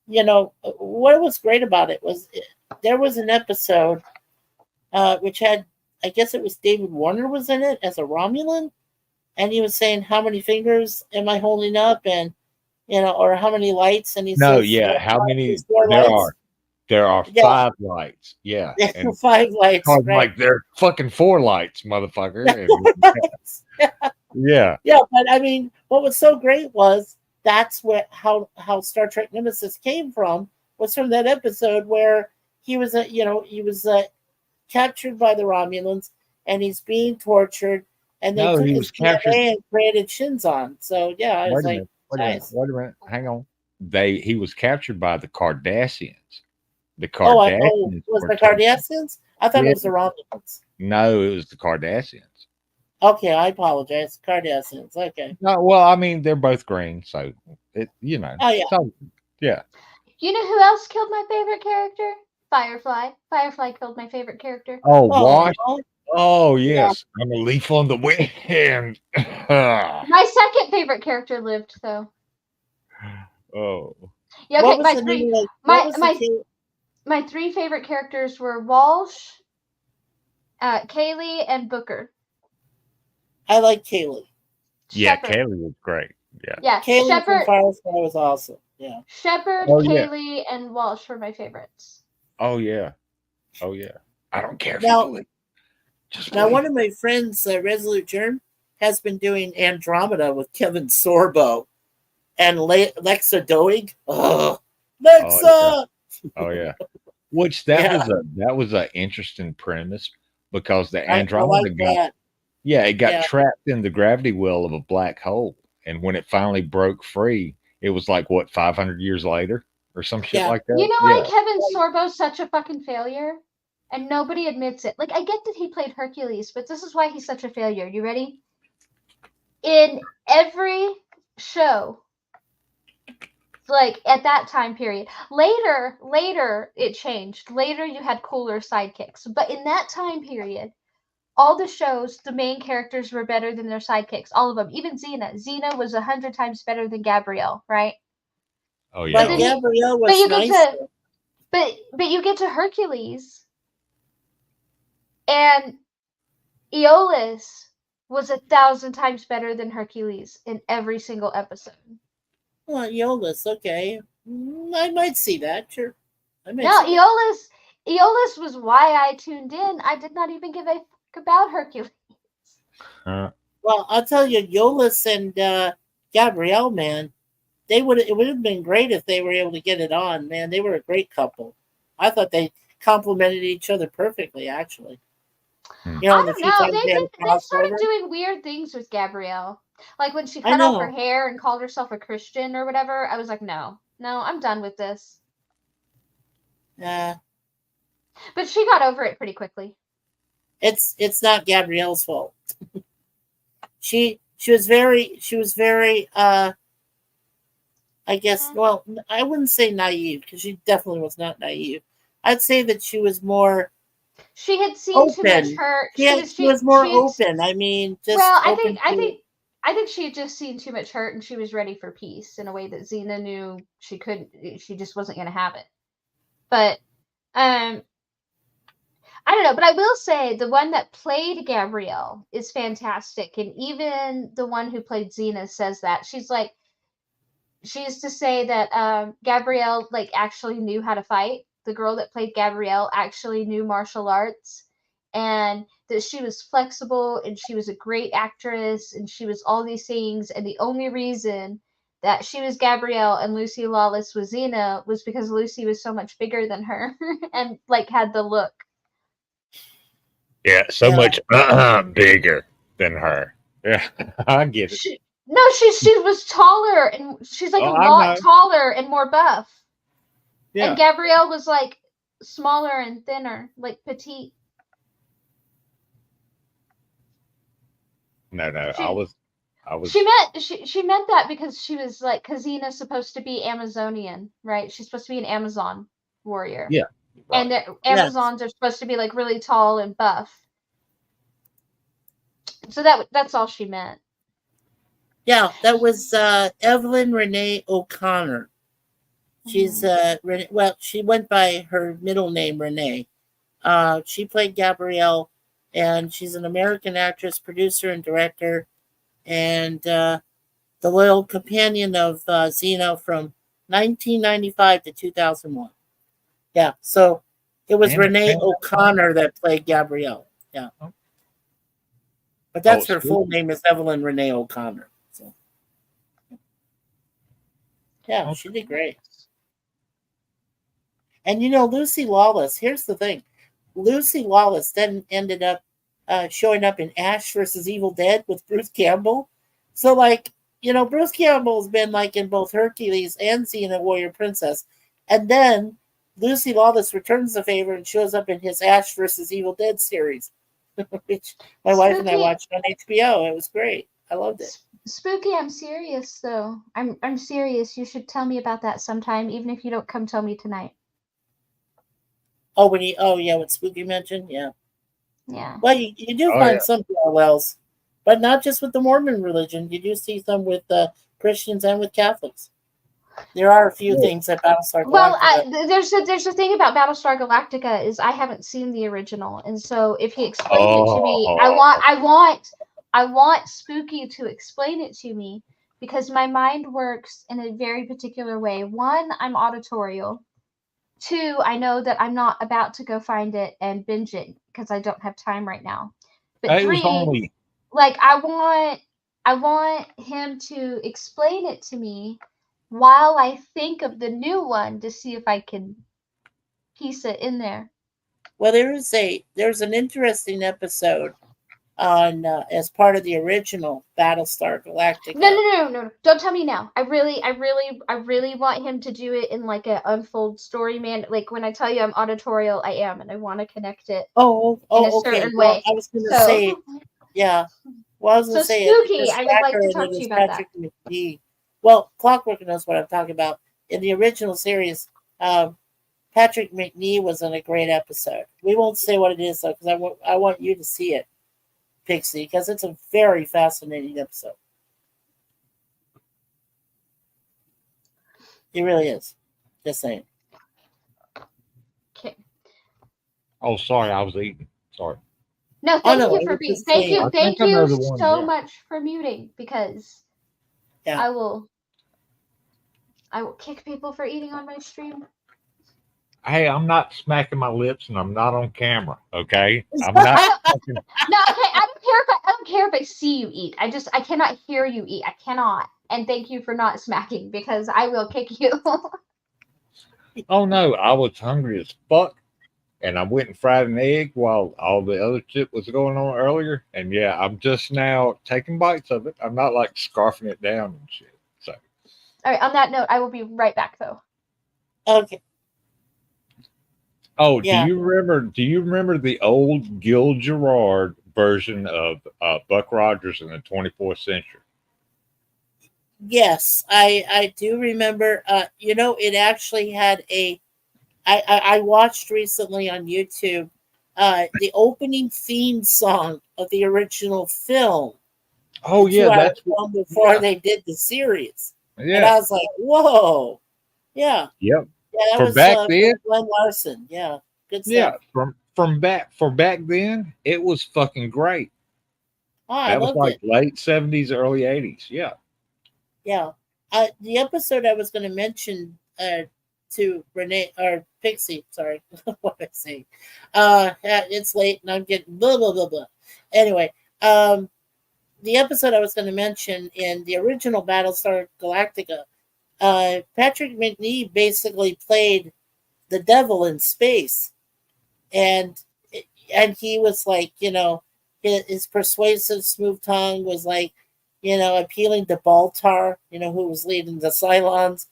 what was great about it was there was an episode which had, I guess it was David Warner was in it as a Romulan, and he was saying, "How many fingers am I holding up?" and or how many lights, and he No, says, yeah. How many? there's 4 lights. There are Yeah, 5 lights. Yeah, and 5 lights, I'm right? like, they're fucking 4 lights, motherfucker. Yeah. Yeah, but I mean, what was so great was that's how Star Trek Nemesis came from, was from that episode where he was captured by the Romulans and he's being tortured, and they No, took he his was captured. DNA and created Shinzon. So yeah, I was like, nice. Wait a minute. Hang on. He was captured by the Cardassians. The Oh, Cardassians was were the told. Cardassians? I thought it Yeah. was the Romulans. No, it was the Cardassians. Okay, I apologize. Cardassians. Okay. No, well, I mean, they're both green, so Oh yeah. So, yeah. You know who else killed my favorite character? Firefly. Firefly killed my favorite character. Oh, Oh, Wash. Oh, yeah. yes. I'm a leaf on the wind. My second favorite character lived though. Oh. Yeah, What okay. was the name of what was the kid? My 3 favorite characters were Walsh, Kaylee, and Booker. I like Kaylee. Yeah, Shepard. Kaylee was great. Yeah. Yeah, Kaylee from Shepard, Firefly was awesome. Yeah. Shepard, Oh, yeah. Kaylee, and Walsh were my favorites. Oh, yeah. Oh, yeah. I don't care if you Now, believe. Just now believe. one of my friends, Resolute Germ, has been doing Andromeda with Kevin Sorbo and Lexa Doig. Oh, Lexa! Oh, yeah. Which that was a interesting premise because the I Andromeda like that. got trapped in the gravity well of a black hole, and when it finally broke free, it was like what 500 years later or some shit Yeah. like that. You know why Kevin Sorbo's such a fucking failure? And nobody admits it. Like, I get that he played Hercules, but this is why he's such a failure. You ready? In every show, like at that time period. Later it changed. Later you had cooler sidekicks. But in that time period, all the shows, the main characters were better than their sidekicks. All of them. Even Xena. Xena was 100 times better than Gabrielle, right? Oh yeah. But Gabrielle was but you nice. get to but you get to Hercules, and Aeolus was 1,000 times better than Hercules in every single episode. Well, Aeolus, okay. I might see that, sure. No, Aeolus was why I tuned in. I did not even give a fuck about Hercules. Well, I'll tell you, Aeolus and Gabrielle, man, it would have been great if they were able to get it on, man. They were a great couple. I thought they complemented each other perfectly, actually. I don't know. They started doing weird things with Gabrielle. Like when she cut off her hair and called herself a Christian or whatever, I was like, no, I'm done with this. Yeah. But she got over it pretty quickly. It's not Gabrielle's fault. She was very I guess, well, I wouldn't say naive, because she definitely was not naive. I'd say that she was more She had seen too much Open. hurt. She was more open. I mean, just well, open. I think she had just seen too much hurt, and she was ready for peace in a way that Xena knew she couldn't. She just wasn't going to have it. But I don't know. But I will say the one that played Gabrielle is fantastic, and even the one who played Xena says that she used to say that Gabrielle like actually knew how to fight. The girl that played Gabrielle actually knew martial arts, and that she was flexible and she was a great actress and she was all these things. And the only reason that she was Gabrielle and Lucy Lawless was Xena was because Lucy was so much bigger than her and like had the look. Yeah, so much bigger than her. Yeah, I get it. She was taller and she's like a I lot know. taller and more buff. Yeah. And Gabrielle was like smaller and thinner, like petite. No, I was. She meant that because she was like, Xena's supposed to be Amazonian, right? She's supposed to be an Amazon warrior. Yeah. Right. And the Amazons are supposed to be like really tall and buff. So that's all she meant. Yeah, that was Evelyn Renee O'Connor. She's well, she went by her middle name Renee. She played Gabrielle, and she's an American actress, producer, and director, and the loyal companion of Xena from 1995 to 2001. Yeah, so it was Renee O'Connor that played Gabrielle. Yeah, but that's her full name is Evelyn Renee O'Connor. So. Yeah, she did great. And Lucy Lawless, here's the thing. Lucy Lawless then ended up showing up in Ash versus Evil Dead with Bruce Campbell. So, Bruce Campbell's been in both Hercules and Xena Warrior Princess. And then Lucy Lawless returns the favor and shows up in his Ash versus Evil Dead series, which my wife and I watched on HBO. It was great. I loved it. Spooky, I'm serious though. I'm serious. You should tell me about that sometime, even if you don't come tell me tonight. Oh, what Spooky mentioned, yeah. Yeah. Well, you do find some parallels, but not just with the Mormon religion. You do see some with Christians and with Catholics. There are a few things that Battlestar Galactica. Well, there's a thing about Battlestar Galactica is I haven't seen the original, and so if he explained it to me, I want Spooky to explain it to me because my mind works in a very particular way. One, I'm auditorial. Two, I know that I'm not about to go find it and binge it because I don't have time right now. But three, I want him to explain it to me while I think of the new one to see if I can piece it in there. Well, there's an interesting episode on as part of the original Battlestar Galactica. No. Don't tell me now. I really want him to do it in like an unfold story, man. Like when I tell you I'm auditorial, I am, and I want to connect it. In a certain way. I was going to say, yeah. Well, I was going to say, Spooky. I would like to talk to you about Patrick McNee. Well, Clockwork knows what I'm talking about. In the original series, Patrick McNee was in a great episode. We won't say what it is though, because I want you to see it, Pixie, because it's a very fascinating episode. It really is. Just saying. Okay. Oh, sorry, I was eating. Sorry. No, thank you so much for muting because I will kick people for eating on my stream. Hey, I'm not smacking my lips and I'm not on camera. Okay, I'm not. No, okay. I don't care if I see you eat. I cannot hear you eat. I cannot. And thank you for not smacking because I will kick you. Oh no, I was hungry as fuck, and I went and fried an egg while all the other shit was going on earlier. And yeah, I'm just now taking bites of it. I'm not like scarfing it down and shit. So. All right. On that note, I will be right back though. Okay. Oh, yeah. Do you remember the old Gil Gerard version of Buck Rogers in the 24th century? Yes, I do remember. It actually had I watched recently on YouTube the opening theme song of the original film. Oh the yeah, 2 hour that's film before yeah, they did the series. And yeah, I was like, whoa. Yeah. yep. Yeah, that From was back then, Glenn Larson. Yeah. Good yeah, stuff. from back then, it was fucking great. Oh, I That was loved like it. late 70s, early 80s. Yeah. Yeah. The episode I was going to mention to Renee or Pixie, sorry, what am I saying? It's late and I'm getting blah blah blah blah. Anyway, the episode I was going to mention in the original Battlestar Galactica, Patrick McNee basically played the devil in space, and he was like, his persuasive, smooth tongue was like, appealing to Baltar, who was leading the Cylons.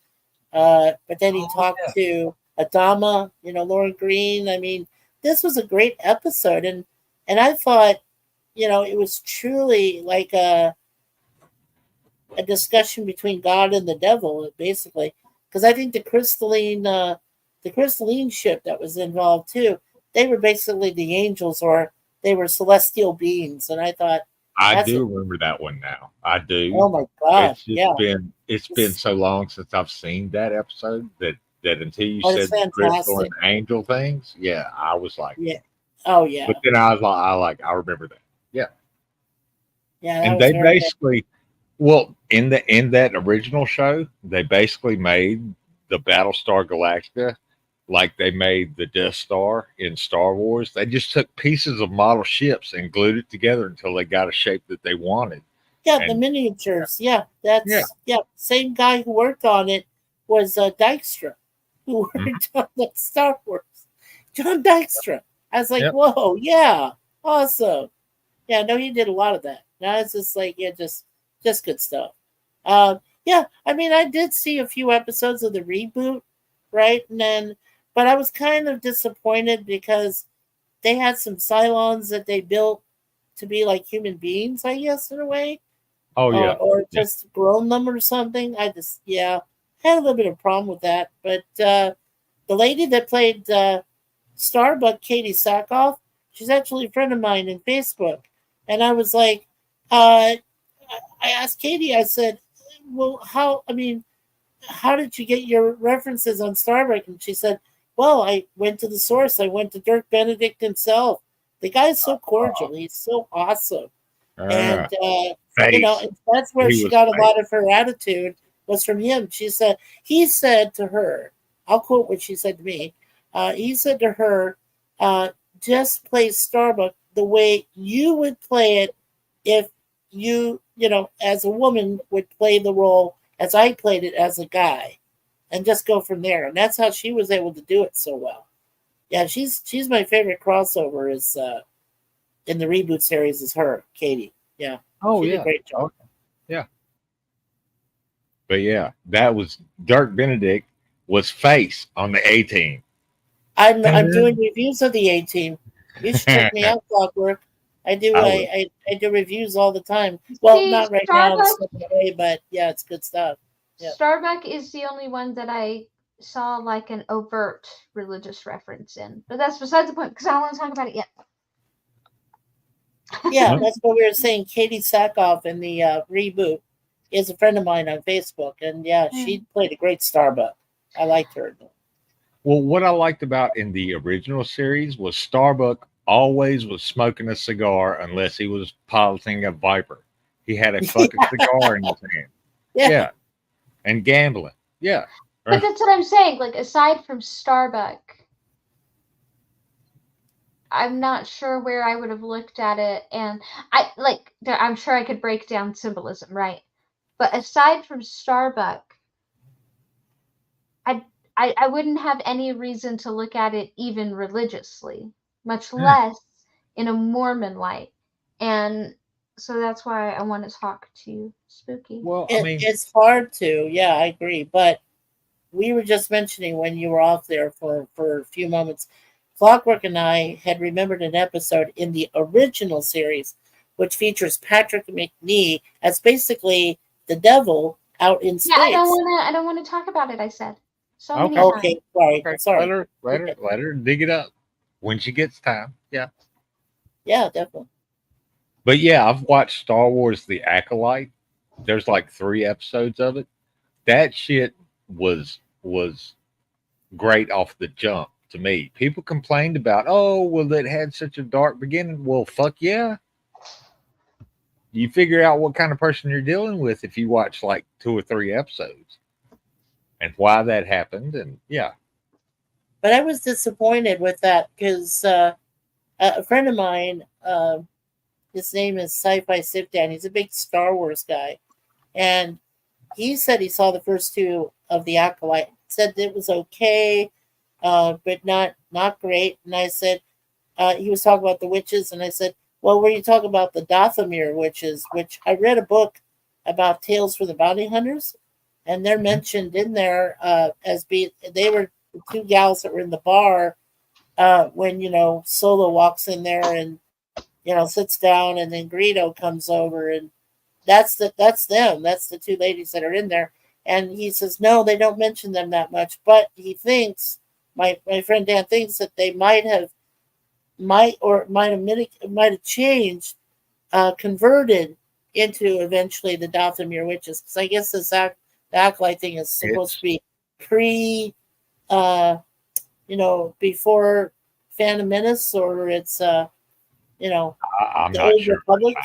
But then he Oh talked yeah. to Adama, Lauren Green. I mean, this was a great episode, and I thought, it was truly like a discussion between God and the devil, basically. Because I think the crystalline ship that was involved too, they were basically the angels, or they were celestial beings. And I thought, I that's do it. remember that one now. I do. Oh my God, It's just yeah, been so long since I've seen that episode that until you but it's said the crystal and fantastic. angel things, yeah, I was like, Yeah. Oh but yeah, then I remember that. Yeah. yeah, that And was they very good. basically, well, in that original show, they basically made the Battlestar Galactica like they made the Death Star in Star Wars. They just took pieces of model ships and glued it together until they got a shape that they wanted. Yeah, the And miniatures. Yeah, yeah, same guy who worked on it was Dykstra, who mhm, worked on the Star Wars. John Dykstra. I was like, yep. whoa, yeah, awesome. Yeah, no, he did a lot of that. Now it's just like, yeah, just good stuff. Yeah, I mean, I did see a few episodes of the reboot, right? But I was kind of disappointed because they had some Cylons that they built to be like human beings, I guess, in a way, Oh yeah, or yeah. just grown them or something. I just, yeah, had a little bit of problem with that. But the lady that played Starbuck, Katie Sackhoff, she's actually a friend of mine in Facebook. And I was like, I asked Katie, I said, well, how did you get your references on Starbuck? And she said, well, I went to the source. I went to Dirk Benedict himself. The guy's so cordial. He's so awesome. And, Uh, and face. that's where He she was got a face. lot of her attitude was from him. He said to her, I'll quote what she said to me. He said to her, just play Starbuck the way you would play it if you, as a woman would play the role as I played it as a guy, and just go from there. And that's how she was able to do it so well. Yeah, she's my favorite crossover is in the reboot series is her, Katie. Yeah, Oh she did a yeah. great job. Oh yeah. But yeah, that was Dirk Benedict was face on the A team. I'm doing reviews of the 18. You should check me out, Clockwork. I do I would. I do reviews all the time. Well, See, not right now. I'm stepping away, but yeah, it's good stuff. Yeah. Starbuck is the only one that I saw like an overt religious reference in. But that's besides the point because I don't want to talk about it yet. Yeah, that's what we were saying. Katie Sackhoff in the reboot is a friend of mine on Facebook, and yeah, she played a great Starbuck. I liked her. Well, what I liked about in the original series was Starbuck always was smoking a cigar unless he was piloting a Viper. He had a fucking cigar in his hand. Yeah. Yeah. And gambling. Yeah. But that's what I'm saying. Like, aside from Starbuck, I'm not sure where I would have looked at it. And I'm sure I could break down symbolism, right? But aside from Starbuck, I wouldn't have any reason to look at it even religiously, much less in a Mormon light. And so that's why I want to talk to Spooky. Well, I mean, It's hard to. Yeah, I agree. But we were just mentioning when you were off there for a few moments, Clockwork and I had remembered an episode in the original series, which features Patrick McNee as basically the devil out in space. Yeah, I don't want to talk about it. I said so many Okay. times. Okay, sorry, okay, sorry. let her dig it up. when she gets time. Yeah. Yeah, definitely. But yeah, I've watched Star Wars The Acolyte. There's like 3 episodes of it. That shit was great off the jump to me. People complained about, oh, well, it had such a dark beginning. Well, fuck yeah. You figure out what kind of person you're dealing with if you watch like 2 or 3 episodes and why that happened. And yeah, But I was disappointed with that because a friend of mine, his name is Sci-Fi Sip Dan. He's a big Star Wars guy, and he said he saw the first 2 of the Acolyte. Said it was okay, but not great. And I said he was talking about the witches, and I said, well, were you talking about the Dathomir witches? Which I read a book about Tales for the Bounty Hunters, and they're mentioned in there as being they were the 2 gals that were in the bar when Solo walks in there and sits down, and then Greedo comes over, and that's them. That's the 2 ladies that are in there. And he says, no, they don't mention them that much. But he thinks, my friend Dan thinks that they might have changed, converted into eventually the Dathomir witches. Because I guess the Acolyte thing is supposed to be pre, before Phantom Menace, or it's I'm the not Old sure. Republic.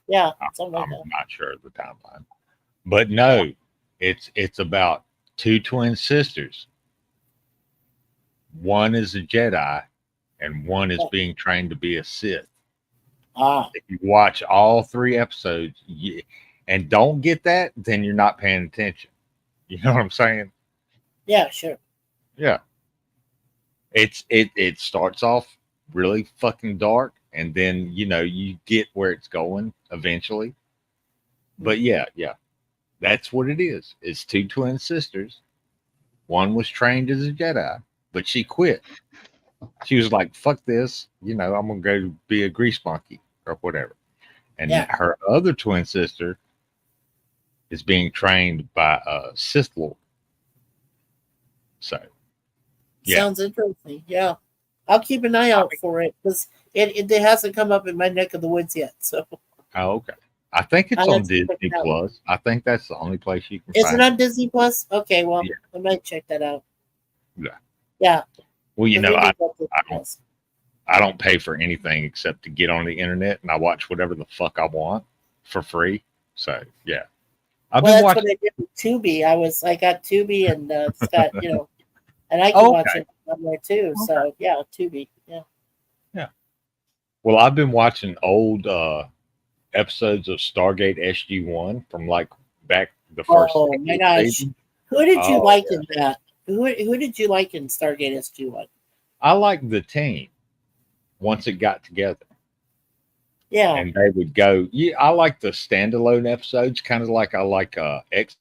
Yeah, something I'm like that. not sure of the timeline. But no, it's about 2 twin sisters. One is a Jedi and one is being trained to be a Sith. If you watch all 3 episodes and don't get that, then you're not paying attention. You know what I'm saying? Yeah, sure. Yeah. It starts off really fucking dark, and then you get where it's going eventually. But yeah, that's what it is. It's 2 twin sisters. One was trained as a Jedi, but she quit. She was like, "Fuck this! I'm gonna go be a grease monkey or whatever." And her other twin sister is being trained by a Sith Lord. So, yeah. Sounds interesting. Yeah, I'll keep an eye out for it because it hasn't come up in my neck of the woods yet. So. Oh, okay. I think it's I'll on have to check Disney it out. Plus. I think that's the only place you can Is find it on Disney Plus? Okay, well, Yeah. I might check that out. Yeah. Yeah. Well, Because they I do love Disney don't Plus. I don't pay for anything except to get on the internet, and I watch whatever the fuck I want for free. So yeah, I've Well, been that's watching. what I did with Tubi. I got Tubi, and it's got and I can Okay. watch it on there too. So yeah, Tubi. Yeah. Well, I've been watching old episodes of Stargate SG-1 from like back the first. Oh my gosh, season. who did you Oh, like yeah. in that? Who did you like in Stargate SG-1? I liked the team once it got together. Yeah. And they would go. Yeah, I like the standalone episodes, kind of like I like X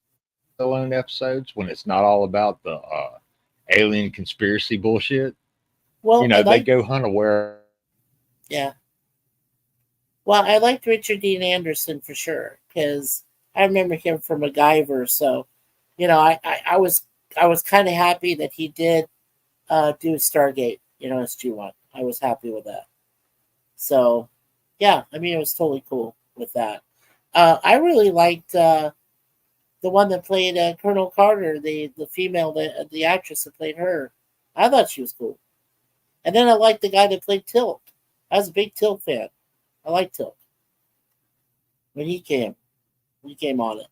standalone episodes when it's not all about the alien conspiracy bullshit. Well, They go hunt a were. Yeah. Well, I liked Richard Dean Anderson for sure because I remember him from MacGyver. So, I was kind of happy that he did do Stargate, SG-1. I was happy with that. So, yeah, I mean, it was totally cool with that. I really liked the one that played Colonel Carter, the female, the actress that played her. I thought she was cool. And then I liked the guy that played Tilt. I was a big Tilt fan. I liked Tilt when he came on it.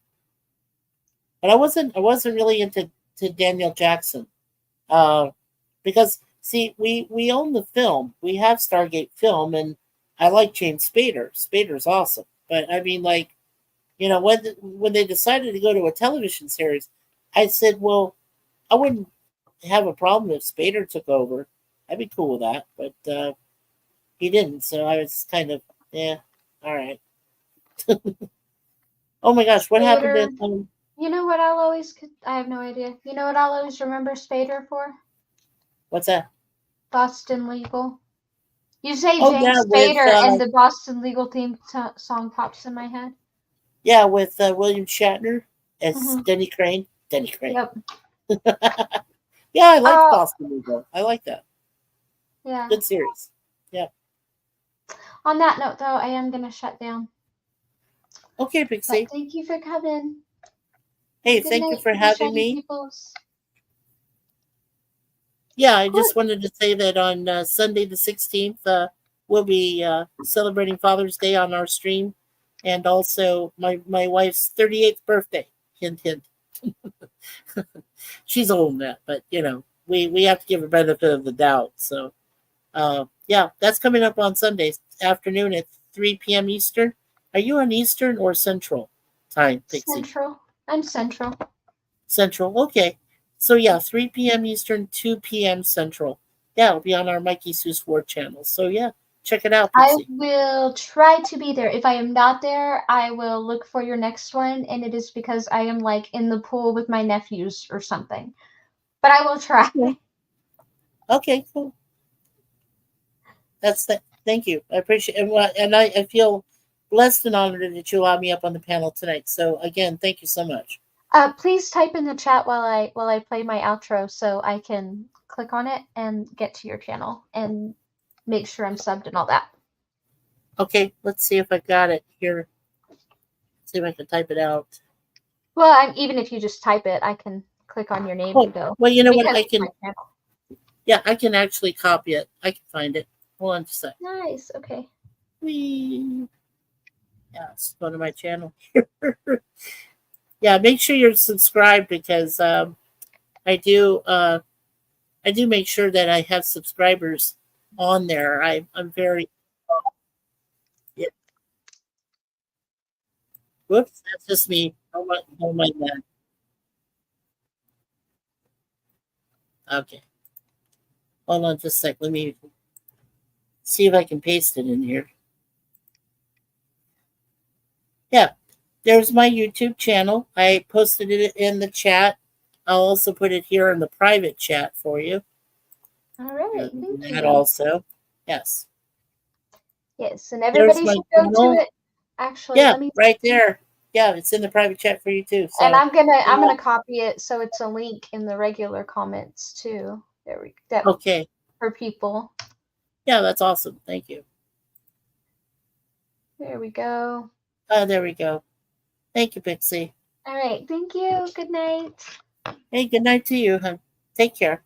But I wasn't really into Daniel Jackson, because see we own the film, we have Stargate film, and I like James Spader. Spader's awesome, but I mean, like, when they decided to go to a television series, I said, well, I wouldn't have a problem if Spader took over. I'd be cool with that, but he didn't, so I was kind of all right. Oh my gosh, what happened Spader. in You know what I'll always? I have no idea. You know what I'll always remember Spader for? what's that? Boston Legal. You say Oh, James yeah, with Spader, and the Boston Legal theme song pops in my head. yeah, with William Shatner as Mhm. Denny Crane. Denny Crane. Yep. Yeah, I like Boston Legal. I like that. Yeah. Good series. On that note, though, I am gonna shut down. Okay, But Pixie. thank you for coming. Hey, Good thank you night, for you having shiny me. peoples. Yeah, I Cool. just wanted to say that on Sunday the 16th, we'll be celebrating Father's Day on our stream, and also my wife's 38th birthday. Hint, hint. She's old now, but we have to give her benefit of the doubt. So yeah, that's coming up on Sunday afternoon at 3 p.m. Eastern. Are you on Eastern or Central time, Pixie? Central. I'm Central. Central. Okay. So yeah, 3 p.m. Eastern, 2 p.m. Central. Yeah, it'll be on our Mikey Seuss War channel. So yeah, check it out, I Pixie. will try to be there. If I am not there, I will look for your next one, and it is because I am like in the pool with my nephews or something. But I will try. Yeah. Okay, cool. Thank you. I appreciate it. And I feel blessed and honored that you allowed me up on the panel tonight. So again, thank you so much. Please type in the chat while I play my outro so I can click on it and get to your channel and make sure I'm subbed and all that. Okay, let's see if I got it here. See if I can type it out. Well, even if you just type it, I can click on your name and go. Well, you know what? Because I it's can. my channel. Yeah, I can actually copy it. I can find it. Hold on just a sec. Nice. Okay. Whee. Yeah, let's go to my channel. Yeah, make sure you're subscribed because I do make sure that I have subscribers on there. I'm very yeah. Whoops, that's just me. Don't mind that. Okay. Hold on just a sec. Let me see if I can paste it in here. Yeah. There's my YouTube channel. I posted it in the chat. I'll also put it here in the private chat for you. All right. Thank That you. also. Yes. Yes, and There's everybody my should go channel. to it. Actually, Yeah, let me. right there. Yeah, it's in the private chat for you too. So And I'm gonna copy it so it's a link in the regular comments too. okay. For people. Yeah, that's awesome. Thank you. There we go. Oh, there we go. Thank you, Pixie. All right. Thank you. Good night. Hey, good night to you. Huh? Take care.